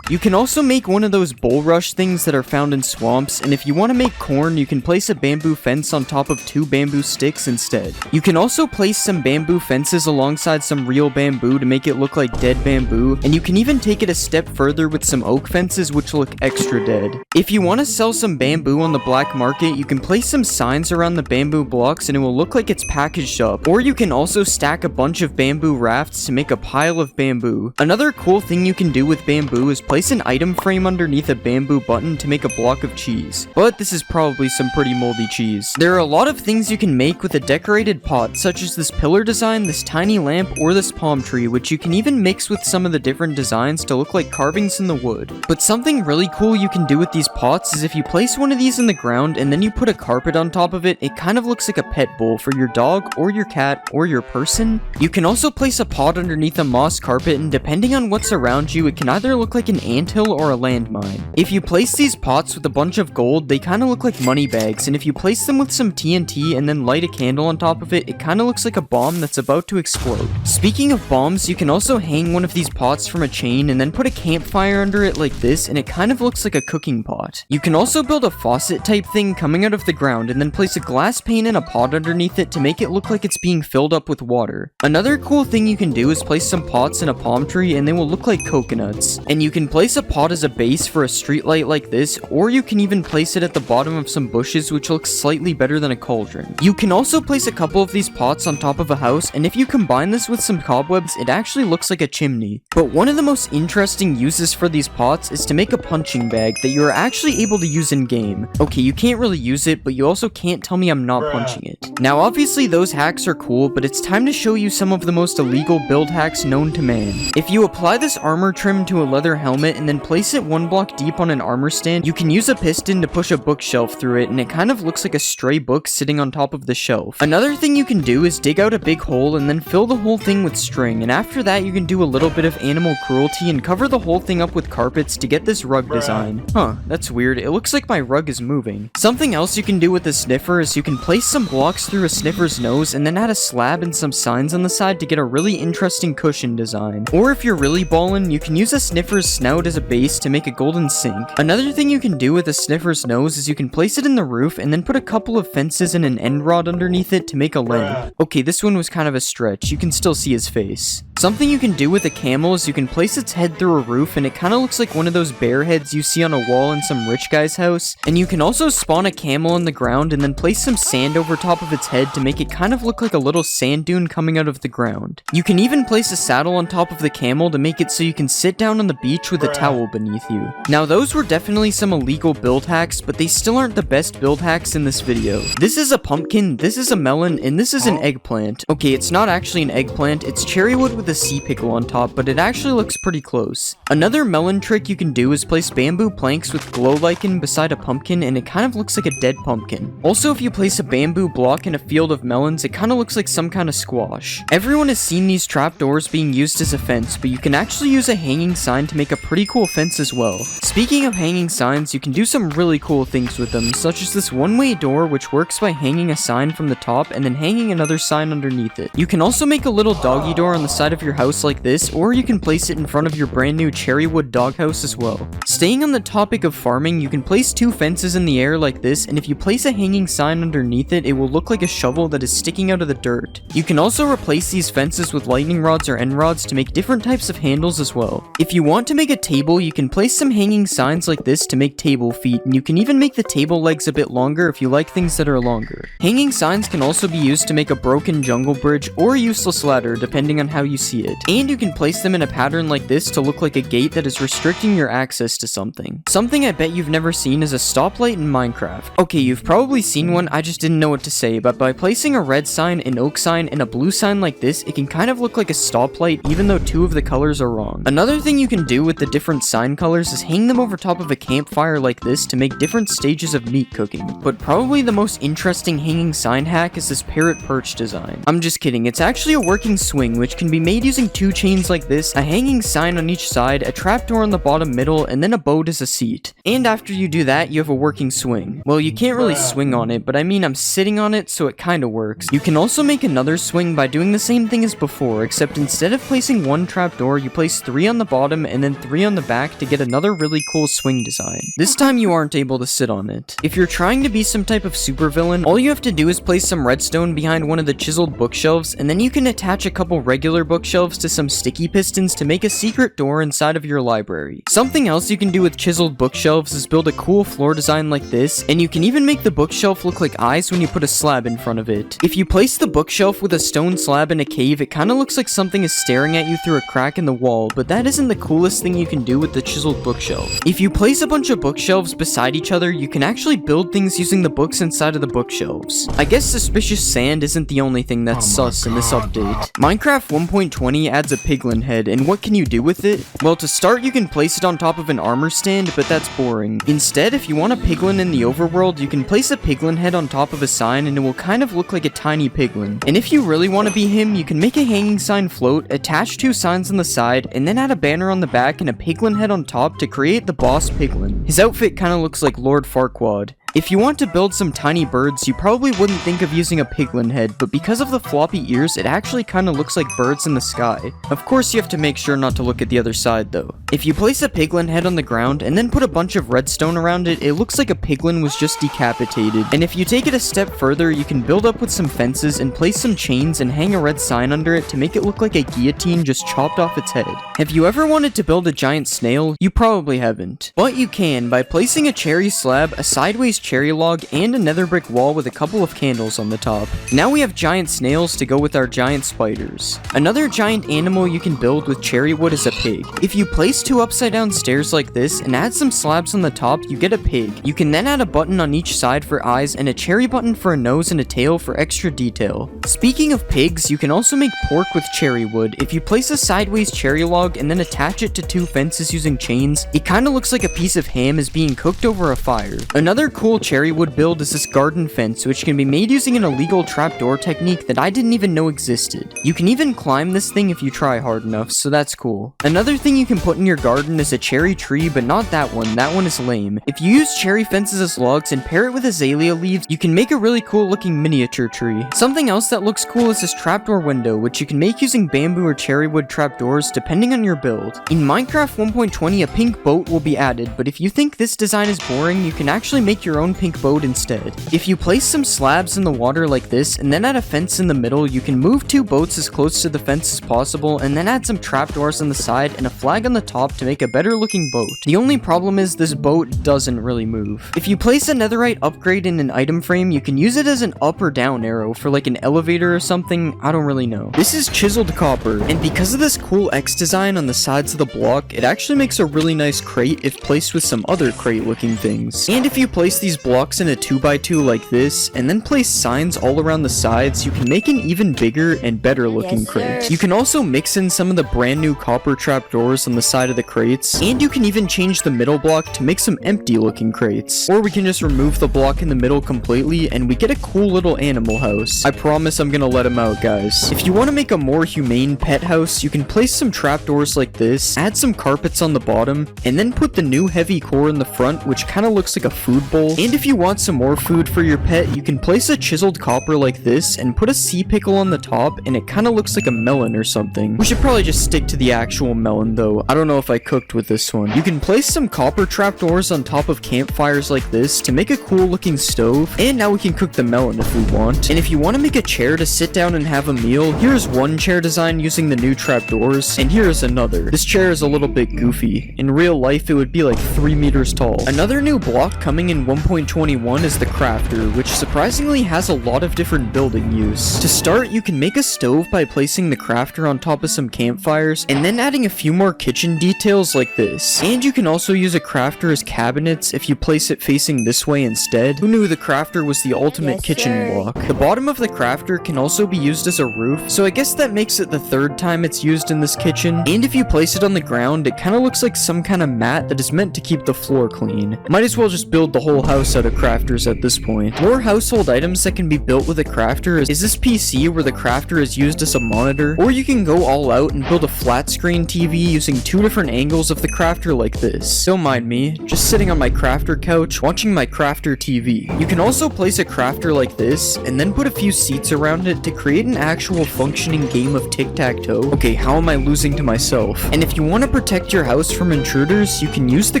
You can also make one of those bulrush things that are found in swamps, and if you want to make corn, you can place a bamboo fence on top of 2 bamboo sticks instead. You can also place some bamboo fences alongside some real bamboo to make it look like dead bamboo, and you can even take it a step further with some oak fences which look extra dead. If you want to sell some bamboo on the black market, you can place some signs around the bamboo blocks and it will look like it's packaged up, or you can also stack a bunch of bamboo rafts to make a pile of bamboo. Another cool thing you can do with bamboo is place an item frame underneath a bamboo button to make a block of cheese, but this is probably some pretty moldy cheese. There are a lot of things you can make with a decorated pot, such as this pillar design, this tiny lamp, or this palm tree, which you can even mix with some of the different designs to look like carvings in the wood. But something really cool you can do with these pots is if you place one of these in the ground and then you put a carpet on top of it, it kind of looks like a pet bowl for your dog or your cat or your person. You can also place a pot underneath a moss carpet, and depending on what's around you, it can either look like an anthill or a landmine. If you place these pots with a bunch of gold, they kind of look like money bags, and if you place them with some TNT and then light a candle on top of it, it kind of looks like a bomb that's about to explode. Speaking of bombs, you can also hang one of these pots from a chain and then put a campfire under it like this, and it kind of looks like a cooking pot. You can also build a faucet type thing coming out of the ground and then place a glass pane in a pot underneath it to make it look like it's being filled up with water. Another cool thing you can do is place some pots in a palm tree and they will look like coconuts. And you can place a pot as a base for a street light like this, or you can even place it at the bottom of some bushes, which looks slightly better than a cauldron. You can also place a couple of these pots on top of a house, and if you combine this with some cobwebs, it actually looks like a chimney. But one of the most interesting uses for these pots is to make a punching bag that you are actually able to use in game. Okay, you can't really use it, but you also can't tell me I'm not punching it. Now obviously those hacks are cool, but it's time to show you some of the most illegal build hacks known to man. If you apply this armor trim to a leather helmet, helmet and then place it 1 block deep on an armor stand, you can use a piston to push a bookshelf through it, and it kind of looks like a stray book sitting on top of the shelf. Another thing you can do is dig out a big hole and then fill the whole thing with string, and after that you can do a little bit of animal cruelty and cover the whole thing up with carpets to get this rug design. Huh, that's weird. It looks like my rug is moving. Something else you can do with the sniffer is you can place some blocks through a sniffer's nose and then add a slab and some signs on the side to get a really interesting cushion design. Or if you're really ballin', you can use a sniffer's snout as a base to make a golden sink. Another thing you can do with a sniffer's nose is you can place it in the roof and then put a couple of fences and an end rod underneath it to make a lamp. Okay, this one was kind of a stretch. You can still see his face. Something you can do with a camel is you can place its head through a roof and it kind of looks like one of those bear heads you see on a wall in some rich guy's house. And you can also spawn a camel on the ground and then place some sand over top of its head to make it kind of look like a little sand dune coming out of the ground. You can even place a saddle on top of the camel to make it so you can sit down on the beach with a towel beneath you. Now those were definitely some illegal build hacks, but they still aren't the best build hacks in this video. This is a pumpkin, this is a melon, and this is an eggplant. Okay, it's not actually an eggplant, it's cherry wood with a sea pickle on top, but it actually looks pretty close. Another melon trick you can do is place bamboo planks with glow lichen beside a pumpkin, and it kind of looks like a dead pumpkin. Also, if you place a bamboo block in a field of melons, it kind of looks like some kind of squash. Everyone has seen these trapdoors being used as a fence, but you can actually use a hanging sign to make a pretty cool fence as well. Speaking of hanging signs, you can do some really cool things with them, such as this one-way door which works by hanging a sign from the top and then hanging another sign underneath it. You can also make a little doggy door on the side of your house like this, or you can place it in front of your brand new cherry wood doghouse as well. Staying on the topic of farming, you can place 2 fences in the air like this, and if you place a hanging sign underneath it, it will look like a shovel that is sticking out of the dirt. You can also replace these fences with lightning rods or end rods to make different types of handles as well. If you want to make a table, you can place some hanging signs like this to make table feet, and you can even make the table legs a bit longer if you like things that are longer. Hanging signs can also be used to make a broken jungle bridge or a useless ladder depending on how you see it. And you can place them in a pattern like this to look like a gate that is restricting your access to something. Something I bet you've never seen is a stoplight in Minecraft. Okay, you've probably seen one, I just didn't know what to say, but by placing a red sign, an oak sign, and a blue sign like this, it can kind of look like a stoplight even though 2 of the colors are wrong. Another thing you can do with the different sign colors is hang them over top of a campfire like this to make different stages of meat cooking. But probably the most interesting hanging sign hack is this parrot perch design. I'm just kidding, it's actually a working swing which can be made using 2 chains like this, a hanging sign on each side, a trapdoor on the bottom middle, and then a boat as a seat. And after you do that, you have a working swing. Well, you can't really swing on it, but I mean I'm sitting on it, so it kinda works. You can also make another swing by doing the same thing as before, except instead of placing 1 trapdoor, you place 3 on the bottom and then 3 on the back to get another really cool swing design. This time you aren't able to sit on it. If you're trying to be some type of supervillain, all you have to do is place some redstone behind one of the chiseled bookshelves, and then you can attach a couple regular bookshelves to some sticky pistons to make a secret door inside of your library. Something else you can do with chiseled bookshelves is build a cool floor design like this, and you can even make the bookshelf look like eyes when you put a slab in front of it. If you place the bookshelf with a stone slab in a cave, it kinda looks like something is staring at you through a crack in the wall, but that isn't the coolest thing you can do with the chiseled bookshelf. If you place a bunch of bookshelves beside each other, you can actually build things using the books inside of the bookshelves. I guess suspicious sand isn't the only thing that's sus in this update. Minecraft 1.20 adds a piglin head, and what can you do with it? Well, to start, you can place it on top of an armor stand, but that's boring. Instead, if you want a piglin in the overworld, you can place a piglin head on top of a sign, and it will kind of look like a tiny piglin. And if you really want to be him, you can make a hanging sign float, attach 2 signs on the side, and then add a banner on the back and a piglin head on top to create the boss piglin. His outfit kind of looks like Lord Farquaad. If you want to build some tiny birds, you probably wouldn't think of using a piglin head, but because of the floppy ears, it actually kinda looks like birds in the sky. Of course, you have to make sure not to look at the other side though. If you place a piglin head on the ground and then put a bunch of redstone around it, it looks like a piglin was just decapitated. And if you take it a step further, you can build up with some fences and place some chains and hang a red sign under it to make it look like a guillotine just chopped off its head. Have you ever wanted to build a giant snail? You probably haven't. But you can by placing a cherry slab, a sideways cherry log and a nether brick wall with a couple of candles on the top. Now we have giant snails to go with our giant spiders. Another giant animal you can build with cherry wood is a pig. If you place 2 upside down stairs like this and add some slabs on the top, you get a pig. You can then add a button on each side for eyes and a cherry button for a nose and a tail for extra detail. Speaking of pigs, you can also make pork with cherry wood. If you place a sideways cherry log and then attach it to 2 fences using chains, it kinda looks like a piece of ham is being cooked over a fire. Another cool cherry wood build is this garden fence, which can be made using an illegal trapdoor technique that I didn't even know existed. You can even climb this thing if you try hard enough, so that's cool. Another thing you can put in your garden is a cherry tree, but not that one is lame. If you use cherry fences as logs and pair it with azalea leaves, you can make a really cool looking miniature tree. Something else that looks cool is this trapdoor window, which you can make using bamboo or cherry wood trapdoors depending on your build. In Minecraft 1.20, a pink boat will be added, but if you think this design is boring, you can actually make your own pink boat instead. If you place some slabs in the water like this and then add a fence in the middle, you can move 2 boats as close to the fence as possible and then add some trapdoors on the side and a flag on the top to make a better looking boat. The only problem is this boat doesn't really move. If you place a netherite upgrade in an item frame, you can use it as an up or down arrow for like an elevator or something, I don't really know. This is chiseled copper, and because of this cool X design on the sides of the block, it actually makes a really nice crate if placed with some other crate looking things. And if you place these blocks in a 2x2 like this, and then place signs all around the sides, you can make an even bigger and better looking crate. You can also mix in some of the brand new copper trapdoors on the side of the crates, and you can even change the middle block to make some empty looking crates. Or we can just remove the block in the middle completely and we get a cool little animal house. I promise I'm gonna let him out, guys. If you want to make a more humane pet house, you can place some trapdoors like this, add some carpets on the bottom, and then put the new heavy core in the front, which kind of looks like a food bowl. And if you want some more food for your pet, you can place a chiseled copper like this and put a sea pickle on the top, and it kind of looks like a melon or something. We should probably just stick to the actual melon though. I don't know if I cooked with this one. You can place some copper trapdoors on top of campfires like this to make a cool looking stove, and now we can cook the melon if we want. And if you want to make a chair to sit down and have a meal, here's one chair design using the new trapdoors, and here's another. This chair is a little bit goofy. In real life, it would be like 3 meters tall. Another new block coming in 1.21 is the crafter, which surprisingly has a lot of different building use. To start, you can make a stove by placing the crafter on top of some campfires, and then adding a few more kitchen details like this. And you can also use a crafter as cabinets if you place it facing this way instead. Who knew the crafter was the ultimate kitchen block? The bottom of the crafter can also be used as a roof, so I guess that makes it the 3rd time it's used in this kitchen. And if you place it on the ground, it kind of looks like some kind of mat that is meant to keep the floor clean. Might as well just build the whole house out of crafters at this point. More household items that can be built with a crafter is this PC where the crafter is used as a monitor, or you can go all out and build a flat screen TV using 2 different angles of the crafter like this. Don't mind me, just sitting on my crafter couch watching my crafter TV. You can also place a crafter like this and then put a few seats around it to create an actual functioning game of tic-tac-toe. Okay, how am I losing to myself? And if you want to protect your house from intruders, you can use the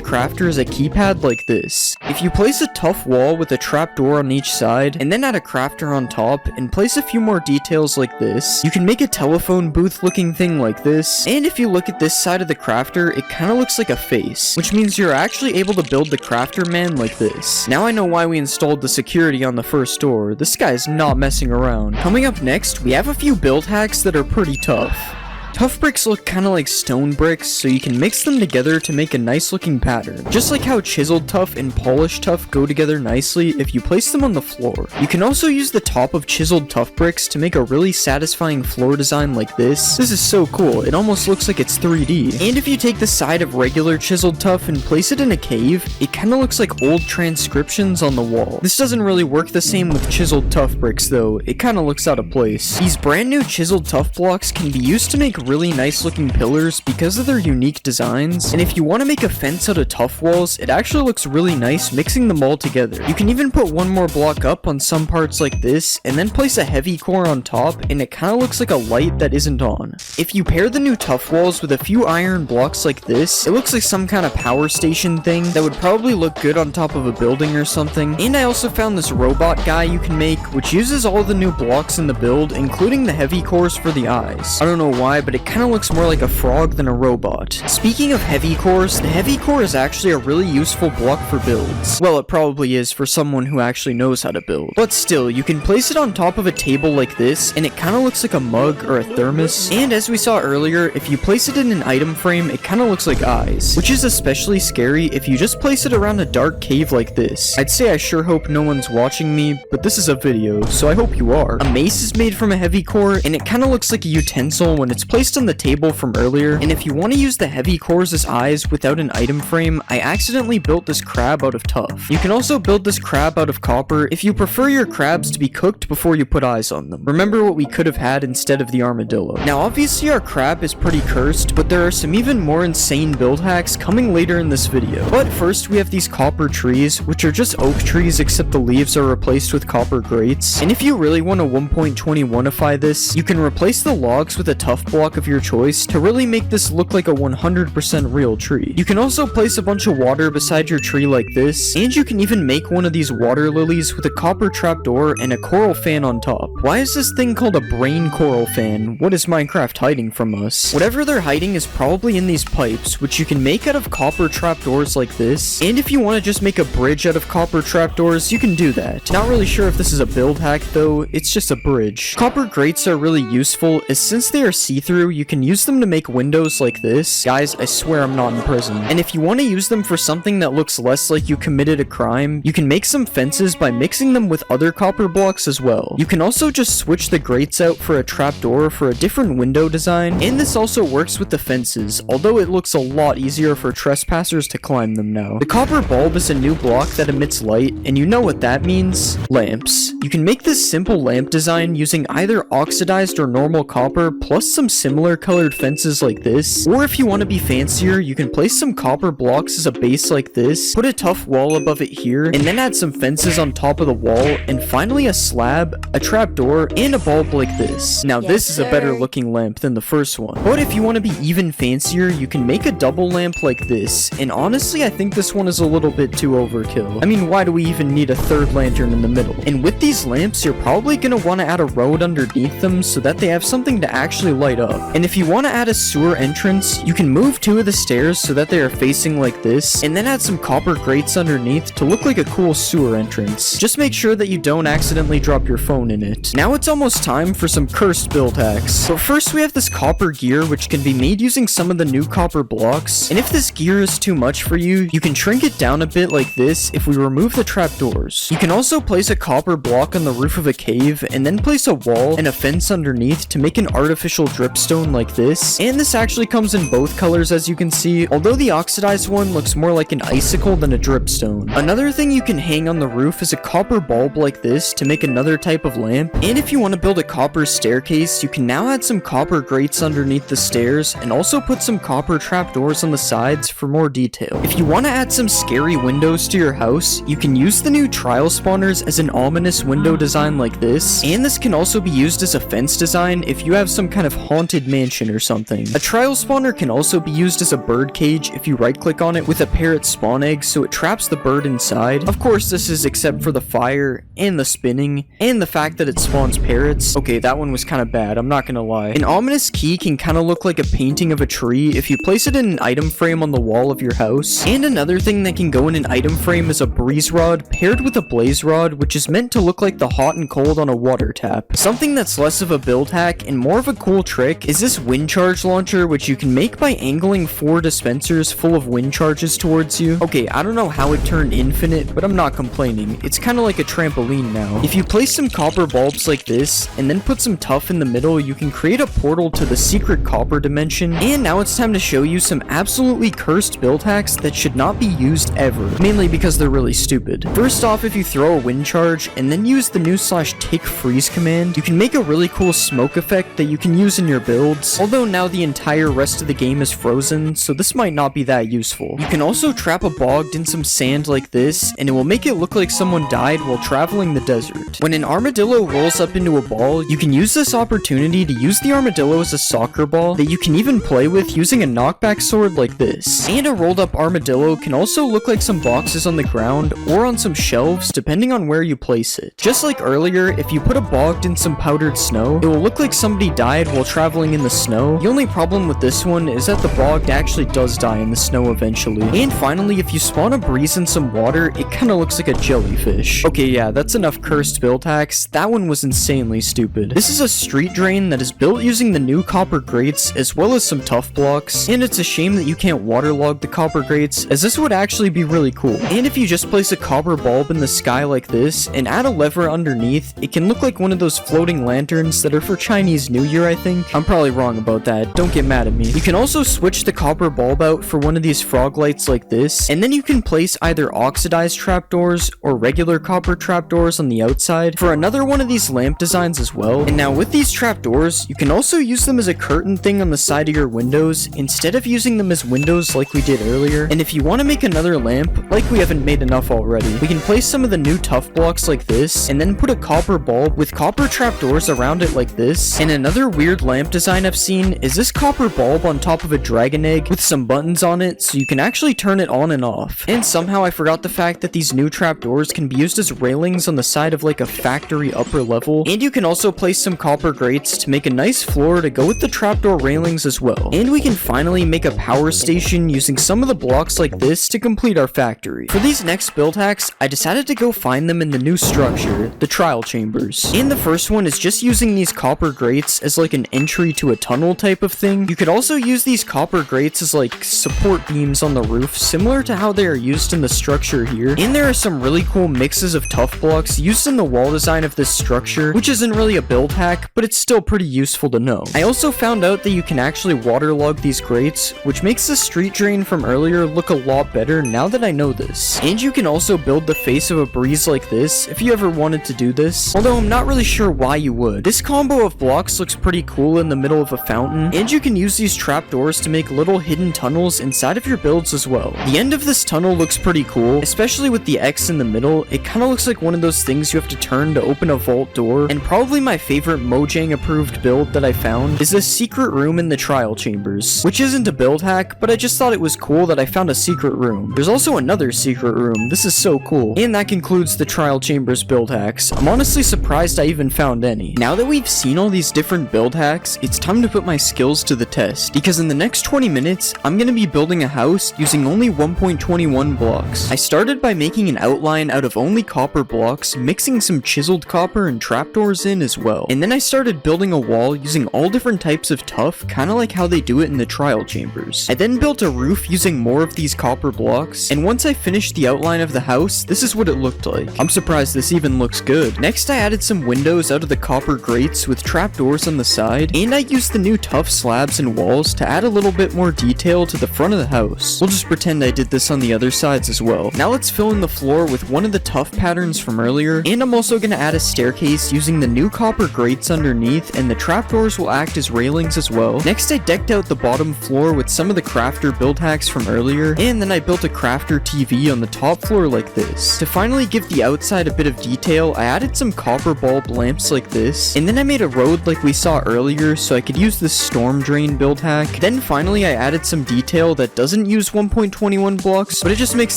crafter as a keypad like this. If you place a tough wall with a trapdoor on each side, and then add a crafter on top, and place a few more details like this, you can make a telephone booth looking thing like this. And if you look at this side of the crafter, it kind of looks like a face, which means you're actually able to build the crafter man like this. Now I know why we installed the security on the first door. This guy's not messing around. Coming up next, we have a few build hacks that are pretty tough. Tough bricks look kind of like stone bricks, so you can mix them together to make a nice looking pattern. Just like how chiseled tough and polished tough go together nicely if you place them on the floor. You can also use the top of chiseled tough bricks to make a really satisfying floor design like this. This is so cool, it almost looks like it's 3D. And if you take the side of regular chiseled tough and place it in a cave, it kind of looks like old transcriptions on the wall. This doesn't really work the same with chiseled tough bricks though, it kind of looks out of place. These brand new chiseled tough blocks can be used to make really nice looking pillars because of their unique designs, and if you want to make a fence out of tough walls, it actually looks really nice mixing them all together. You can even put one more block up on some parts like this, and then place a heavy core on top, and it kind of looks like a light that isn't on. If you pair the new tough walls with a few iron blocks like this, it looks like some kind of power station thing that would probably look good on top of a building or something. And I also found this robot guy you can make, which uses all the new blocks in the build, including the heavy cores for the eyes. I don't know why, but it it kind of looks more like a frog than a robot. Speaking of heavy cores, the heavy core is actually a really useful block for builds. Well, it probably is for someone who actually knows how to build. But still, you can place it on top of a table like this, and it kind of looks like a mug or a thermos. And as we saw earlier, if you place it in an item frame, it kind of looks like eyes, which is especially scary if you just place it around a dark cave like this. I'd say I sure hope no one's watching me, but this is a video, so I hope you are. A mace is made from a heavy core, and it kind of looks like a utensil when it's placed on the table from earlier. And if you want to use the heavy cores as eyes without an item frame, I accidentally built this crab out of tuff. You can also build this crab out of copper if you prefer your crabs to be cooked before you put eyes on them. Remember what we could have had instead of the armadillo. Now obviously our crab is pretty cursed, but there are some even more insane build hacks coming later in this video. But first we have these copper trees, which are just oak trees except the leaves are replaced with copper grates. And if you really want to 1.21ify this, you can replace the logs with a tuff block of your choice to really make this look like a 100% real tree. You can also place a bunch of water beside your tree like this, and you can even make one of these water lilies with a copper trapdoor and a coral fan on top. Why is this thing called a brain coral fan? What is Minecraft hiding from us? Whatever they're hiding is probably in these pipes, which you can make out of copper trapdoors like this. And if you want to just make a bridge out of copper trapdoors, you can do that. Not really sure if this is a build hack though, it's just a bridge. Copper grates are really useful, as since they are see-through, you can use them to make windows like this. Guys, I swear I'm not in prison. And if you want to use them for something that looks less like you committed a crime, you can make some fences by mixing them with other copper blocks as well. You can also just switch the grates out for a trapdoor for a different window design, and this also works with the fences, although it looks a lot easier for trespassers to climb them now. The copper bulb is a new block that emits light, and you know what that means? Lamps. You can make this simple lamp design using either oxidized or normal copper plus some similar colored fences like this, or if you want to be fancier, you can place some copper blocks as a base like this, put a tough wall above it here, and then add some fences on top of the wall, and finally a slab, a trapdoor, and a bulb like this. Now this is a better looking lamp than the first one. But if you want to be even fancier, you can make a double lamp like this, and honestly I think this one is a little bit too overkill. I mean, why do we even need a third lantern in the middle? And with these lamps, you're probably gonna want to add a road underneath them so that they have something to actually light up. And if you want to add a sewer entrance, you can move two of the stairs so that they are facing like this, and then add some copper grates underneath to look like a cool sewer entrance. Just make sure that you don't accidentally drop your phone in it. Now it's almost time for some cursed build hacks. But first we have this copper gear, which can be made using some of the new copper blocks, and if this gear is too much for you, you can shrink it down a bit like this if we remove the trapdoors. You can also place a copper block on the roof of a cave, and then place a wall and a fence underneath to make an artificial dripstone like this, and this actually comes in both colors as you can see, although the oxidized one looks more like an icicle than a dripstone. Another thing you can hang on the roof is a copper bulb like this to make another type of lamp, and if you want to build a copper staircase, you can now add some copper grates underneath the stairs, and also put some copper trapdoors on the sides for more detail. If you want to add some scary windows to your house, you can use the new trial spawners as an ominous window design like this, and this can also be used as a fence design if you have some kind of haunted mansion or something. A trial spawner can also be used as a bird cage if you right click on it with a parrot spawn egg so it traps the bird inside. Of course this is except for the fire, and the spinning, and the fact that it spawns parrots. Okay, that one was kind of bad, I'm not gonna lie. An ominous key can kind of look like a painting of a tree if you place it in an item frame on the wall of your house. And another thing that can go in an item frame is a breeze rod paired with a blaze rod, which is meant to look like the hot and cold on a water tap. Something that's less of a build hack and more of a cool trick is this wind charge launcher, which you can make by angling 4 dispensers full of wind charges towards you. Okay, I don't know how it turned infinite, but I'm not complaining. It's kind of like a trampoline now. If you place some copper bulbs like this, and then put some tuff in the middle, you can create a portal to the secret copper dimension. And now it's time to show you some absolutely cursed build hacks that should not be used ever, mainly because they're really stupid. First off, if you throw a wind charge and then use the new /tick freeze command, you can make a really cool smoke effect that you can use in your builds, although now the entire rest of the game is frozen, so this might not be that useful. You can also trap a bogged in some sand like this, and it will make it look like someone died while traveling the desert. When an armadillo rolls up into a ball, you can use this opportunity to use the armadillo as a soccer ball that you can even play with using a knockback sword like this. And a rolled up armadillo can also look like some boxes on the ground or on some shelves depending on where you place it. Just like earlier, if you put a bogged in some powdered snow, it will look like somebody died while traveling shoveling in the snow. The only problem with this one is that the bog actually does die in the snow eventually. And finally, if you spawn a breeze in some water, it kinda looks like a jellyfish. Okay, yeah, that's enough cursed build hacks. That one was insanely stupid. This is a street drain that is built using the new copper grates as well as some tough blocks, and it's a shame that you can't waterlog the copper grates, as this would actually be really cool. And if you just place a copper bulb in the sky like this and add a lever underneath, it can look like one of those floating lanterns that are for Chinese New Year, I think. I'm probably wrong about that, don't get mad at me. You can also switch the copper bulb out for one of these frog lights like this, and then you can place either oxidized trapdoors or regular copper trapdoors on the outside for another one of these lamp designs as well. And now with these trapdoors, you can also use them as a curtain thing on the side of your windows instead of using them as windows like we did earlier. And if you want to make another lamp, like we haven't made enough already, we can place some of the new tough blocks like this and then put a copper bulb with copper trapdoors around it like this. And another weird lamp design I've seen is this copper bulb on top of a dragon egg with some buttons on it so you can actually turn it on and off. And somehow I forgot the fact that these new trapdoors can be used as railings on the side of like a factory upper level, and you can also place some copper grates to make a nice floor to go with the trapdoor railings as well. And we can finally make a power station using some of the blocks like this to complete our factory. For these next build hacks, I decided to go find them in the new structure, the trial chambers. And the first one is just using these copper grates as like an entry to a tunnel type of thing. You could also use these copper grates as like support beams on the roof, similar to how they are used in the structure here. And there are some really cool mixes of tough blocks used in the wall design of this structure, which isn't really a build hack, but it's still pretty useful to know. I also found out that you can actually waterlog these grates, which makes the street drain from earlier look a lot better now that I know this. And you can also build the face of a breeze like this if you ever wanted to do this, although I'm not really sure why you would. This combo of blocks looks pretty cool in the middle of a fountain, and you can use these trapdoors to make little hidden tunnels inside of your builds as well. The end of this tunnel looks pretty cool, especially with the X in the middle. It kind of looks like one of those things you have to turn to open a vault door. And probably my favorite Mojang approved build that I found is this secret room in the trial chambers, which isn't a build hack, but I just thought it was cool that I found a secret room. There's also another secret room. This is so cool. And that concludes the trial chambers build hacks. I'm honestly surprised I even found any. Now that we've seen all these different build hacks, it's time to put my skills to the test, because in the next 20 minutes, I'm gonna be building a house using only 1.21 blocks. I started by making an outline out of only copper blocks, mixing some chiseled copper and trapdoors in as well. And then I started building a wall using all different types of tuff, kinda like how they do it in the trial chambers. I then built a roof using more of these copper blocks, and once I finished the outline of the house, this is what it looked like. I'm surprised this even looks good. Next I added some windows out of the copper grates with trapdoors on the side, and I used the new tough slabs and walls to add a little bit more detail to the front of the house. We'll just pretend I did this on the other sides as well. Now let's fill in the floor with one of the tough patterns from earlier, and I'm also gonna add a staircase using the new copper grates underneath, and the trapdoors will act as railings as well. Next I decked out the bottom floor with some of the crafter build hacks from earlier, and then I built a crafter TV on the top floor like this. To finally give the outside a bit of detail, I added some copper bulb lamps like this, and then I made a road like we saw earlier so I could use this storm drain build hack. Then finally I added some detail that doesn't use 1.21 blocks, but it just makes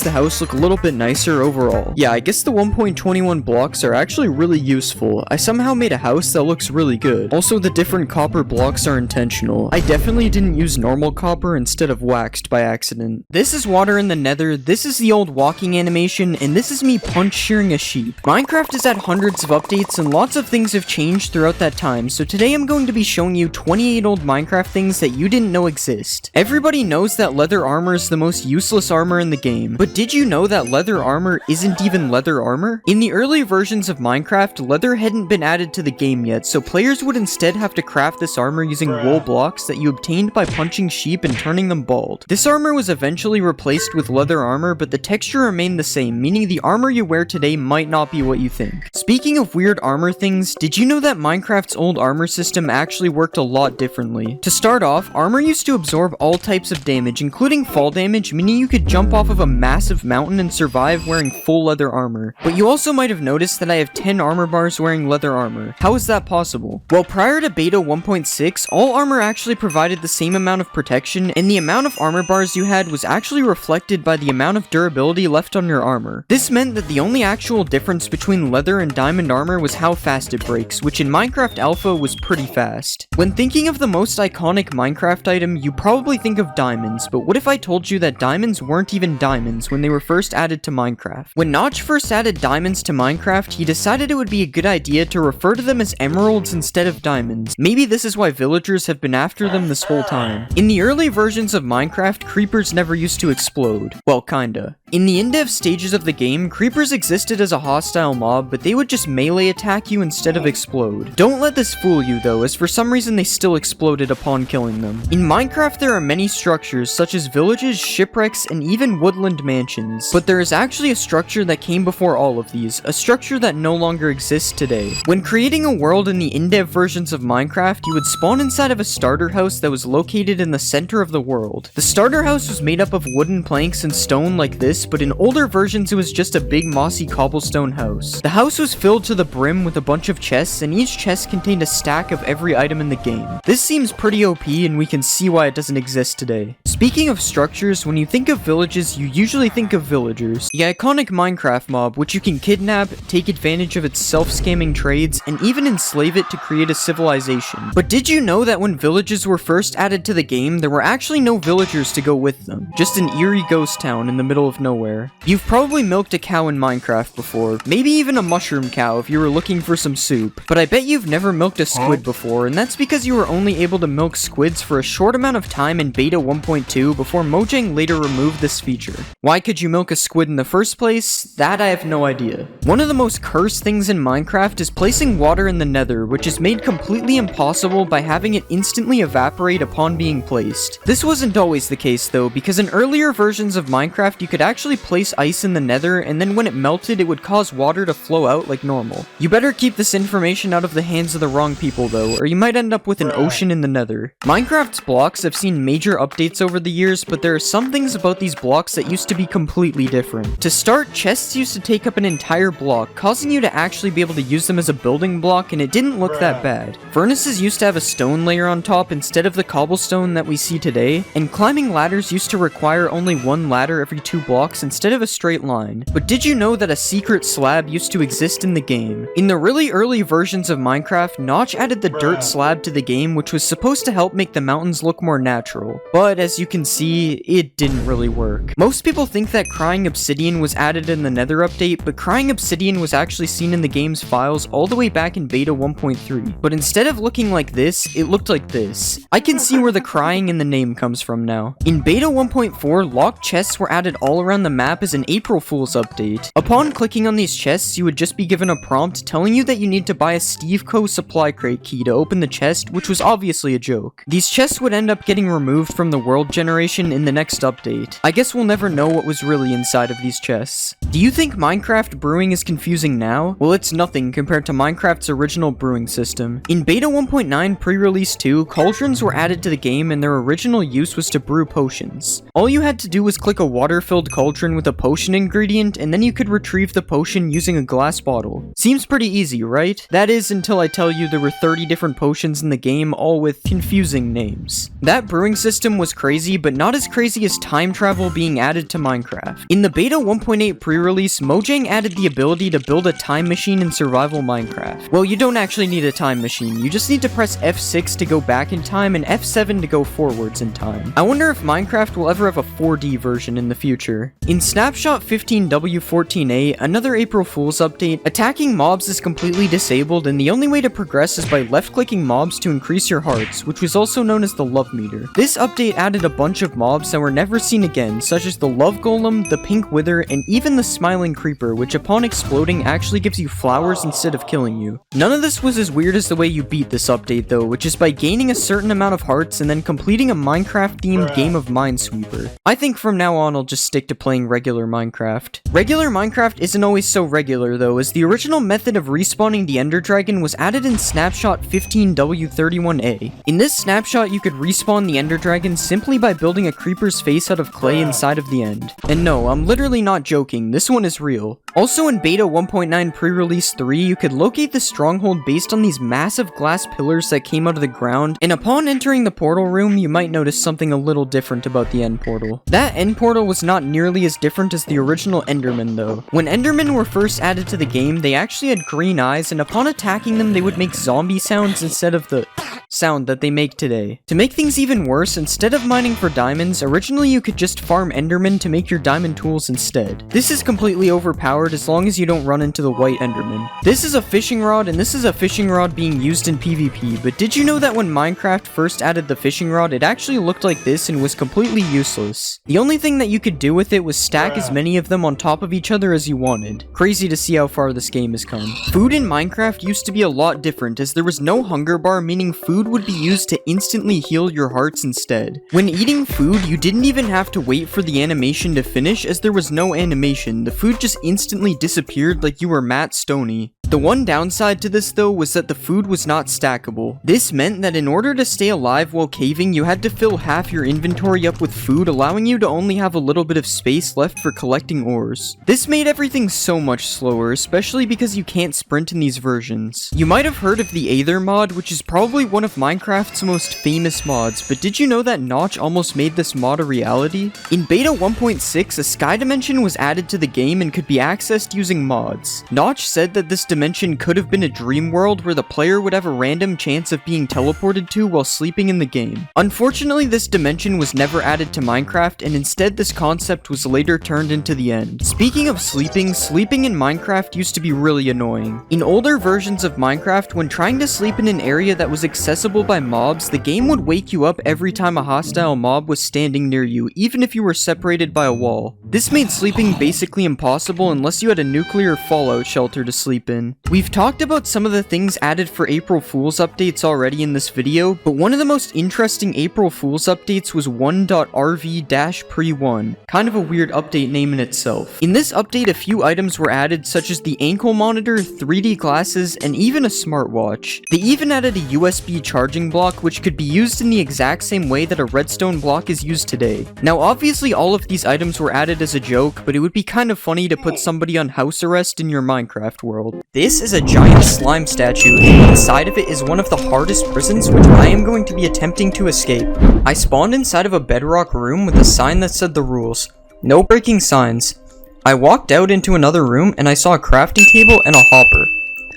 the house look a little bit nicer overall. Yeah, I guess the 1.21 blocks are actually really useful. I somehow made a house that looks really good. Also, the different copper blocks are intentional. I definitely didn't use normal copper instead of waxed by accident. This is water in the nether, this is the old walking animation, and this is me punch shearing a sheep. Minecraft has had hundreds of updates and lots of things have changed throughout that time, so today I'm going to be showing you 28 old Minecraft things that you didn't know exist. Everybody knows that leather armor is the most useless armor in the game, but did you know that leather armor isn't even leather armor? In the early versions of Minecraft, leather hadn't been added to the game yet, so players would instead have to craft this armor using wool blocks that you obtained by punching sheep and turning them bald. This armor was eventually replaced with leather armor, but the texture remained the same, meaning the armor you wear today might not be what you think. Speaking of weird armor things, did you know that Minecraft's old armor system actually worked a lot differently? To start off, armor used to absorb all types of damage, including fall damage, meaning you could jump off of a massive mountain and survive wearing full leather armor. But you also might have noticed that I have 10 armor bars wearing leather armor. How is that possible? Well, prior to beta 1.6, all armor actually provided the same amount of protection, and the amount of armor bars you had was actually reflected by the amount of durability left on your armor. This meant that the only actual difference between leather and diamond armor was how fast it breaks, which in Minecraft Alpha was pretty fast. When thinking of the most iconic Minecraft item, you probably think of diamonds, but what if I told you that diamonds weren't even diamonds when they were first added to Minecraft? When Notch first added diamonds to Minecraft, he decided it would be a good idea to refer to them as emeralds instead of diamonds. Maybe this is why villagers have been after them this whole time. In the early versions of Minecraft, creepers never used to explode. Well, kinda. In the in-dev stages of the game, creepers existed as a hostile mob, but they would just melee attack you instead of explode. Don't let this fool you though, as for some reason they still exploded upon killing them. In Minecraft there are many structures, such as villages, shipwrecks, and even woodland mansions. But there is actually a structure that came before all of these, a structure that no longer exists today. When creating a world in the in-dev versions of Minecraft, you would spawn inside of a starter house that was located in the center of the world. The starter house was made up of wooden planks and stone like this, but in older versions it was just a big mossy cobblestone house. The house was filled to the brim with a bunch of chests, and each chest contained a stack of every item in the game. This seems pretty OP, and we can see why it doesn't exist today. Speaking of structures, when you think of villages, you usually think of villagers. The iconic Minecraft mob, which you can kidnap, take advantage of its self-scamming trades, and even enslave it to create a civilization. But did you know that when villages were first added to the game, there were actually no villagers to go with them? Just an eerie ghost town in the middle of nowhere. You've probably milked a cow in Minecraft before, maybe even a mushroom cow if you were looking for some soup, but I bet you've never milked a squid before, and that's because you were only able to milk squids for a short amount of time in beta 1.2 before Mojang later removed this feature. Why could you milk a squid in the first place? That I have no idea. One of the most cursed things in Minecraft is placing water in the nether, which is made completely impossible by having it instantly evaporate upon being placed. This wasn't always the case though, because in earlier versions of Minecraft you could actually place ice in the nether, and then when it melted it would cause water to flow out like normal. You better keep this information out of the hands of the wrong people though, or you might end up with an ocean in the nether. Minecraft's blocks have seen major updates over the years, but there are some things about these blocks that used to be completely different. To start, chests used to take up an entire block, causing you to actually be able to use them as a building block, and it didn't look that bad. Furnaces used to have a stone layer on top instead of the cobblestone that we see today, and climbing ladders used to require only one ladder every 2 blocks instead of a straight line. But did you know that a secret slab used to exist in the game? In the really early versions of Minecraft, Notch added the dirt slab to the game, which was supposed to help make the mountains look more natural. But as you can see, it didn't really work. Most people think that crying obsidian was added in the nether update, but crying obsidian was actually seen in the game's files all the way back in beta 1.3. But instead of looking like this, it looked like this. I can see where the crying in the name comes from now. In beta 1.4, locked chests were added all around the map as an April Fool's update. Upon clicking on these chests, you would just be given a prompt telling you that you need to buy a Steve Co. supply crate key to open the chest, which was obviously a joke. These chests would end up getting removed from the world generation in the next update. I guess we'll never know what was really inside of these chests. Do you think Minecraft brewing is confusing now? Well, it's nothing compared to Minecraft's original brewing system. In beta 1.9 pre-release 2, cauldrons were added to the game and their original use was to brew potions. All you had to do was click a water-filled cauldron with a potion ingredient, and then you could retrieve the potion using a glass bottle. Seems pretty easy, right? That is until I tell you there were 30 different potions in the game, all with confusing names. That brewing system was crazy, but not as crazy as time travel being added to Minecraft. In the beta 1.8 pre-release, Mojang added the ability to build a time machine in survival Minecraft. Well, you don't actually need a time machine, you just need to press F6 to go back in time and F7 to go forwards in time. I wonder if Minecraft will ever have a 4D version in the future. In snapshot 15W14A, another April Fool's update, attacking mobs is completely disabled, and the only way to progress is by left-clicking mobs to increase your hearts, which was also known as the love meter. This update added a bunch of mobs that were never seen again, such as the love golem, the pink wither, and even the smiling creeper, which upon exploding actually gives you flowers instead of killing you. None of this was as weird as the way you beat this update though, which is by gaining a certain amount of hearts and then completing a Minecraft-themed game of Minesweeper. I think from now on I'll just stick to playing regular Minecraft. Regular Minecraft isn't always so regular though, as the original method of respawning the Ender Dragon was added in snapshot 15W31A. In this snapshot you could respawn the Ender Dragon simply by building a creeper's face out of clay inside of the end. And no, I'm literally not joking, this one is real. Also in beta 1.9 pre-release 3, you could locate the stronghold based on these massive glass pillars that came out of the ground, and upon entering the portal room, you might notice something a little different about the end portal. That end portal was not nearly as different as the original Endermen though. When Endermen were first added to the game, they actually had green eyes, and upon attacking them, they would make zombie sounds instead of the sound that they make today. To make things even worse, instead of mining for diamonds, originally you could just farm endermen to make your diamond tools instead. This is completely overpowered as long as you don't run into the white enderman. This is a fishing rod, and this is a fishing rod being used in PvP, but did you know that when Minecraft first added the fishing rod, it actually looked like this and was completely useless? The only thing that you could do with it was stack as many of them on top of each other as you wanted. Crazy to see how far this game has come. Food in Minecraft used to be a lot different, as there was no hunger bar, meaning food would be used to instantly heal your hearts instead. When eating food, you didn't even have to wait for the animation to finish, as there was no animation. The food just instantly disappeared like you were Matt Stoney. The one downside to this though was that the food was not stackable. This meant that in order to stay alive while caving, you had to fill half your inventory up with food, allowing you to only have a little bit of space left for collecting ores. This made everything so much slower, especially because you can't sprint in these versions. You might have heard of the Aether mod, which is probably one of Minecraft's most famous mods, but did you know that Notch almost made this mod a reality? In beta 1.6, a sky dimension was added to the game and could be accessed using mods. Notch said that this dimension could have been a dream world where the player would have a random chance of being teleported to while sleeping in the game. Unfortunately, this dimension was never added to Minecraft, and instead this concept was later turned into the end. Speaking of sleeping in Minecraft used to be really annoying. In older versions of Minecraft, when trying to sleep in an area that was accessible by mobs, the game would wake you up every time a hostile mob was standing near you, even if you were separated by a wall. This made sleeping basically impossible unless you had a nuclear fallout shelter to sleep in. We've talked about some of the things added for April Fool's updates already in this video, but one of the most interesting April Fool's updates was 1.rv-pre1. Kind of a weird update name in itself. In this update, a few items were added, such as the ankle monitor, 3D glasses, and even a smartwatch. They even added a USB charging block, which could be used in the exact same way that a redstone block is used today. Now, obviously all of these items were added as a joke, but it would be kind of funny to put somebody on house arrest in your Minecraft world. This is a giant slime statue, and inside of it is one of the hardest prisons, which I am going to be attempting to escape. I spawned inside of a bedrock room with a sign that said the rules. No breaking signs. I walked out into another room and I saw a crafting table and a hopper.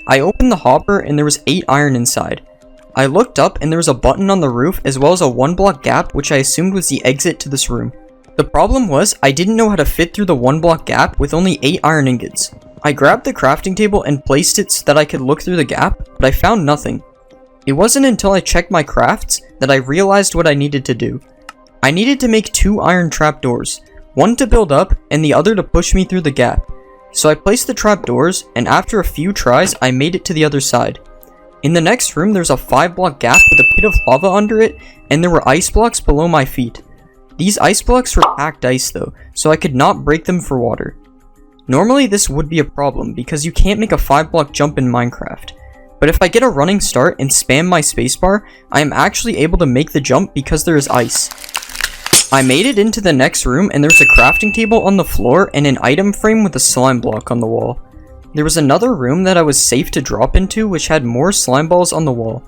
I opened the hopper and there was 8 iron inside. I looked up and there was a button on the roof as well as a 1-block gap, which I assumed was the exit to this room. The problem was I didn't know how to fit through the 1-block gap with only 8 iron ingots. I grabbed the crafting table and placed it so that I could look through the gap, but I found nothing. It wasn't until I checked my crafts that I realized what I needed to do. I needed to make 2 iron trapdoors, one to build up and the other to push me through the gap. So I placed the trapdoors, and after a few tries I made it to the other side. In the next room there's a 5-block gap with a pit of lava under it, and there were ice blocks below my feet. These ice blocks were packed ice though, so I could not break them for water. Normally this would be a problem because you can't make a 5-block jump in Minecraft. But if I get a running start and spam my spacebar, I am actually able to make the jump because there is ice. I made it into the next room and there's a crafting table on the floor and an item frame with a slime block on the wall. There was another room that I was safe to drop into which had more slime balls on the wall.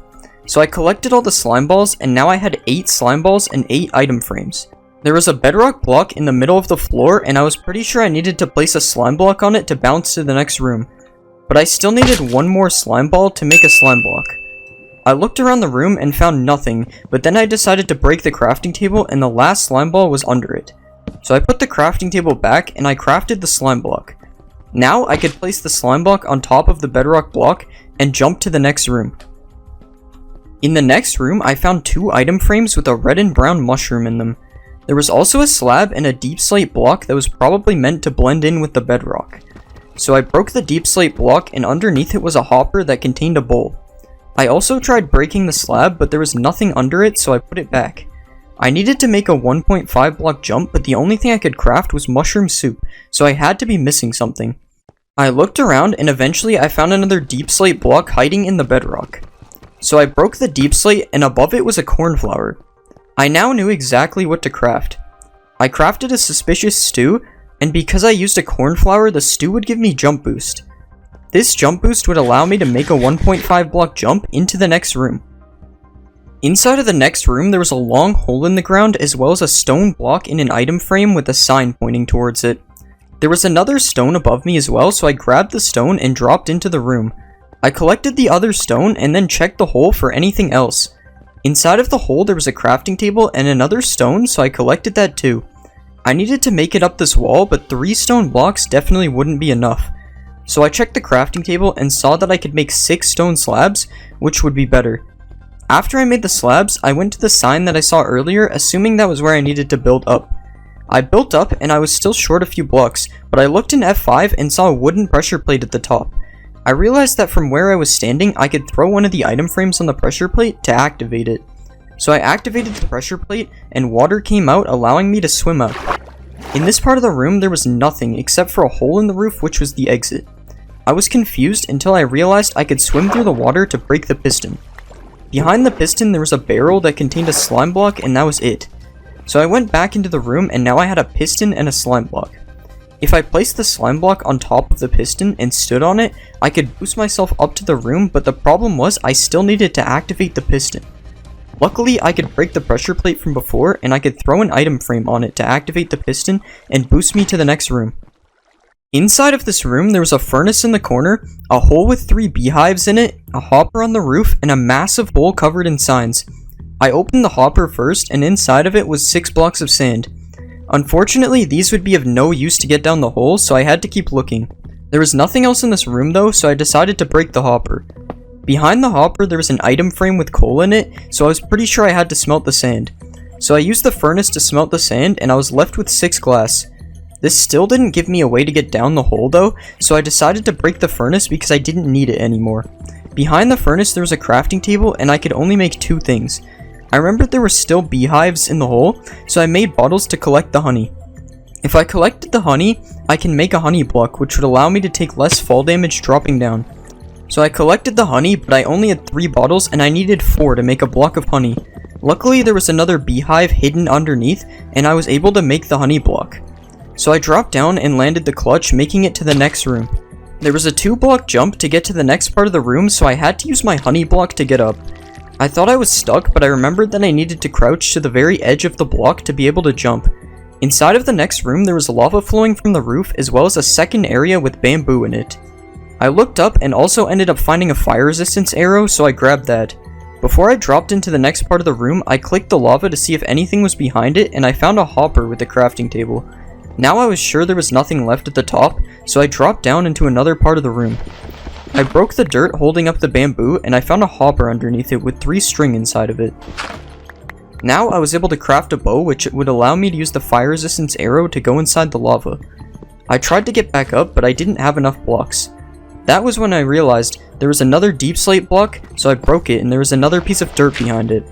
So I collected all the slime balls and now I had 8 slime balls and 8 item frames. There was a bedrock block in the middle of the floor and I was pretty sure I needed to place a slime block on it to bounce to the next room. But I still needed 1 more slime ball to make a slime block. I looked around the room and found nothing, but then I decided to break the crafting table and the last slime ball was under it. So I put the crafting table back and I crafted the slime block. Now I could place the slime block on top of the bedrock block and jump to the next room. In the next room I found 2 item frames with a red and brown mushroom in them. There was also a slab and a deep slate block that was probably meant to blend in with the bedrock. So I broke the deep slate block and underneath it was a hopper that contained a bowl. I also tried breaking the slab, but there was nothing under it, so I put it back. I needed to make a 1.5 block jump, but the only thing I could craft was mushroom soup, so I had to be missing something. I looked around and eventually I found another deep slate block hiding in the bedrock. So I broke the deep slate and above it was a cornflower. I now knew exactly what to craft. I crafted a suspicious stew, and because I used a cornflower, the stew would give me jump boost. This jump boost would allow me to make a 1.5 block jump into the next room. Inside of the next room there was a long hole in the ground as well as a stone block in an item frame with a sign pointing towards it. There was another stone above me as well, so I grabbed the stone and dropped into the room. I collected the other stone and then checked the hole for anything else. Inside of the hole there was a crafting table and another stone, so I collected that too. I needed to make it up this wall, but 3 stone blocks definitely wouldn't be enough. So I checked the crafting table and saw that I could make 6 stone slabs, which would be better. After I made the slabs, I went to the sign that I saw earlier, assuming that was where I needed to build up. I built up and I was still short a few blocks, but I looked in F5 and saw a wooden pressure plate at the top. I realized that from where I was standing, I could throw one of the item frames on the pressure plate to activate it. So I activated the pressure plate and water came out, allowing me to swim out. In this part of the room there was nothing except for a hole in the roof, which was the exit. I was confused until I realized I could swim through the water to break the piston. Behind the piston there was a barrel that contained a slime block, and that was it. So I went back into the room and now I had a piston and a slime block. If I placed the slime block on top of the piston and stood on it, I could boost myself up to the room, but the problem was I still needed to activate the piston. Luckily, I could break the pressure plate from before and I could throw an item frame on it to activate the piston and boost me to the next room. Inside of this room, there was a furnace in the corner, a hole with 3 beehives in it, a hopper on the roof, and a massive hole covered in signs. I opened the hopper first, and inside of it was 6 blocks of sand. Unfortunately, these would be of no use to get down the hole, so I had to keep looking. There was nothing else in this room though, so I decided to break the hopper. Behind the hopper, there was an item frame with coal in it, so I was pretty sure I had to smelt the sand. So I used the furnace to smelt the sand, and I was left with 6 glass. This still didn't give me a way to get down the hole though, so I decided to break the furnace because I didn't need it anymore. Behind the furnace there was a crafting table and I could only make 2 things. I remembered there were still beehives in the hole, so I made bottles to collect the honey. If I collected the honey, I can make a honey block, which would allow me to take less fall damage dropping down. So I collected the honey, but I only had 3 bottles and I needed 4 to make a block of honey. Luckily there was another beehive hidden underneath and I was able to make the honey block. So I dropped down and landed the clutch, making it to the next room. There was a 2-block jump to get to the next part of the room, so I had to use my honey block to get up. I thought I was stuck, but I remembered that I needed to crouch to the very edge of the block to be able to jump. Inside of the next room there was lava flowing from the roof, as well as a second area with bamboo in it. I looked up and also ended up finding a fire resistance arrow, so I grabbed that. Before I dropped into the next part of the room, I clicked the lava to see if anything was behind it, and I found a hopper with a crafting table. Now I was sure there was nothing left at the top, so I dropped down into another part of the room. I broke the dirt holding up the bamboo, and I found a hopper underneath it with 3 string inside of it. Now I was able to craft a bow, which would allow me to use the fire resistance arrow to go inside the lava. I tried to get back up, but I didn't have enough blocks. That was when I realized there was another deep slate block, so I broke it and there was another piece of dirt behind it.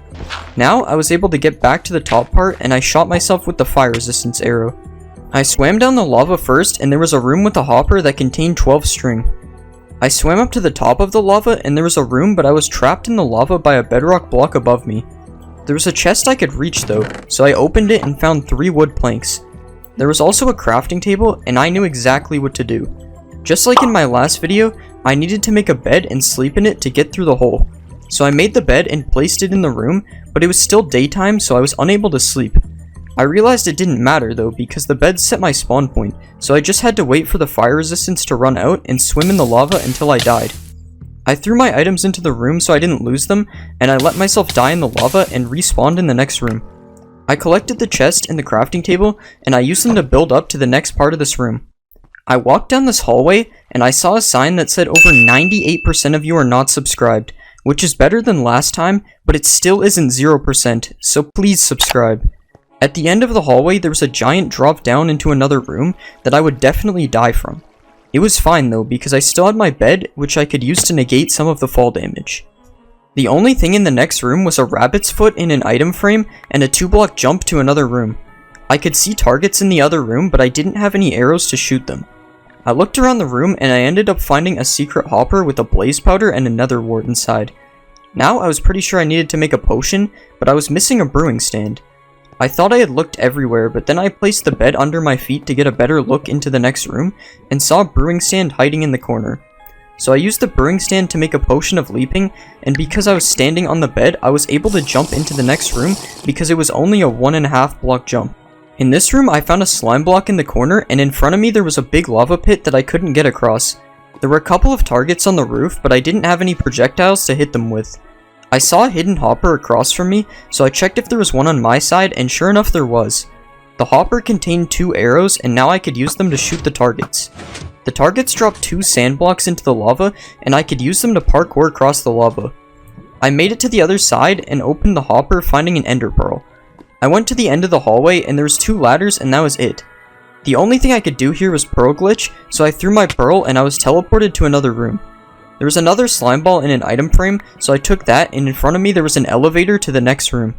Now I was able to get back to the top part and I shot myself with the fire resistance arrow. I swam down the lava first and there was a room with a hopper that contained 12 string. I swam up to the top of the lava and there was a room, but I was trapped in the lava by a bedrock block above me. There was a chest I could reach though, so I opened it and found 3 wood planks. There was also a crafting table and I knew exactly what to do. Just like in my last video, I needed to make a bed and sleep in it to get through the hole. So I made the bed and placed it in the room, but it was still daytime, so I was unable to sleep. I realized it didn't matter though, because the bed set my spawn point, so I just had to wait for the fire resistance to run out and swim in the lava until I died. I threw my items into the room so I didn't lose them, and I let myself die in the lava and respawned in the next room. I collected the chest and the crafting table, and I used them to build up to the next part of this room. I walked down this hallway, and I saw a sign that said over 98% of you are not subscribed, which is better than last time, but it still isn't 0%, so please subscribe. At the end of the hallway, there was a giant drop down into another room that I would definitely die from. It was fine though, because I still had my bed, which I could use to negate some of the fall damage. The only thing in the next room was a rabbit's foot in an item frame and a 2-block jump to another room. I could see targets in the other room, but I didn't have any arrows to shoot them. I looked around the room and I ended up finding a secret hopper with a blaze powder and a nether wart inside. Now I was pretty sure I needed to make a potion, but I was missing a brewing stand. I thought I had looked everywhere, but then I placed the bed under my feet to get a better look into the next room, and saw a brewing stand hiding in the corner. So I used the brewing stand to make a potion of leaping, and because I was standing on the bed, I was able to jump into the next room because it was only a 1.5 block jump. In this room, I found a slime block in the corner, and in front of me there was a big lava pit that I couldn't get across. There were a couple of targets on the roof, but I didn't have any projectiles to hit them with. I saw a hidden hopper across from me, so I checked if there was one on my side, and sure enough there was. The hopper contained 2 arrows, and now I could use them to shoot the targets. The targets dropped 2 sand blocks into the lava, and I could use them to parkour across the lava. I made it to the other side and opened the hopper, finding an ender pearl. I went to the end of the hallway, and there was 2 ladders, and that was it. The only thing I could do here was pearl glitch, so I threw my pearl and I was teleported to another room. There was another slime ball in an item frame, so I took that, and in front of me there was an elevator to the next room.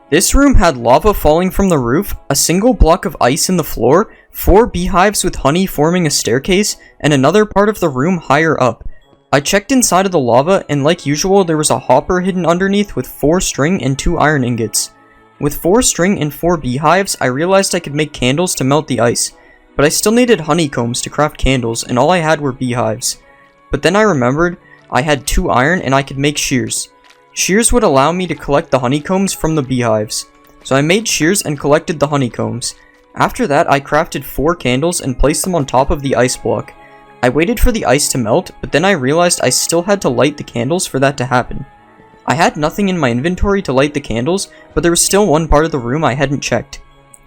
This room had lava falling from the roof, a single block of ice in the floor, 4 beehives with honey forming a staircase, and another part of the room higher up. I checked inside of the lava, and like usual there was a hopper hidden underneath with 4 string and 2 iron ingots. With 4 string and 4 beehives, I realized I could make candles to melt the ice, but I still needed honeycombs to craft candles, and all I had were beehives. But then I remembered I had 2 iron and I could make shears. Shears would allow me to collect the honeycombs from the beehives. So I made shears and collected the honeycombs. After that, I crafted 4 candles and placed them on top of the ice block. I waited for the ice to melt, but then I realized I still had to light the candles for that to happen. I had nothing in my inventory to light the candles, but there was still one part of the room I hadn't checked.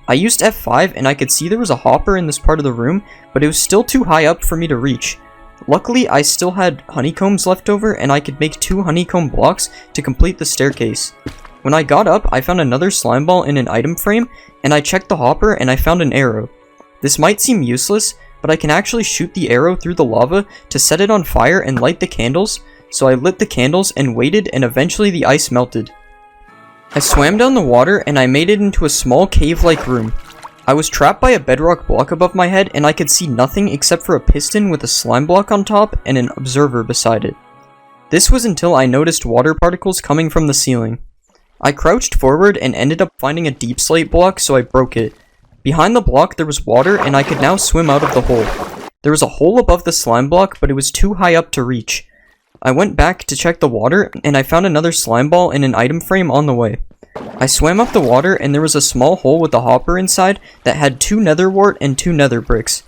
I used F5 and I could see there was a hopper in this part of the room, but it was still too high up for me to reach. Luckily, I still had honeycombs left over and I could make 2 honeycomb blocks to complete the staircase. When I got up, I found another slime ball in an item frame, and I checked the hopper and I found an arrow. This might seem useless, but I can actually shoot the arrow through the lava to set it on fire and light the candles, so I lit the candles and waited, and eventually the ice melted. I swam down the water and I made it into a small cave-like room. I was trapped by a bedrock block above my head and I could see nothing except for a piston with a slime block on top and an observer beside it. This was until I noticed water particles coming from the ceiling. I crouched forward and ended up finding a deep slate block, so I broke it. Behind the block there was water and I could now swim out of the hole. There was a hole above the slime block, but it was too high up to reach. I went back to check the water, and I found another slime ball in an item frame on the way. I swam up the water, and there was a small hole with a hopper inside that had 2 nether wart and 2 nether bricks.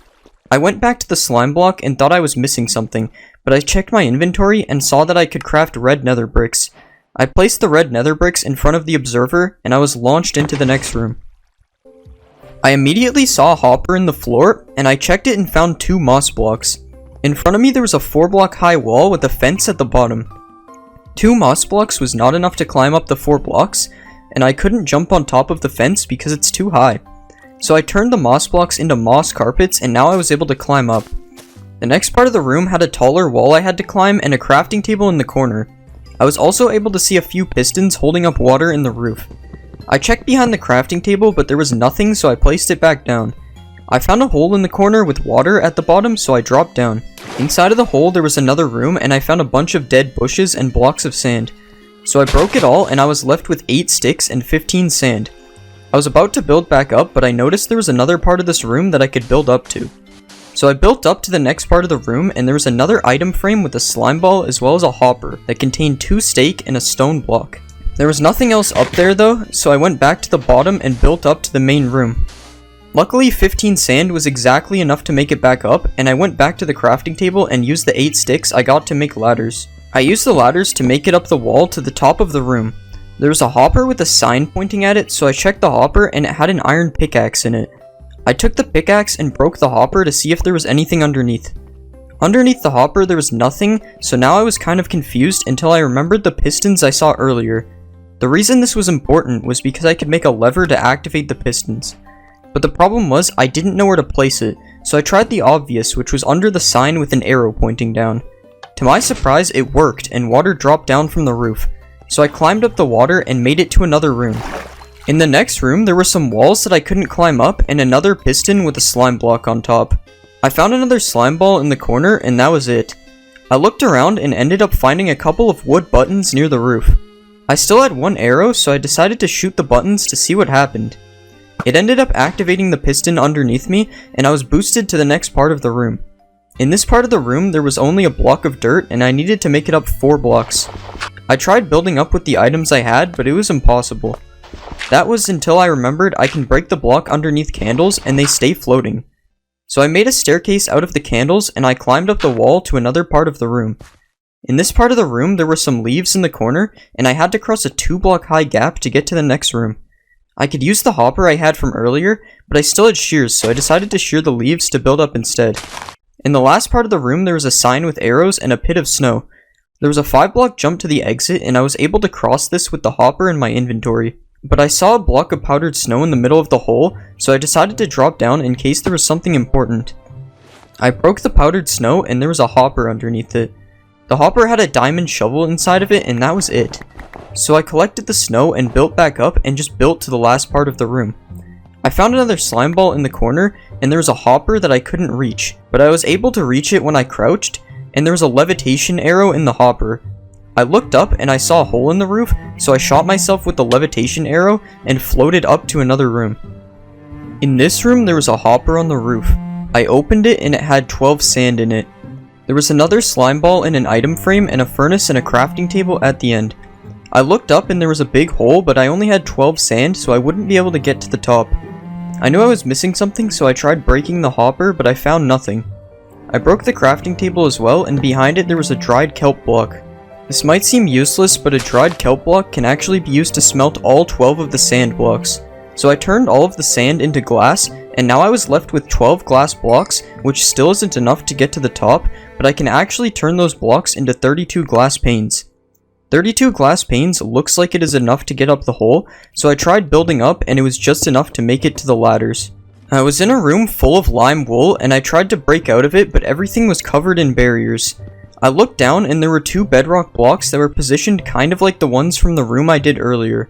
I went back to the slime block and thought I was missing something, but I checked my inventory and saw that I could craft red nether bricks. I placed the red nether bricks in front of the observer, and I was launched into the next room. I immediately saw a hopper in the floor, and I checked it and found 2 moss blocks. In front of me there was a 4-block high wall with a fence at the bottom. 2 moss blocks was not enough to climb up the 4 blocks, and I couldn't jump on top of the fence because it's too high. So I turned the moss blocks into moss carpets, and now I was able to climb up. The next part of the room had a taller wall I had to climb and a crafting table in the corner. I was also able to see a few pistons holding up water in the roof. I checked behind the crafting table, but there was nothing, so I placed it back down. I found a hole in the corner with water at the bottom, so I dropped down. Inside of the hole there was another room, and I found a bunch of dead bushes and blocks of sand. So I broke it all, and I was left with 8 sticks and 15 sand. I was about to build back up, but I noticed there was another part of this room that I could build up to. So I built up to the next part of the room, and there was another item frame with a slime ball as well as a hopper that contained 2 steak and a stone block. There was nothing else up there though, so I went back to the bottom and built up to the main room. Luckily 15 sand was exactly enough to make it back up, and I went back to the crafting table and used the 8 sticks I got to make ladders. I used the ladders to make it up the wall to the top of the room. There was a hopper with a sign pointing at it, so I checked the hopper and it had an iron pickaxe in it. I took the pickaxe and broke the hopper to see if there was anything underneath. Underneath the hopper there was nothing, so now I was kind of confused until I remembered the pistons I saw earlier. The reason this was important was because I could make a lever to activate the pistons. But the problem was I didn't know where to place it, so I tried the obvious, which was under the sign with an arrow pointing down. To my surprise, it worked and water dropped down from the roof, so I climbed up the water and made it to another room. In the next room, there were some walls that I couldn't climb up and another piston with a slime block on top. I found another slime ball in the corner and that was it. I looked around and ended up finding a couple of wood buttons near the roof. I still had 1 arrow, so I decided to shoot the buttons to see what happened. It ended up activating the piston underneath me, and I was boosted to the next part of the room. In this part of the room, there was only a block of dirt, and I needed to make it up 4 blocks. I tried building up with the items I had, but it was impossible. That was until I remembered I can break the block underneath candles, and they stay floating. So I made a staircase out of the candles, and I climbed up the wall to another part of the room. In this part of the room, there were some leaves in the corner, and I had to cross a 2-block high gap to get to the next room. I could use the hopper I had from earlier, but I still had shears, so I decided to shear the leaves to build up instead. In the last part of the room, there was a sign with arrows and a pit of snow. There was a 5-block jump to the exit, and I was able to cross this with the hopper in my inventory. But I saw a block of powdered snow in the middle of the hole, so I decided to drop down in case there was something important. I broke the powdered snow, and there was a hopper underneath it. The hopper had a diamond shovel inside of it, and that was it. So I collected the snow and built back up and just built to the last part of the room. I found another slime ball in the corner, and there was a hopper that I couldn't reach, but I was able to reach it when I crouched, and there was a levitation arrow in the hopper. I looked up and I saw a hole in the roof, so I shot myself with the levitation arrow and floated up to another room. In this room, there was a hopper on the roof. I opened it and it had 12 sand in it. There was another slime ball in an item frame and a furnace and a crafting table at the end. I looked up and there was a big hole, but I only had 12 sand, so I wouldn't be able to get to the top. I knew I was missing something, so I tried breaking the hopper, but I found nothing. I broke the crafting table as well, and behind it there was a dried kelp block. This might seem useless, but a dried kelp block can actually be used to smelt all 12 of the sand blocks. So I turned all of the sand into glass, and now I was left with 12 glass blocks, which still isn't enough to get to the top, but I can actually turn those blocks into 32 glass panes. 32 glass panes looks like it is enough to get up the hole, so I tried building up and it was just enough to make it to the ladders. I was in a room full of lime wool and I tried to break out of it, but everything was covered in barriers. I looked down and there were 2 bedrock blocks that were positioned kind of like the ones from the room I did earlier.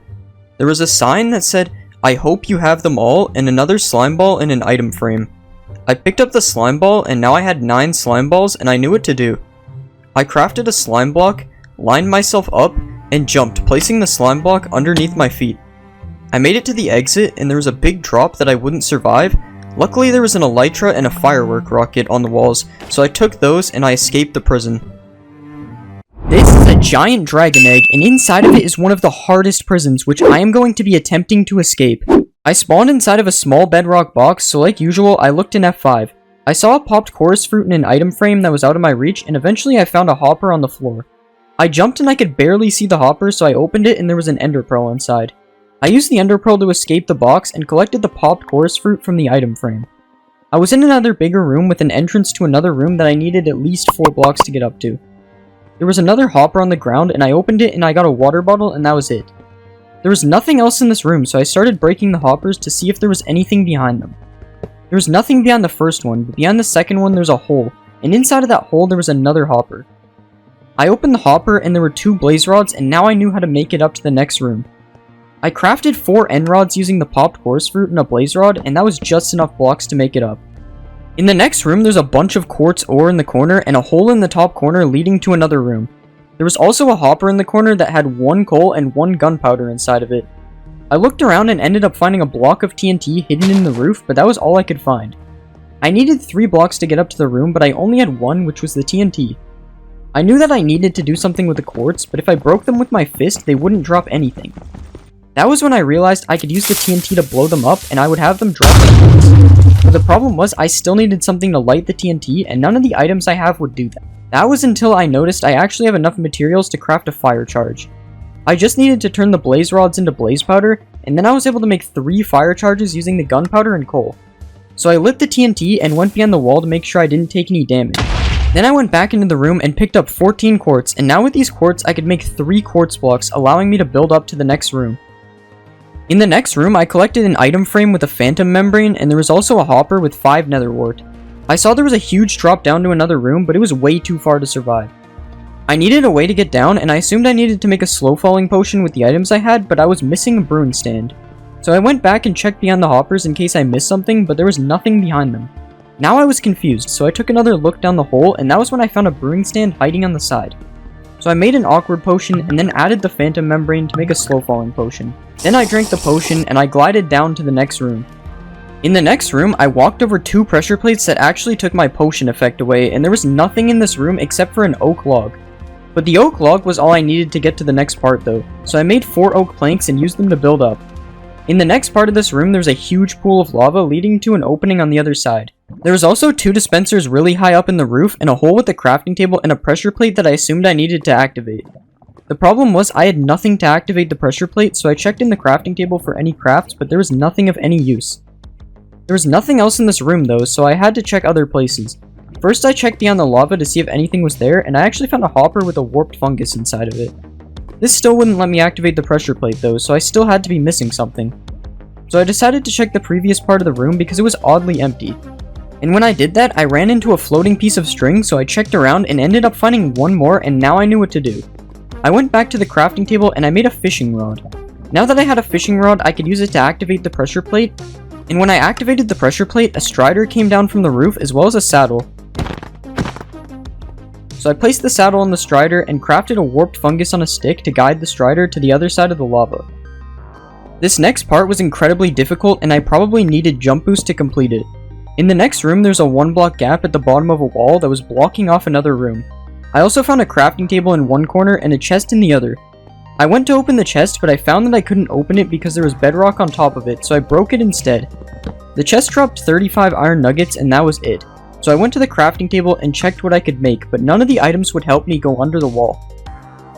There was a sign that said, "I hope you have them all," and another slime ball in an item frame. I picked up the slime ball and now I had 9 slime balls and I knew what to do. I crafted a slime block, lined myself up, and jumped, placing the slime block underneath my feet. I made it to the exit and there was a big drop that I wouldn't survive. Luckily there was an elytra and a firework rocket on the walls, so I took those and I escaped the prison. This is a giant dragon egg, and inside of it is one of the hardest prisons, which I am going to be attempting to escape. I spawned inside of a small bedrock box, so like usual, I looked in F5. I saw a popped chorus fruit in an item frame that was out of my reach, and eventually I found a hopper on the floor. I jumped and I could barely see the hopper, so I opened it and there was an ender pearl inside. I used the ender pearl to escape the box and collected the popped chorus fruit from the item frame. I was in another bigger room with an entrance to another room that I needed at least 4 blocks to get up to. There was another hopper on the ground and I opened it and I got a water bottle and that was it. There was nothing else in this room, so I started breaking the hoppers to see if there was anything behind them. There was nothing beyond the first one, but beyond the second one there was a hole, and inside of that hole there was another hopper. I opened the hopper and there were 2 blaze rods, and now I knew how to make it up to the next room. I crafted 4 end rods using the popped chorus fruit and a blaze rod, and that was just enough blocks to make it up. In the next room there's a bunch of quartz ore in the corner and a hole in the top corner leading to another room. There was also a hopper in the corner that had 1 coal and 1 gunpowder inside of it. I looked around and ended up finding a block of TNT hidden in the roof, but that was all I could find. I needed 3 blocks to get up to the room, but I only had 1, which was the TNT. I knew that I needed to do something with the quartz, but if I broke them with my fist, they wouldn't drop anything. That was when I realized I could use the TNT to blow them up, and I would have them drop the quartz. But the problem was, I still needed something to light the TNT, and none of the items I have would do that. That was until I noticed I actually have enough materials to craft a fire charge. I just needed to turn the blaze rods into blaze powder, and then I was able to make 3 fire charges using the gunpowder and coal. So I lit the TNT and went behind the wall to make sure I didn't take any damage. Then I went back into the room and picked up 14 quartz, and now with these quartz I could make 3 quartz blocks, allowing me to build up to the next room. In the next room, I collected an item frame with a phantom membrane, and there was also a hopper with 5 nether wart. I saw there was a huge drop down to another room, but it was way too far to survive. I needed a way to get down, and I assumed I needed to make a slow falling potion with the items I had, but I was missing a brewing stand. So I went back and checked behind the hoppers in case I missed something, but there was nothing behind them. Now I was confused, so I took another look down the hole, and that was when I found a brewing stand hiding on the side. So I made an awkward potion, and then added the phantom membrane to make a slow falling potion. Then I drank the potion, and I glided down to the next room. In the next room, I walked over 2 pressure plates that actually took my potion effect away, and there was nothing in this room except for an oak log. But the oak log was all I needed to get to the next part though, so I made 4 oak planks and used them to build up. In the next part of this room, there's a huge pool of lava leading to an opening on the other side. There was also 2 dispensers really high up in the roof, and a hole with a crafting table and a pressure plate that I assumed I needed to activate. The problem was I had nothing to activate the pressure plate, so I checked in the crafting table for any crafts, but there was nothing of any use. There was nothing else in this room though, so I had to check other places. First I checked beyond the lava to see if anything was there, and I actually found a hopper with a warped fungus inside of it. This still wouldn't let me activate the pressure plate though, so I still had to be missing something. So I decided to check the previous part of the room because it was oddly empty. And when I did that, I ran into a floating piece of string, so I checked around and ended up finding one more, and now I knew what to do. I went back to the crafting table and I made a fishing rod. Now that I had a fishing rod, I could use it to activate the pressure plate, and when I activated the pressure plate, a strider came down from the roof as well as a saddle. So I placed the saddle on the strider and crafted a warped fungus on a stick to guide the strider to the other side of the lava. This next part was incredibly difficult and I probably needed jump boost to complete it. In the next room, there's a 1-block gap at the bottom of a wall that was blocking off another room. I also found a crafting table in one corner and a chest in the other. I went to open the chest, but I found that I couldn't open it because there was bedrock on top of it, so I broke it instead. The chest dropped 35 iron nuggets and that was it. So I went to the crafting table and checked what I could make, but none of the items would help me go under the wall.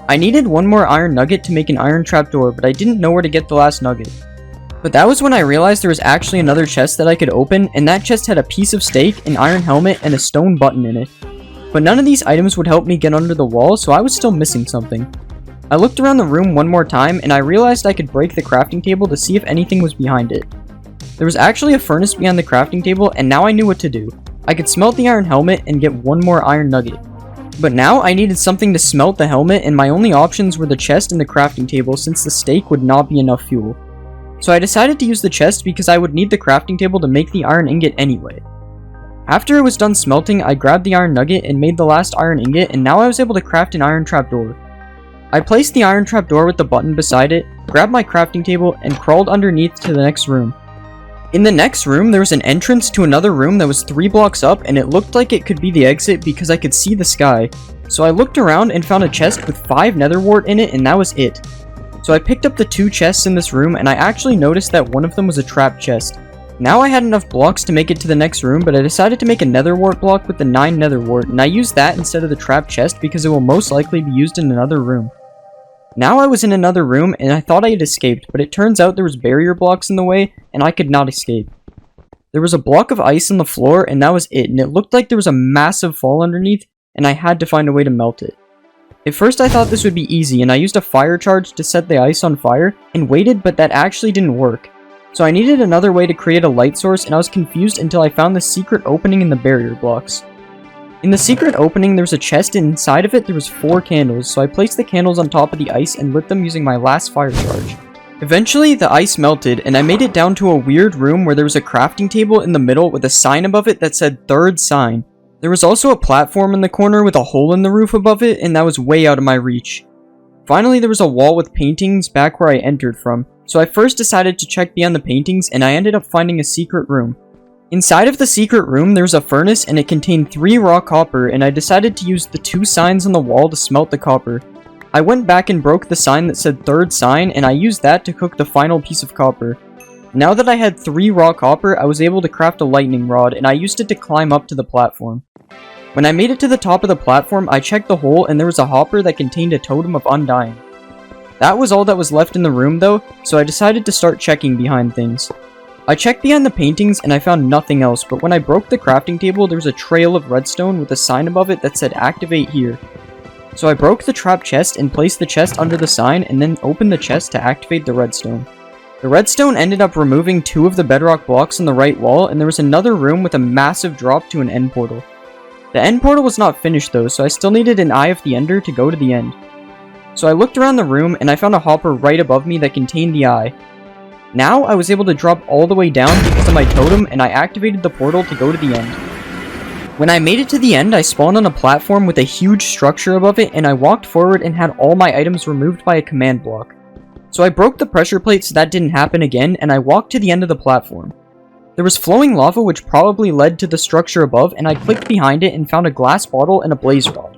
I needed one more iron nugget to make an iron trapdoor, but I didn't know where to get the last nugget. But that was when I realized there was actually another chest that I could open, and that chest had a piece of steak, an iron helmet, and a stone button in it. But none of these items would help me get under the wall, so I was still missing something. I looked around the room one more time, and I realized I could break the crafting table to see if anything was behind it. There was actually a furnace behind the crafting table, and now I knew what to do. I could smelt the iron helmet and get one more iron nugget. But now I needed something to smelt the helmet, and my only options were the chest and the crafting table since the steak would not be enough fuel. So I decided to use the chest because I would need the crafting table to make the iron ingot anyway. After it was done smelting, I grabbed the iron nugget and made the last iron ingot, and now I was able to craft an iron trapdoor. I placed the iron trapdoor with the button beside it, grabbed my crafting table, and crawled underneath to the next room. In the next room, there was an entrance to another room that was 3 blocks up, and it looked like it could be the exit because I could see the sky. So I looked around and found a chest with 5 nether wart in it, and that was it. So I picked up the 2 chests in this room, and I actually noticed that one of them was a trap chest. Now I had enough blocks to make it to the next room, but I decided to make a nether wart block with the 9 nether wart, and I used that instead of the trap chest because it will most likely be used in another room. Now I was in another room, and I thought I had escaped, but it turns out there was barrier blocks in the way, and I could not escape. There was a block of ice on the floor, and that was it, and it looked like there was a massive fall underneath, and I had to find a way to melt it. At first I thought this would be easy, and I used a fire charge to set the ice on fire, and waited, but that actually didn't work. So I needed another way to create a light source, and I was confused until I found the secret opening in the barrier blocks. In the secret opening, there was a chest, and inside of it there was 4 candles, so I placed the candles on top of the ice and lit them using my last fire charge. Eventually, the ice melted, and I made it down to a weird room where there was a crafting table in the middle with a sign above it that said "Third Sign." There was also a platform in the corner with a hole in the roof above it, and that was way out of my reach. Finally, there was a wall with paintings back where I entered from, so I first decided to check beyond the paintings, and I ended up finding a secret room. Inside of the secret room, there was a furnace, and it contained 3 raw copper, and I decided to use the 2 signs on the wall to smelt the copper. I went back and broke the sign that said "Third Sign," and I used that to cook the final piece of copper. Now that I had 3 raw copper, I was able to craft a lightning rod, and I used it to climb up to the platform. When I made it to the top of the platform, I checked the hole, and there was a hopper that contained a totem of undying. That was all that was left in the room though, so I decided to start checking behind things. I checked behind the paintings and I found nothing else, but when I broke the crafting table, there was a trail of redstone with a sign above it that said "Activate here." So I broke the trap chest and placed the chest under the sign, and then opened the chest to activate the redstone. The redstone ended up removing 2 of the bedrock blocks on the right wall, and there was another room with a massive drop to an end portal. The end portal was not finished though, so I still needed an Eye of the Ender to go to the end. So I looked around the room and I found a hopper right above me that contained the eye. Now I was able to drop all the way down because of my totem, and I activated the portal to go to the end. When I made it to the end, I spawned on a platform with a huge structure above it, and I walked forward and had all my items removed by a command block. So I broke the pressure plate so that didn't happen again, and I walked to the end of the platform. There was flowing lava which probably led to the structure above, and I clicked behind it and found a glass bottle and a blaze rod.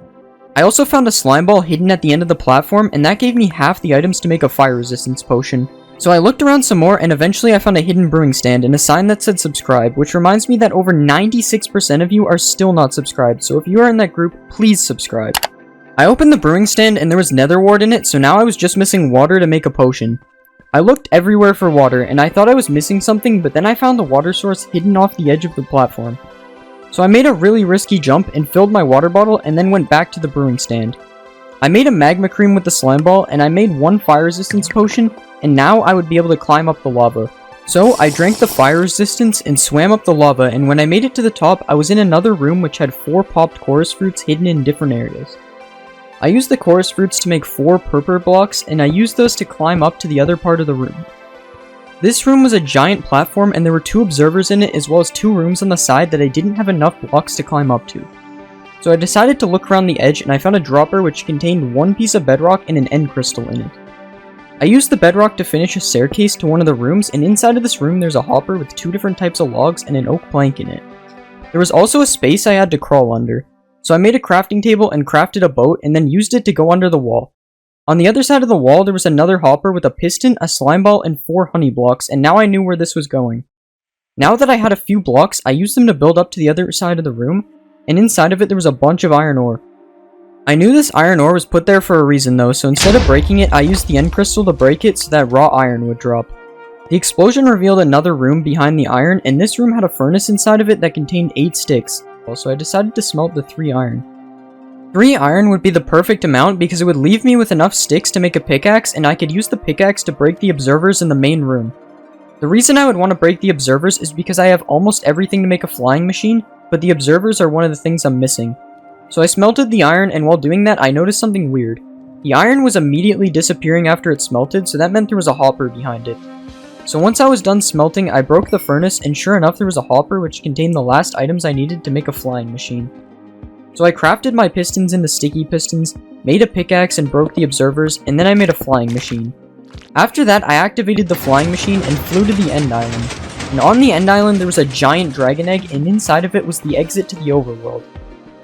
I also found a slime ball hidden at the end of the platform, and that gave me half the items to make a fire resistance potion. So I looked around some more, and eventually I found a hidden brewing stand and a sign that said subscribe, which reminds me that over 96% of you are still not subscribed, so if you are in that group, please subscribe. I opened the brewing stand and there was nether wart in it, so now I was just missing water to make a potion. I looked everywhere for water, and I thought I was missing something, but then I found the water source hidden off the edge of the platform. So I made a really risky jump and filled my water bottle and then went back to the brewing stand. I made a magma cream with the slime ball, and I made one fire resistance potion, and now I would be able to climb up the lava. So I drank the fire resistance and swam up the lava, and when I made it to the top, I was in another room which had 4 popped chorus fruits hidden in different areas. I used the chorus fruits to make 4 purple blocks, and I used those to climb up to the other part of the room. This room was a giant platform, and there were 2 observers in it as well as 2 rooms on the side that I didn't have enough blocks to climb up to. So I decided to look around the edge, and I found a dropper which contained 1 piece of bedrock and an end crystal in it. I used the bedrock to finish a staircase to one of the rooms, and inside of this room there's a hopper with 2 different types of logs and an oak plank in it. There was also a space I had to crawl under. So I made a crafting table and crafted a boat and then used it to go under the wall. On the other side of the wall there was another hopper with a piston, a slime ball, and 4 honey blocks, and now I knew where this was going. Now that I had a few blocks, I used them to build up to the other side of the room, and inside of it there was a bunch of iron ore. I knew this iron ore was put there for a reason though, so instead of breaking it, I used the end crystal to break it so that raw iron would drop. The explosion revealed another room behind the iron, and this room had a furnace inside of it that contained 8 sticks, so I decided to smelt the 3 iron. 3 iron would be the perfect amount because it would leave me with enough sticks to make a pickaxe, and I could use the pickaxe to break the observers in the main room. The reason I would want to break the observers is because I have almost everything to make a flying machine, but the observers are one of the things I'm missing. So I smelted the iron, and while doing that, I noticed something weird. The iron was immediately disappearing after it smelted, so that meant there was a hopper behind it. So once I was done smelting, I broke the furnace, and sure enough there was a hopper which contained the last items I needed to make a flying machine. So I crafted my pistons into sticky pistons, made a pickaxe and broke the observers, and then I made a flying machine. After that, I activated the flying machine and flew to the end island. And on the end island there was a giant dragon egg, and inside of it was the exit to the overworld.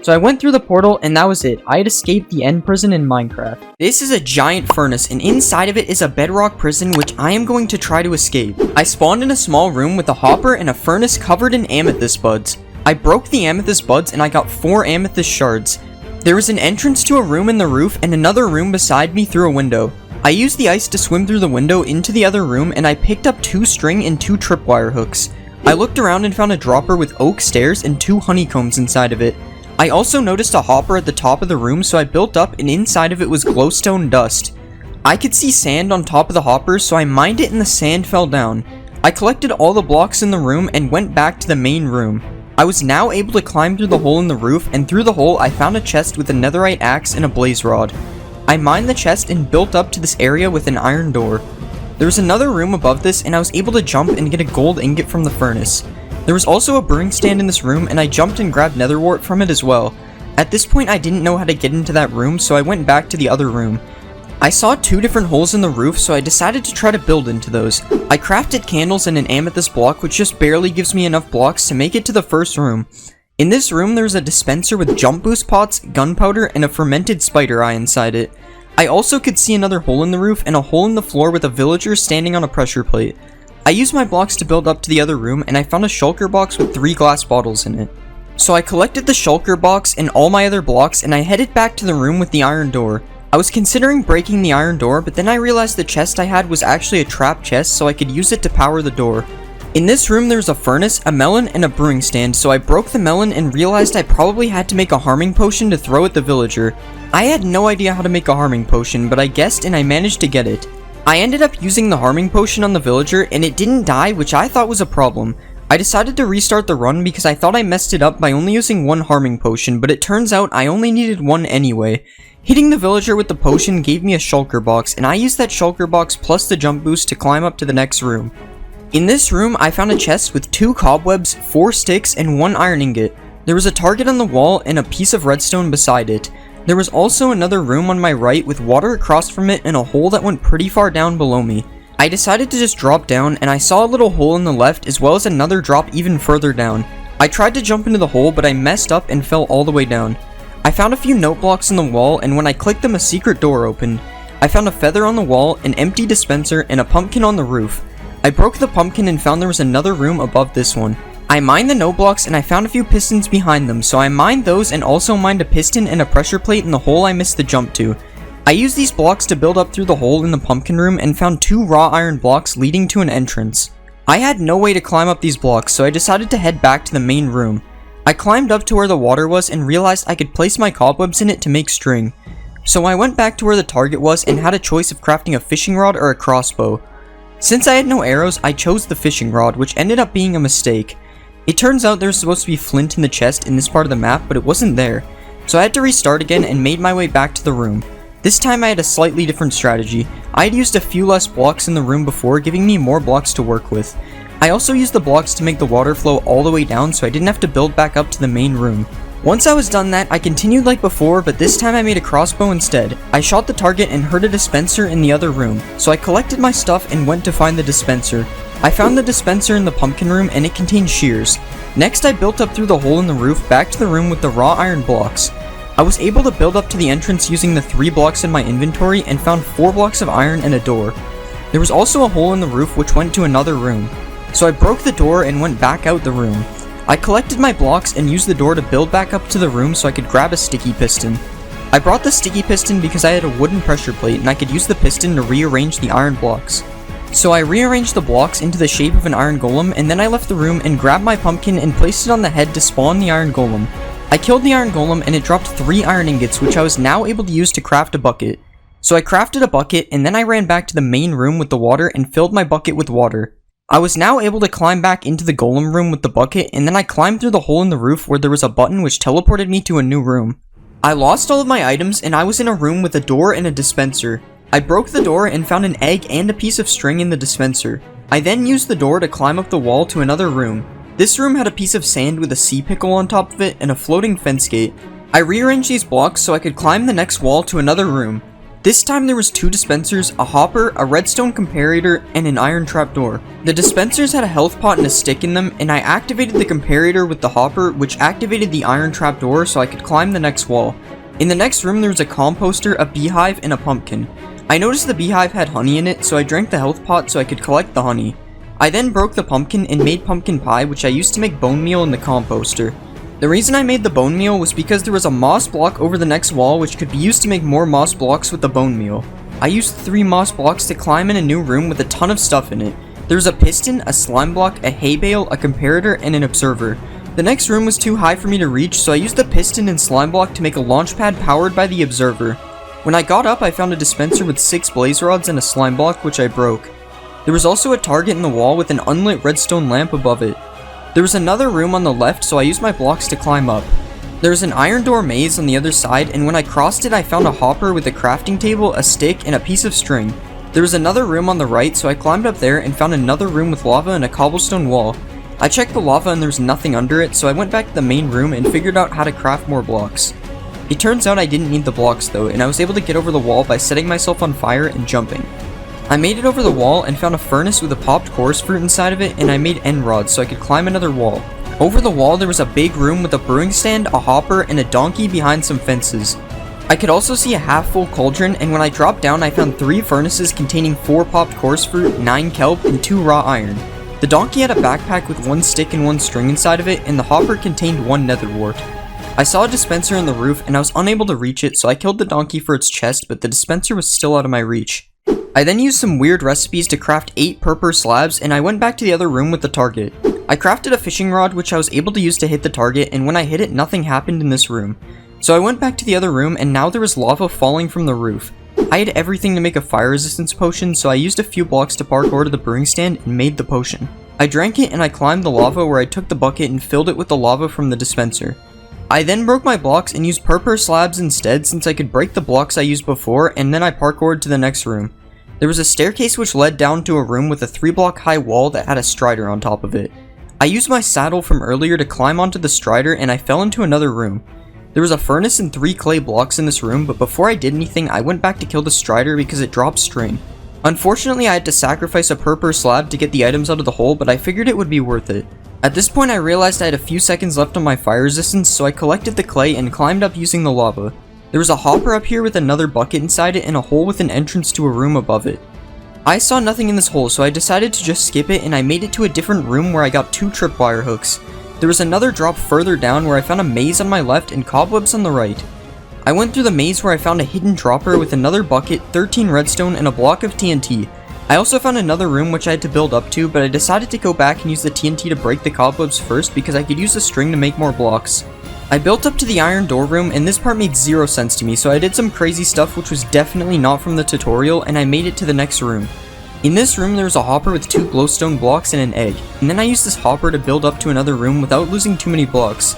So I went through the portal, and that was it. I had escaped the end prison in Minecraft. This is a giant furnace, and inside of it is a bedrock prison which I am going to try to escape. I spawned in a small room with a hopper and a furnace covered in amethyst buds. I broke the amethyst buds and I got 4 amethyst shards. There was an entrance to a room in the roof and another room beside me through a window. I used the ice to swim through the window into the other room, and I picked up 2 string and 2 tripwire hooks. I looked around and found a dropper with oak stairs and 2 honeycombs inside of it. I also noticed a hopper at the top of the room, so I built up, and inside of it was glowstone dust. I could see sand on top of the hopper, so I mined it and the sand fell down. I collected all the blocks in the room and went back to the main room. I was now able to climb through the hole in the roof, and through the hole I found a chest with a netherite axe and a blaze rod. I mined the chest and built up to this area with an iron door. There was another room above this, and I was able to jump and get a gold ingot from the furnace. There was also a brewing stand in this room, and I jumped and grabbed nether wart from it as well. At this point I didn't know how to get into that room, so I went back to the other room. I saw 2 different holes in the roof, so I decided to try to build into those. I crafted candles and an amethyst block, which just barely gives me enough blocks to make it to the first room. In this room there's a dispenser with jump boost pots, gunpowder, and a fermented spider eye inside it. I also could see another hole in the roof and a hole in the floor with a villager standing on a pressure plate. I used my blocks to build up to the other room, and I found a shulker box with 3 glass bottles in it. So I collected the shulker box and all my other blocks, and I headed back to the room with the iron door. I was considering breaking the iron door, but then I realized the chest I had was actually a trap chest, so I could use it to power the door. In this room there's a furnace, a melon, and a brewing stand, so I broke the melon and realized I probably had to make a harming potion to throw at the villager. I had no idea how to make a harming potion, but I guessed and I managed to get it. I ended up using the harming potion on the villager, and it didn't die, which I thought was a problem. I decided to restart the run because I thought I messed it up by only using 1 harming potion, but it turns out I only needed 1 anyway. Hitting the villager with the potion gave me a shulker box, and I used that shulker box plus the jump boost to climb up to the next room. In this room, I found a chest with 2 cobwebs, 4 sticks, and 1 iron ingot. There was a target on the wall and a piece of redstone beside it. There was also another room on my right with water across from it and a hole that went pretty far down below me. I decided to just drop down, and I saw a little hole in the left as well as another drop even further down. I tried to jump into the hole, but I messed up and fell all the way down. I found a few note blocks in the wall, and when I clicked them, a secret door opened. I found a feather on the wall, an empty dispenser, and a pumpkin on the roof. I broke the pumpkin and found there was another room above this one. I mined the note blocks and I found a few pistons behind them, so I mined those and also mined a piston and a pressure plate in the hole I missed the jump to. I used these blocks to build up through the hole in the pumpkin room and found 2 raw iron blocks leading to an entrance. I had no way to climb up these blocks, so I decided to head back to the main room. I climbed up to where the water was and realized I could place my cobwebs in it to make string. So I went back to where the target was and had a choice of crafting a fishing rod or a crossbow. Since I had no arrows, I chose the fishing rod, which ended up being a mistake. It turns out there's supposed to be flint in the chest in this part of the map, but it wasn't there. So I had to restart again and made my way back to the room. This time I had a slightly different strategy. I had used a few less blocks in the room before, giving me more blocks to work with. I also used the blocks to make the water flow all the way down so I didn't have to build back up to the main room. Once I was done that, I continued like before, but this time I made a crossbow instead. I shot the target and heard a dispenser in the other room, so I collected my stuff and went to find the dispenser. I found the dispenser in the pumpkin room and it contained shears. Next I built up through the hole in the roof back to the room with the raw iron blocks. I was able to build up to the entrance using the 3 blocks in my inventory and found 4 blocks of iron and a door. There was also a hole in the roof which went to another room. So I broke the door and went back out the room. I collected my blocks and used the door to build back up to the room so I could grab a sticky piston. I brought the sticky piston because I had a wooden pressure plate and I could use the piston to rearrange the iron blocks. So I rearranged the blocks into the shape of an iron golem and then I left the room and grabbed my pumpkin and placed it on the head to spawn the iron golem. I killed the iron golem and it dropped 3 iron ingots which I was now able to use to craft a bucket. So I crafted a bucket and then I ran back to the main room with the water and filled my bucket with water. I was now able to climb back into the golem room with the bucket and then I climbed through the hole in the roof where there was a button which teleported me to a new room. I lost all of my items and I was in a room with a door and a dispenser. I broke the door and found an egg and a piece of string in the dispenser. I then used the door to climb up the wall to another room. This room had a piece of sand with a sea pickle on top of it and a floating fence gate. I rearranged these blocks so I could climb the next wall to another room. This time there was 2 dispensers, a hopper, a redstone comparator, and an iron trapdoor. The dispensers had a health pot and a stick in them, and I activated the comparator with the hopper, which activated the iron trapdoor so I could climb the next wall. In the next room there was a composter, a beehive, and a pumpkin. I noticed the beehive had honey in it, so I drank the health pot so I could collect the honey. I then broke the pumpkin and made pumpkin pie, which I used to make bone meal in the composter. The reason I made the bone meal was because there was a moss block over the next wall which could be used to make more moss blocks with the bone meal. I used 3 moss blocks to climb in a new room with a ton of stuff in it. There was a piston, a slime block, a hay bale, a comparator, and an observer. The next room was too high for me to reach, so I used the piston and slime block to make a launch pad powered by the observer. When I got up, I found a dispenser with 6 blaze rods and a slime block which I broke. There was also a target in the wall with an unlit redstone lamp above it. There was another room on the left, so I used my blocks to climb up. There was an iron door maze on the other side, and when I crossed it I found a hopper with a crafting table, a stick, and a piece of string. There was another room on the right, so I climbed up there and found another room with lava and a cobblestone wall. I checked the lava and there was nothing under it, so I went back to the main room and figured out how to craft more blocks. It turns out I didn't need the blocks though, and I was able to get over the wall by setting myself on fire and jumping. I made it over the wall and found a furnace with a popped chorus fruit inside of it, and I made end rods so I could climb another wall. Over the wall there was a big room with a brewing stand, a hopper, and a donkey behind some fences. I could also see a half-full cauldron, and when I dropped down I found 3 furnaces containing 4 popped chorus fruit, 9 kelp, and 2 raw iron. The donkey had a backpack with 1 stick and 1 string inside of it, and the hopper contained 1 nether wart. I saw a dispenser on the roof and I was unable to reach it, so I killed the donkey for its chest, but the dispenser was still out of my reach. I then used some weird recipes to craft 8 purple slabs, and I went back to the other room with the target. I crafted a fishing rod which I was able to use to hit the target, and when I hit it nothing happened in this room. So I went back to the other room and now there was lava falling from the roof. I had everything to make a fire resistance potion, so I used a few blocks to parkour to the brewing stand and made the potion. I drank it and I climbed the lava where I took the bucket and filled it with the lava from the dispenser. I then broke my blocks and used purple slabs instead since I could break the blocks I used before, and then I parkoured to the next room. There was a staircase which led down to a room with a 3-block high wall that had a strider on top of it. I used my saddle from earlier to climb onto the strider and I fell into another room. There was a furnace and 3 clay blocks in this room, but before I did anything I went back to kill the strider because it dropped string. Unfortunately I had to sacrifice a purple slab to get the items out of the hole, but I figured it would be worth it. At this point I realized I had a few seconds left on my fire resistance, so I collected the clay and climbed up using the lava. There was a hopper up here with another bucket inside it and a hole with an entrance to a room above it. I saw nothing in this hole, so I decided to just skip it, and I made it to a different room where I got 2 tripwire hooks. There was another drop further down where I found a maze on my left and cobwebs on the right. I went through the maze where I found a hidden dropper with another bucket, 13 redstone, and a block of TNT. I also found another room which I had to build up to, but I decided to go back and use the TNT to break the cobwebs first because I could use the string to make more blocks. I built up to the iron door room, and this part made 0 sense to me, so I did some crazy stuff which was definitely not from the tutorial, and I made it to the next room. In this room there was a hopper with 2 glowstone blocks and an egg, and then I used this hopper to build up to another room without losing too many blocks.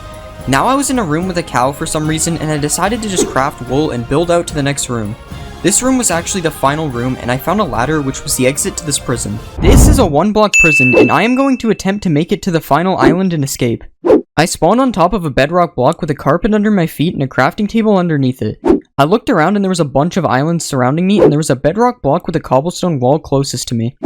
Now I was in a room with a cow for some reason, and I decided to just craft wool and build out to the next room. This room was actually the final room, and I found a ladder which was the exit to this prison. This is a 1-block prison, and I am going to attempt to make it to the final island and escape. I spawned on top of a bedrock block with a carpet under my feet and a crafting table underneath it. I looked around and there was a bunch of islands surrounding me, and there was a bedrock block with a cobblestone wall closest to me.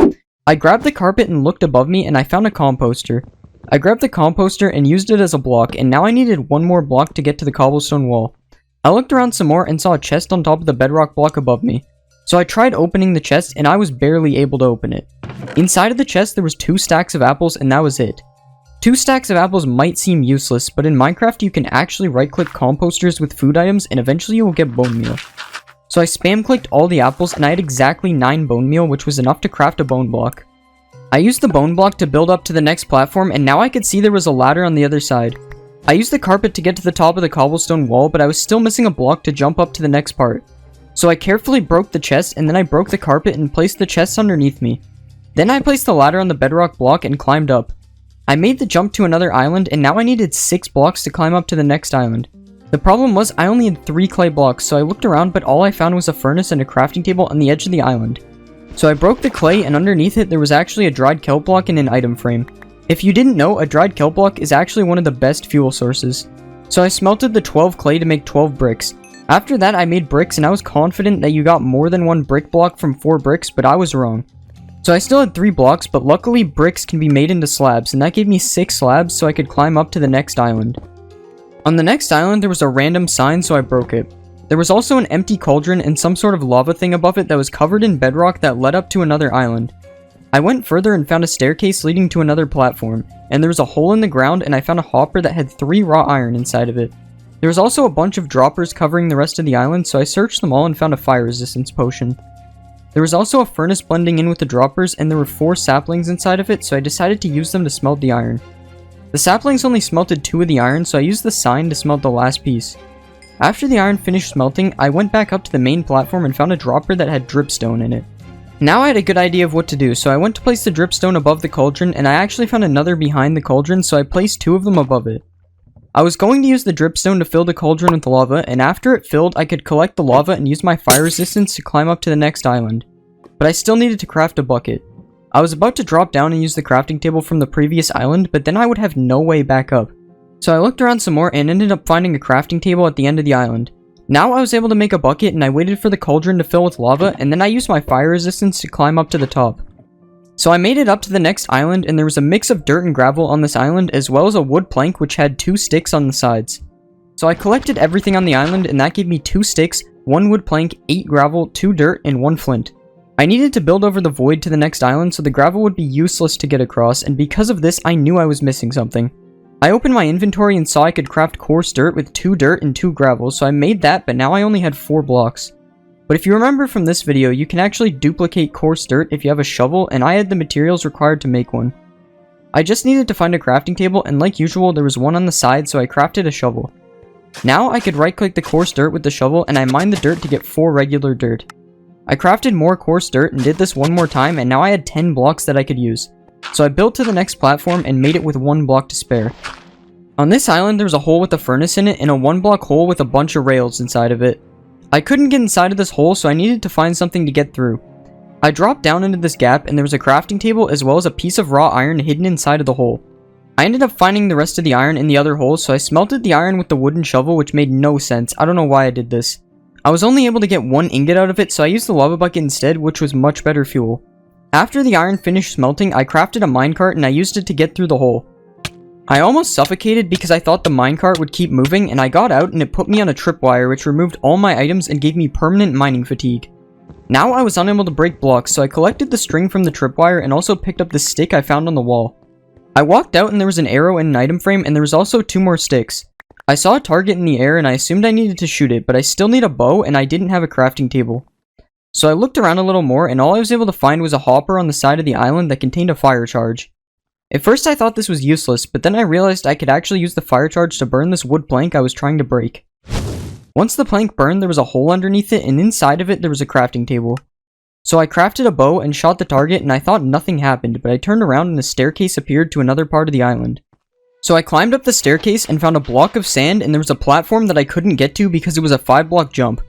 I grabbed the carpet and looked above me, and I found a composter. I grabbed the composter and used it as a block, and now I needed 1 more block to get to the cobblestone wall. I looked around some more and saw a chest on top of the bedrock block above me. So I tried opening the chest, and I was barely able to open it. Inside of the chest there was 2 stacks of apples, and that was it. 2 stacks of apples might seem useless, but in Minecraft you can actually right-click composters with food items, and eventually you will get bone meal. So I spam-clicked all the apples, and I had exactly 9 bone meal, which was enough to craft a bone block. I used the bone block to build up to the next platform, and now I could see there was a ladder on the other side. I used the carpet to get to the top of the cobblestone wall, but I was still missing a block to jump up to the next part. So I carefully broke the chest, and then I broke the carpet and placed the chest underneath me. Then I placed the ladder on the bedrock block and climbed up. I made the jump to another island, and now I needed 6 blocks to climb up to the next island. The problem was I only had 3 clay blocks, so I looked around, but all I found was a furnace and a crafting table on the edge of the island. So I broke the clay, and underneath it there was actually a dried kelp block and an item frame. If you didn't know, a dried kelp block is actually one of the best fuel sources. So I smelted the 12 clay to make 12 bricks. After that I made bricks, and I was confident that you got more than 1 brick block from 4 bricks, but I was wrong. So I still had 3 blocks, but luckily bricks can be made into slabs, and that gave me 6 slabs so I could climb up to the next island. On the next island there was a random sign, so I broke it. There was also an empty cauldron and some sort of lava thing above it that was covered in bedrock that led up to another island. I went further and found a staircase leading to another platform, and there was a hole in the ground, and I found a hopper that had 3 raw iron inside of it. There was also a bunch of droppers covering the rest of the island, so I searched them all and found a fire resistance potion. There was also a furnace blending in with the droppers, and there were 4 saplings inside of it, so I decided to use them to smelt the iron. The saplings only smelted 2 of the iron, so I used the sign to smelt the last piece. After the iron finished smelting, I went back up to the main platform and found a dropper that had dripstone in it. Now I had a good idea of what to do, so I went to place the dripstone above the cauldron, and I actually found another behind the cauldron, so I placed 2 of them above it. I was going to use the dripstone to fill the cauldron with lava, and after it filled, I could collect the lava and use my fire resistance to climb up to the next island. But I still needed to craft a bucket. I was about to drop down and use the crafting table from the previous island, but then I would have no way back up. So I looked around some more and ended up finding a crafting table at the end of the island. Now I was able to make a bucket, and I waited for the cauldron to fill with lava, and then I used my fire resistance to climb up to the top. So I made it up to the next island, and there was a mix of dirt and gravel on this island, as well as a wood plank which had 2 sticks on the sides. So I collected everything on the island, and that gave me 2 sticks, 1 wood plank, 8 gravel, 2 dirt, and 1 flint. I needed to build over the void to the next island, so the gravel would be useless to get across, and because of this I knew I was missing something. I opened my inventory and saw I could craft coarse dirt with 2 dirt and 2 gravel, so I made that, but now I only had 4 blocks. But if you remember from this video, you can actually duplicate coarse dirt if you have a shovel, and I had the materials required to make one. I just needed to find a crafting table, and like usual, there was one on the side, so I crafted a shovel. Now I could right-click the coarse dirt with the shovel, and I mined the dirt to get 4 regular dirt. I crafted more coarse dirt and did this one more time, and now I had 10 blocks that I could use. So I built to the next platform and made it with 1 block to spare. On this island there was a hole with a furnace in it and a 1-block hole with a bunch of rails inside of it. I couldn't get inside of this hole, so I needed to find something to get through. I dropped down into this gap and there was a crafting table as well as a piece of raw iron hidden inside of the hole. I ended up finding the rest of the iron in the other hole, so I smelted the iron with the wooden shovel, which made no sense. I don't know why I did this. I was only able to get 1 ingot out of it, so I used the lava bucket instead, which was much better fuel. After the iron finished smelting, I crafted a minecart and I used it to get through the hole. I almost suffocated because I thought the minecart would keep moving, and I got out and it put me on a tripwire which removed all my items and gave me permanent mining fatigue. Now I was unable to break blocks, so I collected the string from the tripwire and also picked up the stick I found on the wall. I walked out and there was an arrow and an item frame, and there was also 2 more sticks. I saw a target in the air and I assumed I needed to shoot it, but I still need a bow and I didn't have a crafting table. So I looked around a little more, and all I was able to find was a hopper on the side of the island that contained a fire charge. At first I thought this was useless, but then I realized I could actually use the fire charge to burn this wood plank I was trying to break. Once the plank burned, there was a hole underneath it, and inside of it there was a crafting table. So I crafted a bow and shot the target, and I thought nothing happened, but I turned around and a staircase appeared to another part of the island. So I climbed up the staircase and found a block of sand, and there was a platform that I couldn't get to because it was a 5-block jump.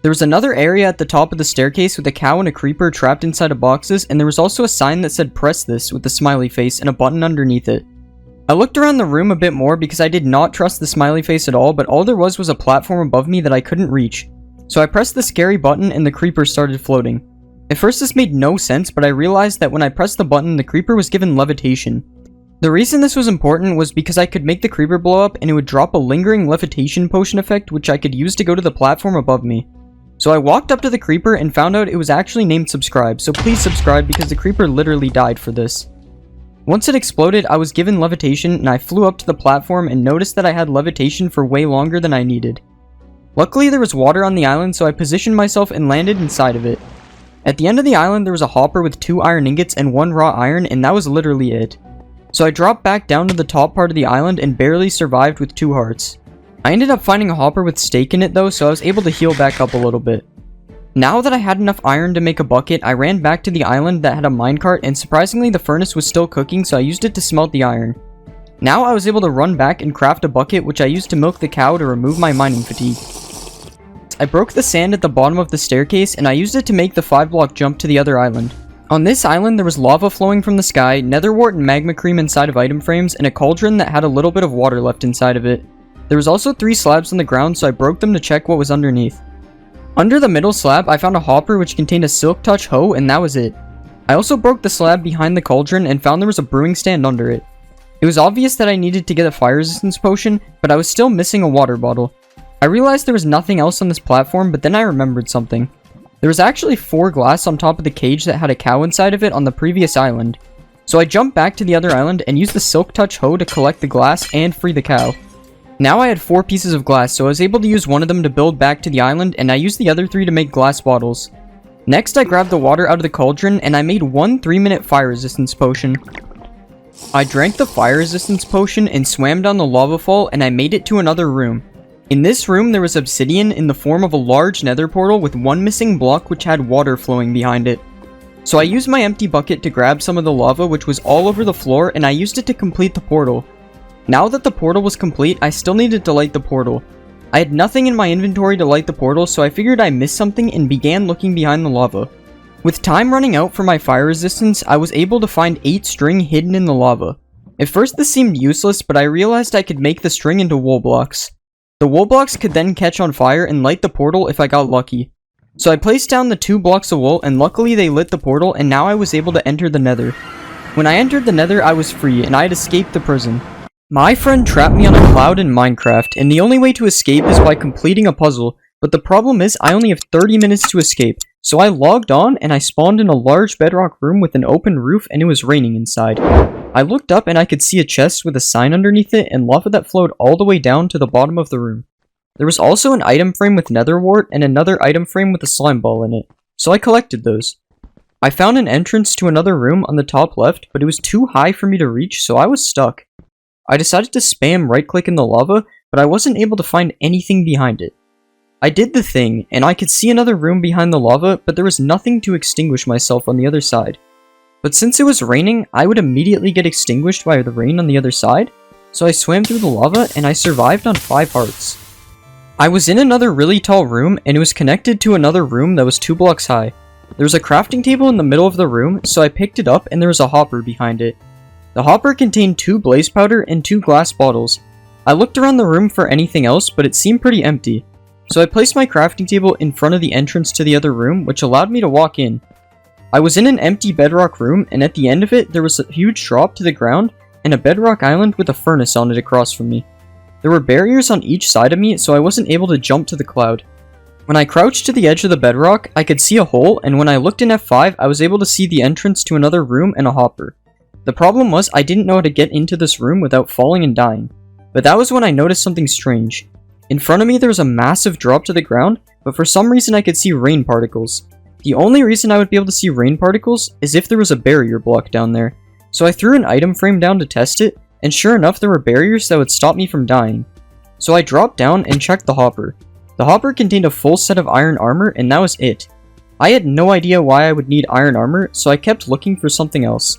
There was another area at the top of the staircase with a cow and a creeper trapped inside of boxes, and there was also a sign that said "press this" with a smiley face and a button underneath it. I looked around the room a bit more because I did not trust the smiley face at all, but all there was a platform above me that I couldn't reach. So I pressed the scary button and the creeper started floating. At first this made no sense, but I realized that when I pressed the button, the creeper was given levitation. The reason this was important was because I could make the creeper blow up and it would drop a lingering levitation potion effect which I could use to go to the platform above me. So I walked up to the creeper and found out it was actually named subscribe, so please subscribe because the creeper literally died for this. Once it exploded, I was given levitation and I flew up to the platform and noticed that I had levitation for way longer than I needed. Luckily there was water on the island, so I positioned myself and landed inside of it. At the end of the island there was a hopper with 2 iron ingots and 1 raw iron, and that was literally it. So I dropped back down to the top part of the island and barely survived with 2 hearts. I ended up finding a hopper with steak in it though, so I was able to heal back up a little bit. Now that I had enough iron to make a bucket, I ran back to the island that had a minecart, and surprisingly the furnace was still cooking, so I used it to smelt the iron. Now I was able to run back and craft a bucket which I used to milk the cow to remove my mining fatigue. I broke the sand at the bottom of the staircase and I used it to make the 5-block jump to the other island. On this island there was lava flowing from the sky, netherwort and magma cream inside of item frames, and a cauldron that had a little bit of water left inside of it. There was also 3 slabs on the ground, so I broke them to check what was underneath. Under the middle slab, I found a hopper which contained a silk touch hoe, and that was it. I also broke the slab behind the cauldron and found there was a brewing stand under it. It was obvious that I needed to get a fire resistance potion, but I was still missing a water bottle. I realized there was nothing else on this platform, but then I remembered something. There was actually 4 glass on top of the cage that had a cow inside of it on the previous island. So I jumped back to the other island and used the silk touch hoe to collect the glass and free the cow. Now I had 4 pieces of glass, so I was able to use one of them to build back to the island, and I used the other 3 to make glass bottles. Next I grabbed the water out of the cauldron and I made 1 3-minute fire resistance potion. I drank the fire resistance potion and swam down the lava fall, and I made it to another room. In this room there was obsidian in the form of a large nether portal with 1 missing block which had water flowing behind it. So I used my empty bucket to grab some of the lava which was all over the floor, and I used it to complete the portal. Now that the portal was complete, I still needed to light the portal. I had nothing in my inventory to light the portal, so I figured I missed something and began looking behind the lava. With time running out for my fire resistance, I was able to find 8 string hidden in the lava. At first this seemed useless, but I realized I could make the string into wool blocks. The wool blocks could then catch on fire and light the portal if I got lucky. So I placed down the 2 blocks of wool, and luckily they lit the portal, and now I was able to enter the nether. When I entered the nether, I was free, and I had escaped the prison. My friend trapped me on a cloud in Minecraft, and the only way to escape is by completing a puzzle, but the problem is I only have 30 minutes to escape. So I logged on and I spawned in a large bedrock room with an open roof, and it was raining inside. I looked up and I could see a chest with a sign underneath it and lava that flowed all the way down to the bottom of the room. There was also an item frame with netherwort and another item frame with a slime ball in it, so I collected those. I found an entrance to another room on the top left, but it was too high for me to reach, so I was stuck. I decided to spam right click in the lava, but I wasn't able to find anything behind it. I did the thing, and I could see another room behind the lava, but there was nothing to extinguish myself on the other side. But since it was raining, I would immediately get extinguished by the rain on the other side, so I swam through the lava and I survived on 5 hearts. I was in another really tall room, and it was connected to another room that was 2 blocks high. There was a crafting table in the middle of the room, so I picked it up and there was a hopper behind it. The hopper contained 2 blaze powder and 2 glass bottles. I looked around the room for anything else, but it seemed pretty empty. So I placed my crafting table in front of the entrance to the other room, which allowed me to walk in. I was in an empty bedrock room, and at the end of it there was a huge drop to the ground, and a bedrock island with a furnace on it across from me. There were barriers on each side of me, so I wasn't able to jump to the cloud. When I crouched to the edge of the bedrock, I could see a hole, and when I looked in F5, I was able to see the entrance to another room and a hopper. The problem was I didn't know how to get into this room without falling and dying. But that was when I noticed something strange. In front of me there was a massive drop to the ground, but for some reason I could see rain particles. The only reason I would be able to see rain particles is if there was a barrier block down there. So I threw an item frame down to test it, and sure enough there were barriers that would stop me from dying. So I dropped down and checked the hopper. The hopper contained a full set of iron armor, and that was it. I had no idea why I would need iron armor, so I kept looking for something else.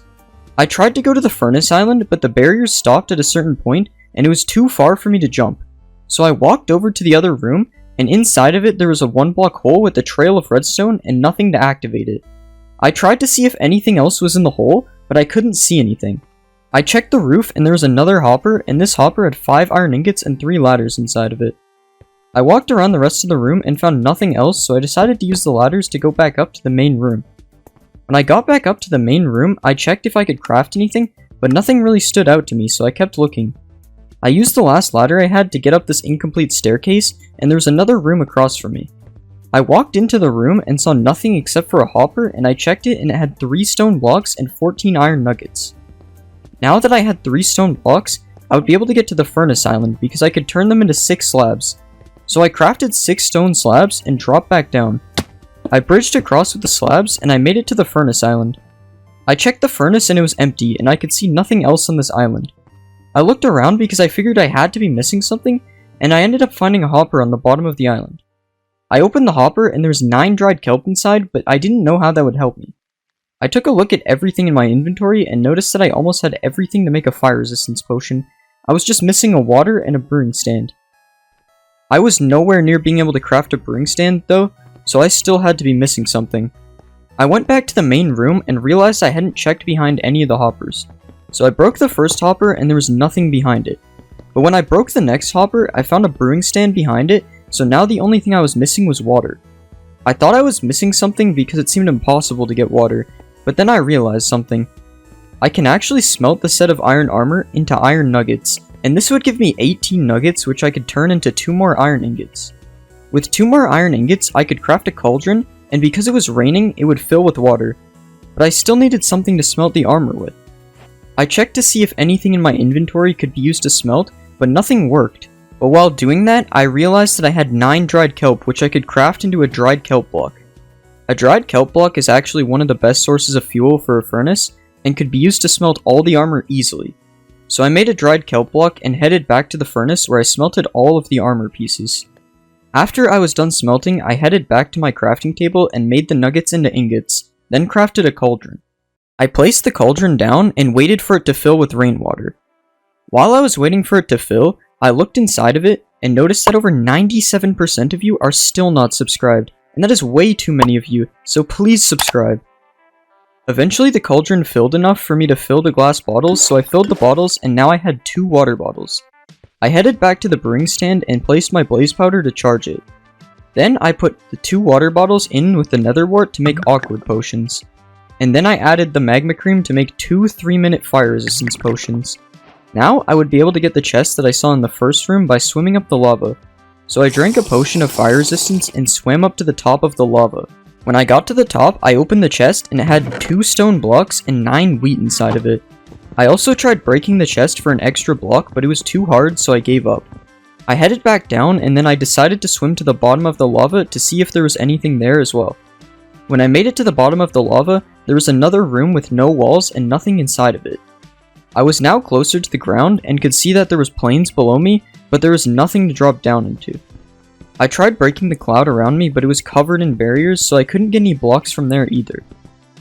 I tried to go to the furnace island, but the barriers stopped at a certain point, and it was too far for me to jump. So I walked over to the other room, and inside of it there was a 1-block hole with a trail of redstone and nothing to activate it. I tried to see if anything else was in the hole, but I couldn't see anything. I checked the roof, and there was another hopper, and this hopper had 5 iron ingots and 3 ladders inside of it. I walked around the rest of the room and found nothing else, so I decided to use the ladders to go back up to the main room. When I got back up to the main room, I checked if I could craft anything, but nothing really stood out to me, so I kept looking. I used the last ladder I had to get up this incomplete staircase, and there was another room across from me. I walked into the room and saw nothing except for a hopper, and I checked it and it had 3 stone blocks and 14 iron nuggets. Now that I had 3 stone blocks, I would be able to get to the furnace island because I could turn them into 6 slabs. So I crafted 6 stone slabs and dropped back down. I bridged across with the slabs and I made it to the furnace island. I checked the furnace and it was empty and I could see nothing else on this island. I looked around because I figured I had to be missing something, and I ended up finding a hopper on the bottom of the island. I opened the hopper and there was 9 dried kelp inside, but I didn't know how that would help me. I took a look at everything in my inventory and noticed that I almost had everything to make a fire resistance potion. I was just missing a water and a brewing stand. I was nowhere near being able to craft a brewing stand though, so I still had to be missing something. I went back to the main room and realized I hadn't checked behind any of the hoppers. So I broke the first hopper and there was nothing behind it. But when I broke the next hopper, I found a brewing stand behind it, so now the only thing I was missing was water. I thought I was missing something because it seemed impossible to get water, but then I realized something. I can actually smelt the set of iron armor into iron nuggets, and this would give me 18 nuggets, which I could turn into 2 more iron ingots. With 2 more iron ingots, I could craft a cauldron, and because it was raining, it would fill with water. But I still needed something to smelt the armor with. I checked to see if anything in my inventory could be used to smelt, but nothing worked. But while doing that, I realized that I had 9 dried kelp, which I could craft into a dried kelp block. A dried kelp block is actually one of the best sources of fuel for a furnace, and could be used to smelt all the armor easily. So I made a dried kelp block and headed back to the furnace where I smelted all of the armor pieces. After I was done smelting, I headed back to my crafting table and made the nuggets into ingots, then crafted a cauldron. I placed the cauldron down and waited for it to fill with rainwater. While I was waiting for it to fill, I looked inside of it and noticed that over 97% of you are still not subscribed, and that is way too many of you, so please subscribe. Eventually the cauldron filled enough for me to fill the glass bottles, so I filled the bottles and now I had 2 water bottles. I headed back to the brewing stand and placed my blaze powder to charge it. Then I put the 2 water bottles in with the nether wart to make awkward potions. And then I added the magma cream to make 2 3-minute fire resistance potions. Now I would be able to get the chest that I saw in the first room by swimming up the lava. So I drank a potion of fire resistance and swam up to the top of the lava. When I got to the top, I opened the chest and it had 2 stone blocks and 9 wheat inside of it. I also tried breaking the chest for an extra block, but it was too hard, so I gave up. I headed back down and then I decided to swim to the bottom of the lava to see if there was anything there as well. When I made it to the bottom of the lava, there was another room with no walls and nothing inside of it. I was now closer to the ground and could see that there was plains below me, but there was nothing to drop down into. I tried breaking the cloud around me, but it was covered in barriers, so I couldn't get any blocks from there either.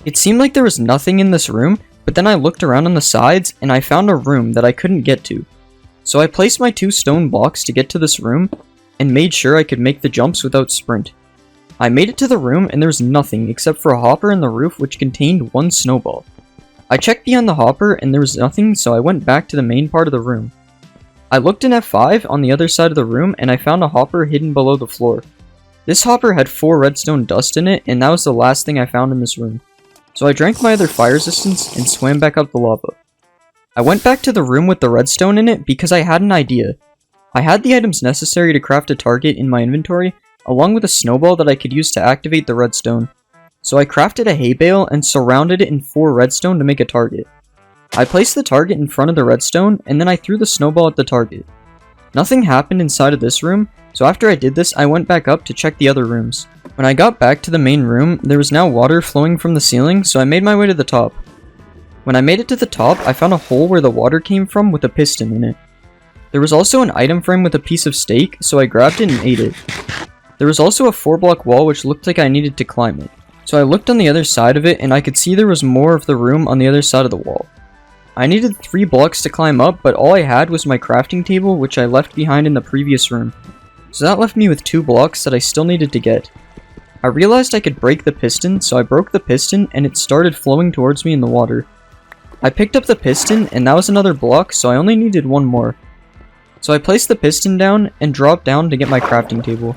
It seemed like there was nothing in this room, but then I looked around on the sides and I found a room that I couldn't get to. So I placed my 2 stone blocks to get to this room and made sure I could make the jumps without sprint. I made it to the room and there was nothing except for a hopper in the roof which contained 1 snowball. I checked beyond the hopper and there was nothing, so I went back to the main part of the room. I looked in F5 on the other side of the room and I found a hopper hidden below the floor. This hopper had 4 redstone dust in it, and that was the last thing I found in this room. So I drank my other fire resistance and swam back up the lava. I went back to the room with the redstone in it because I had an idea. I had the items necessary to craft a target in my inventory, along with a snowball that I could use to activate the redstone. So I crafted a hay bale and surrounded it in 4 redstone to make a target. I placed the target in front of the redstone, and then I threw the snowball at the target. Nothing happened inside of this room, so after I did this, I went back up to check the other rooms. When I got back to the main room, there was now water flowing from the ceiling, so I made my way to the top. When I made it to the top, I found a hole where the water came from with a piston in it. There was also an item frame with a piece of steak, so I grabbed it and ate it. There was also a 4-block wall which looked like I needed to climb it. So I looked on the other side of it and I could see there was more of the room on the other side of the wall. I needed 3 blocks to climb up, but all I had was my crafting table which I left behind in the previous room. So that left me with 2 blocks that I still needed to get. I realized I could break the piston, so I broke the piston and it started flowing towards me in the water. I picked up the piston and that was another block, so I only needed 1 more. So I placed the piston down and dropped down to get my crafting table.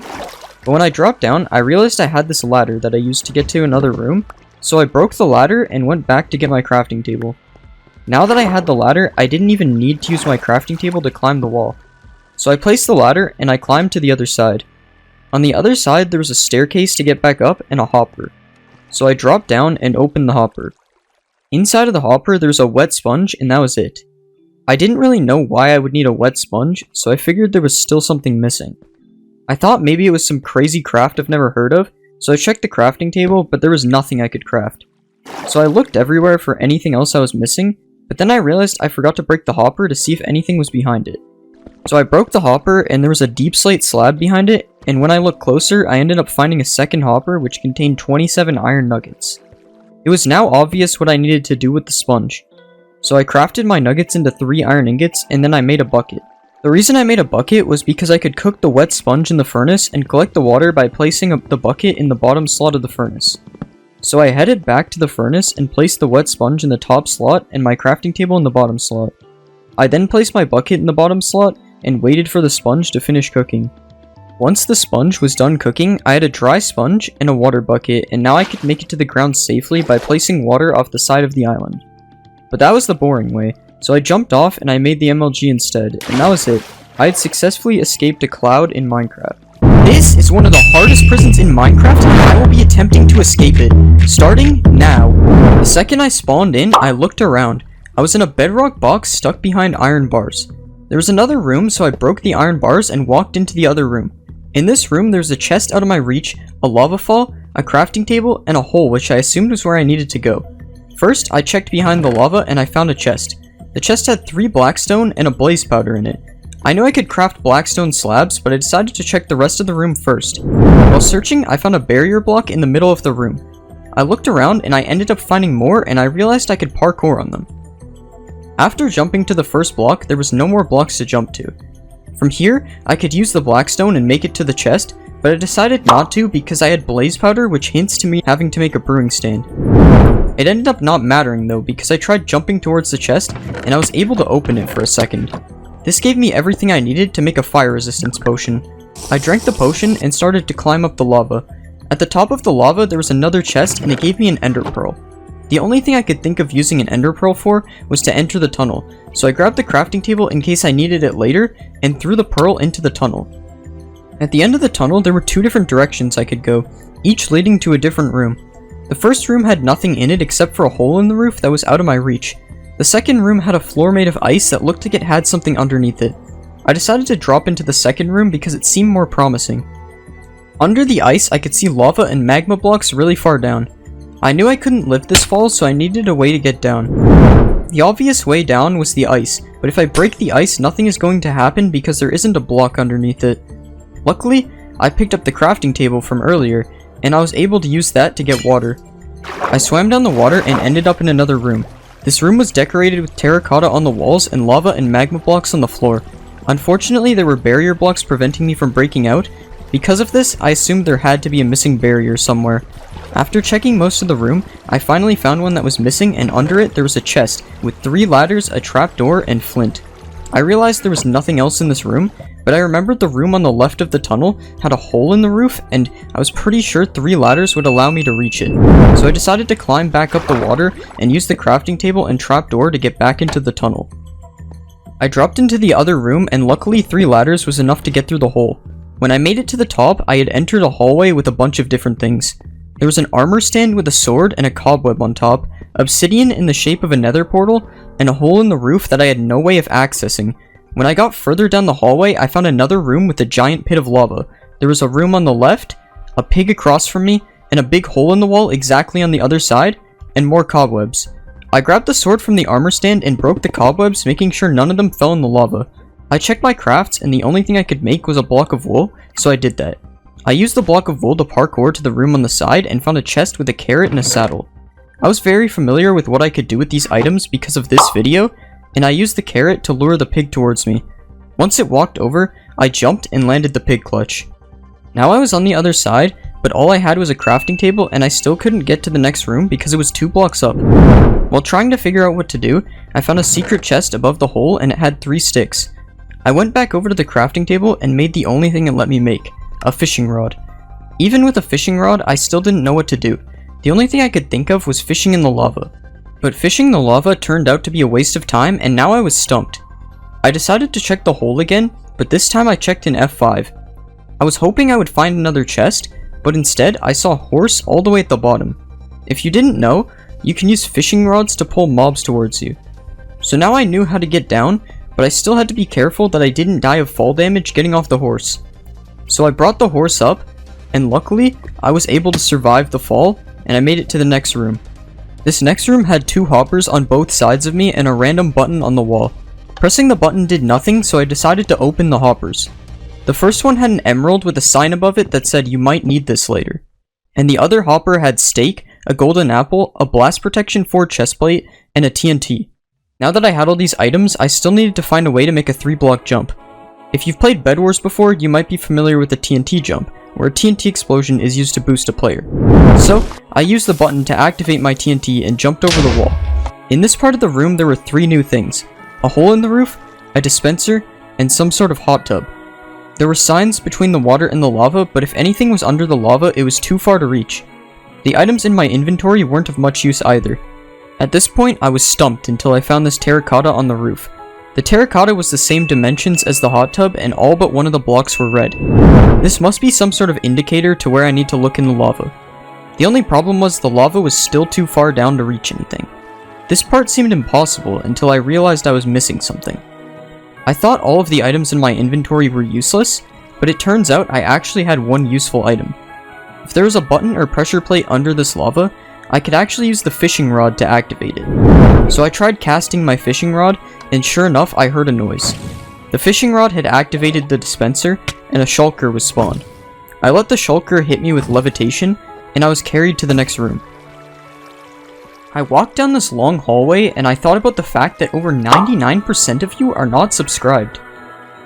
But when I dropped down, I realized I had this ladder that I used to get to another room, so I broke the ladder and went back to get my crafting table. Now that I had the ladder, I didn't even need to use my crafting table to climb the wall. So I placed the ladder and I climbed to the other side. On the other side, there was a staircase to get back up and a hopper. So I dropped down and opened the hopper. Inside of the hopper, there was a wet sponge and that was it. I didn't really know why I would need a wet sponge, so I figured there was still something missing. I thought maybe it was some crazy craft I've never heard of, so I checked the crafting table, but there was nothing I could craft. So I looked everywhere for anything else I was missing, but then I realized I forgot to break the hopper to see if anything was behind it. So I broke the hopper and there was a deep slate slab behind it, and when I looked closer, I ended up finding a second hopper which contained 27 iron nuggets. It was now obvious what I needed to do with the sponge. So I crafted my nuggets into 3 iron ingots and then I made a bucket. The reason I made a bucket was because I could cook the wet sponge in the furnace and collect the water by placing the bucket in the bottom slot of the furnace. So I headed back to the furnace and placed the wet sponge in the top slot and my crafting table in the bottom slot. I then placed my bucket in the bottom slot and waited for the sponge to finish cooking. Once the sponge was done cooking, I had a dry sponge and a water bucket, and now I could make it to the ground safely by placing water off the side of the island. But that was the boring way, so I jumped off and I made the MLG instead, and that was it. I had successfully escaped a cloud in Minecraft. This is one of the hardest prisons in Minecraft, and I will be attempting to escape it, starting now. The second I spawned in, I looked around. I was in a bedrock box stuck behind iron bars. There was another room, so I broke the iron bars and walked into the other room. In this room, there was a chest out of my reach, a lava fall, a crafting table, and a hole which I assumed was where I needed to go. First, I checked behind the lava and I found a chest. The chest had 3 blackstone and a blaze powder in it. I knew I could craft blackstone slabs, but I decided to check the rest of the room first. While searching, I found a barrier block in the middle of the room. I looked around and I ended up finding more, and I realized I could parkour on them. After jumping to the first block, there was no more blocks to jump to. From here, I could use the blackstone and make it to the chest, but I decided not to because I had blaze powder, which hints to me having to make a brewing stand. It ended up not mattering though, because I tried jumping towards the chest and I was able to open it for a second. This gave me everything I needed to make a fire resistance potion. I drank the potion and started to climb up the lava. At the top of the lava there was another chest and it gave me an ender pearl. The only thing I could think of using an ender pearl for was to enter the tunnel, so I grabbed the crafting table in case I needed it later and threw the pearl into the tunnel. At the end of the tunnel there were 2 different directions I could go, each leading to a different room. The first room had nothing in it except for a hole in the roof that was out of my reach. The second room had a floor made of ice that looked like it had something underneath it. I decided to drop into the second room because it seemed more promising. Under the ice I could see lava and magma blocks really far down. I knew I couldn't lift this fall, so I needed a way to get down. The obvious way down was the ice, but if I break the ice nothing is going to happen because there isn't a block underneath it. Luckily, I picked up the crafting table from earlier, and I was able to use that to get water. I swam down the water and ended up in another room. This room was decorated with terracotta on the walls and lava and magma blocks on the floor. Unfortunately, there were barrier blocks preventing me from breaking out. Because of this, I assumed there had to be a missing barrier somewhere. After checking most of the room, I finally found one that was missing, and under it there was a chest with 3 ladders, a trapdoor, and flint. I realized there was nothing else in this room, but I remembered the room on the left of the tunnel had a hole in the roof, and I was pretty sure 3 ladders would allow me to reach it. So I decided to climb back up the water and use the crafting table and trapdoor to get back into the tunnel. I dropped into the other room, and luckily 3 ladders was enough to get through the hole. When I made it to the top, I had entered a hallway with a bunch of different things. There was an armor stand with a sword and a cobweb on top, obsidian in the shape of a nether portal, and a hole in the roof that I had no way of accessing. When I got further down the hallway, I found another room with a giant pit of lava. There was a room on the left, a pig across from me, and a big hole in the wall exactly on the other side, and more cobwebs. I grabbed the sword from the armor stand and broke the cobwebs, making sure none of them fell in the lava. I checked my crafts, and the only thing I could make was a block of wool, so I did that. I used the block of wool to parkour to the room on the side and found a chest with a carrot and a saddle. I was very familiar with what I could do with these items because of this video, and I used the carrot to lure the pig towards me. Once it walked over, I jumped and landed the pig clutch. Now I was on the other side, but all I had was a crafting table and I still couldn't get to the next room because it was 2 blocks up. While trying to figure out what to do, I found a secret chest above the hole and it had 3 sticks. I went back over to the crafting table and made the only thing it let me make, a fishing rod. Even with a fishing rod, I still didn't know what to do. The only thing I could think of was fishing in the lava. But fishing the lava turned out to be a waste of time, and now I was stumped. I decided to check the hole again, but this time I checked in F5. I was hoping I would find another chest, but instead I saw a horse all the way at the bottom. If you didn't know, you can use fishing rods to pull mobs towards you. So now I knew how to get down, but I still had to be careful that I didn't die of fall damage getting off the horse. So I brought the horse up, and luckily I was able to survive the fall, and I made it to the next room. This next room had 2 hoppers on both sides of me and a random button on the wall. Pressing the button did nothing, so I decided to open the hoppers. The first one had an emerald with a sign above it that said you might need this later. And the other hopper had steak, a golden apple, a blast protection 4 chestplate, and a TNT. Now that I had all these items, I still needed to find a way to make a 3-block jump. If you've played Bed Wars before, you might be familiar with the TNT jump, where a TNT explosion is used to boost a player. So, I used the button to activate my TNT and jumped over the wall. In this part of the room there were 3 new things: a hole in the roof, a dispenser, and some sort of hot tub. There were signs between the water and the lava, but if anything was under the lava, it was too far to reach. The items in my inventory weren't of much use either. At this point, I was stumped until I found this terracotta on the roof. The terracotta was the same dimensions as the hot tub, and all but one of the blocks were red. This must be some sort of indicator to where I need to look in the lava. The only problem was the lava was still too far down to reach anything. This part seemed impossible until I realized I was missing something. I thought all of the items in my inventory were useless, but it turns out I actually had one useful item. If there was a button or pressure plate under this lava, I could actually use the fishing rod to activate it. So I tried casting my fishing rod, and sure enough, I heard a noise. The fishing rod had activated the dispenser, and a shulker was spawned. I let the shulker hit me with levitation, and I was carried to the next room. I walked down this long hallway, and I thought about the fact that over 99% of you are not subscribed.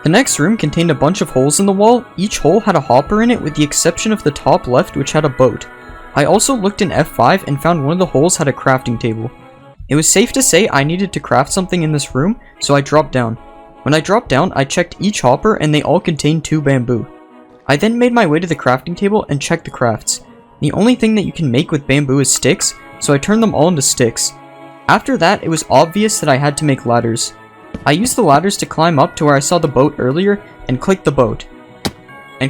The next room contained a bunch of holes in the wall. Each hole had a hopper in it with the exception of the top left, which had a boat. I also looked in F5 and found one of the holes had a crafting table. It was safe to say I needed to craft something in this room, so I dropped down. When I dropped down, I checked each hopper and they all contained 2 bamboo. I then made my way to the crafting table and checked the crafts. The only thing that you can make with bamboo is sticks, so I turned them all into sticks. After that, it was obvious that I had to make ladders. I used the ladders to climb up to where I saw the boat earlier and clicked the boat. I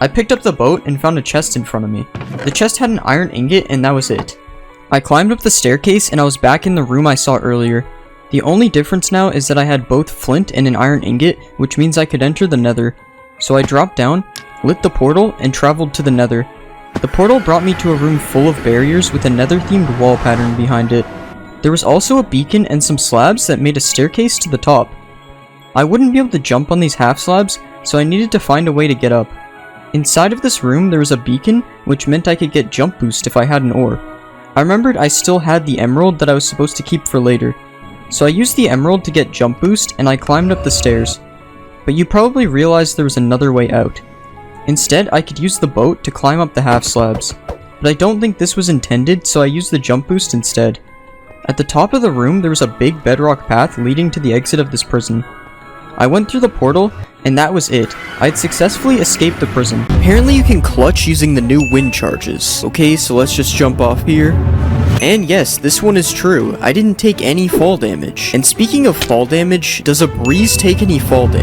picked up the boat and found a chest in front of me. The chest had an iron ingot and that was it. I climbed up the staircase and I was back in the room I saw earlier. The only difference now is that I had both flint and an iron ingot, which means I could enter the nether. So I dropped down, lit the portal, and traveled to the nether. The portal brought me to a room full of barriers with a nether-themed wall pattern behind it. There was also a beacon and some slabs that made a staircase to the top. I wouldn't be able to jump on these half slabs, so I needed to find a way to get up. Inside of this room there was a beacon, which meant I could get jump boost if I had an ore. I remembered I still had the emerald that I was supposed to keep for later. So I used the emerald to get jump boost and I climbed up the stairs. But you probably realized there was another way out. Instead, I could use the boat to climb up the half slabs. But I don't think this was intended, so I used the jump boost instead. At the top of the room, there was a big bedrock path leading to the exit of this prison. I went through the portal, and that was it. I had successfully escaped the prison. Apparently you can clutch using the new wind charges. Okay, so let's just jump off here. And yes, this one is true. I didn't take any fall damage. And speaking of fall damage, does a breeze take any fall damage?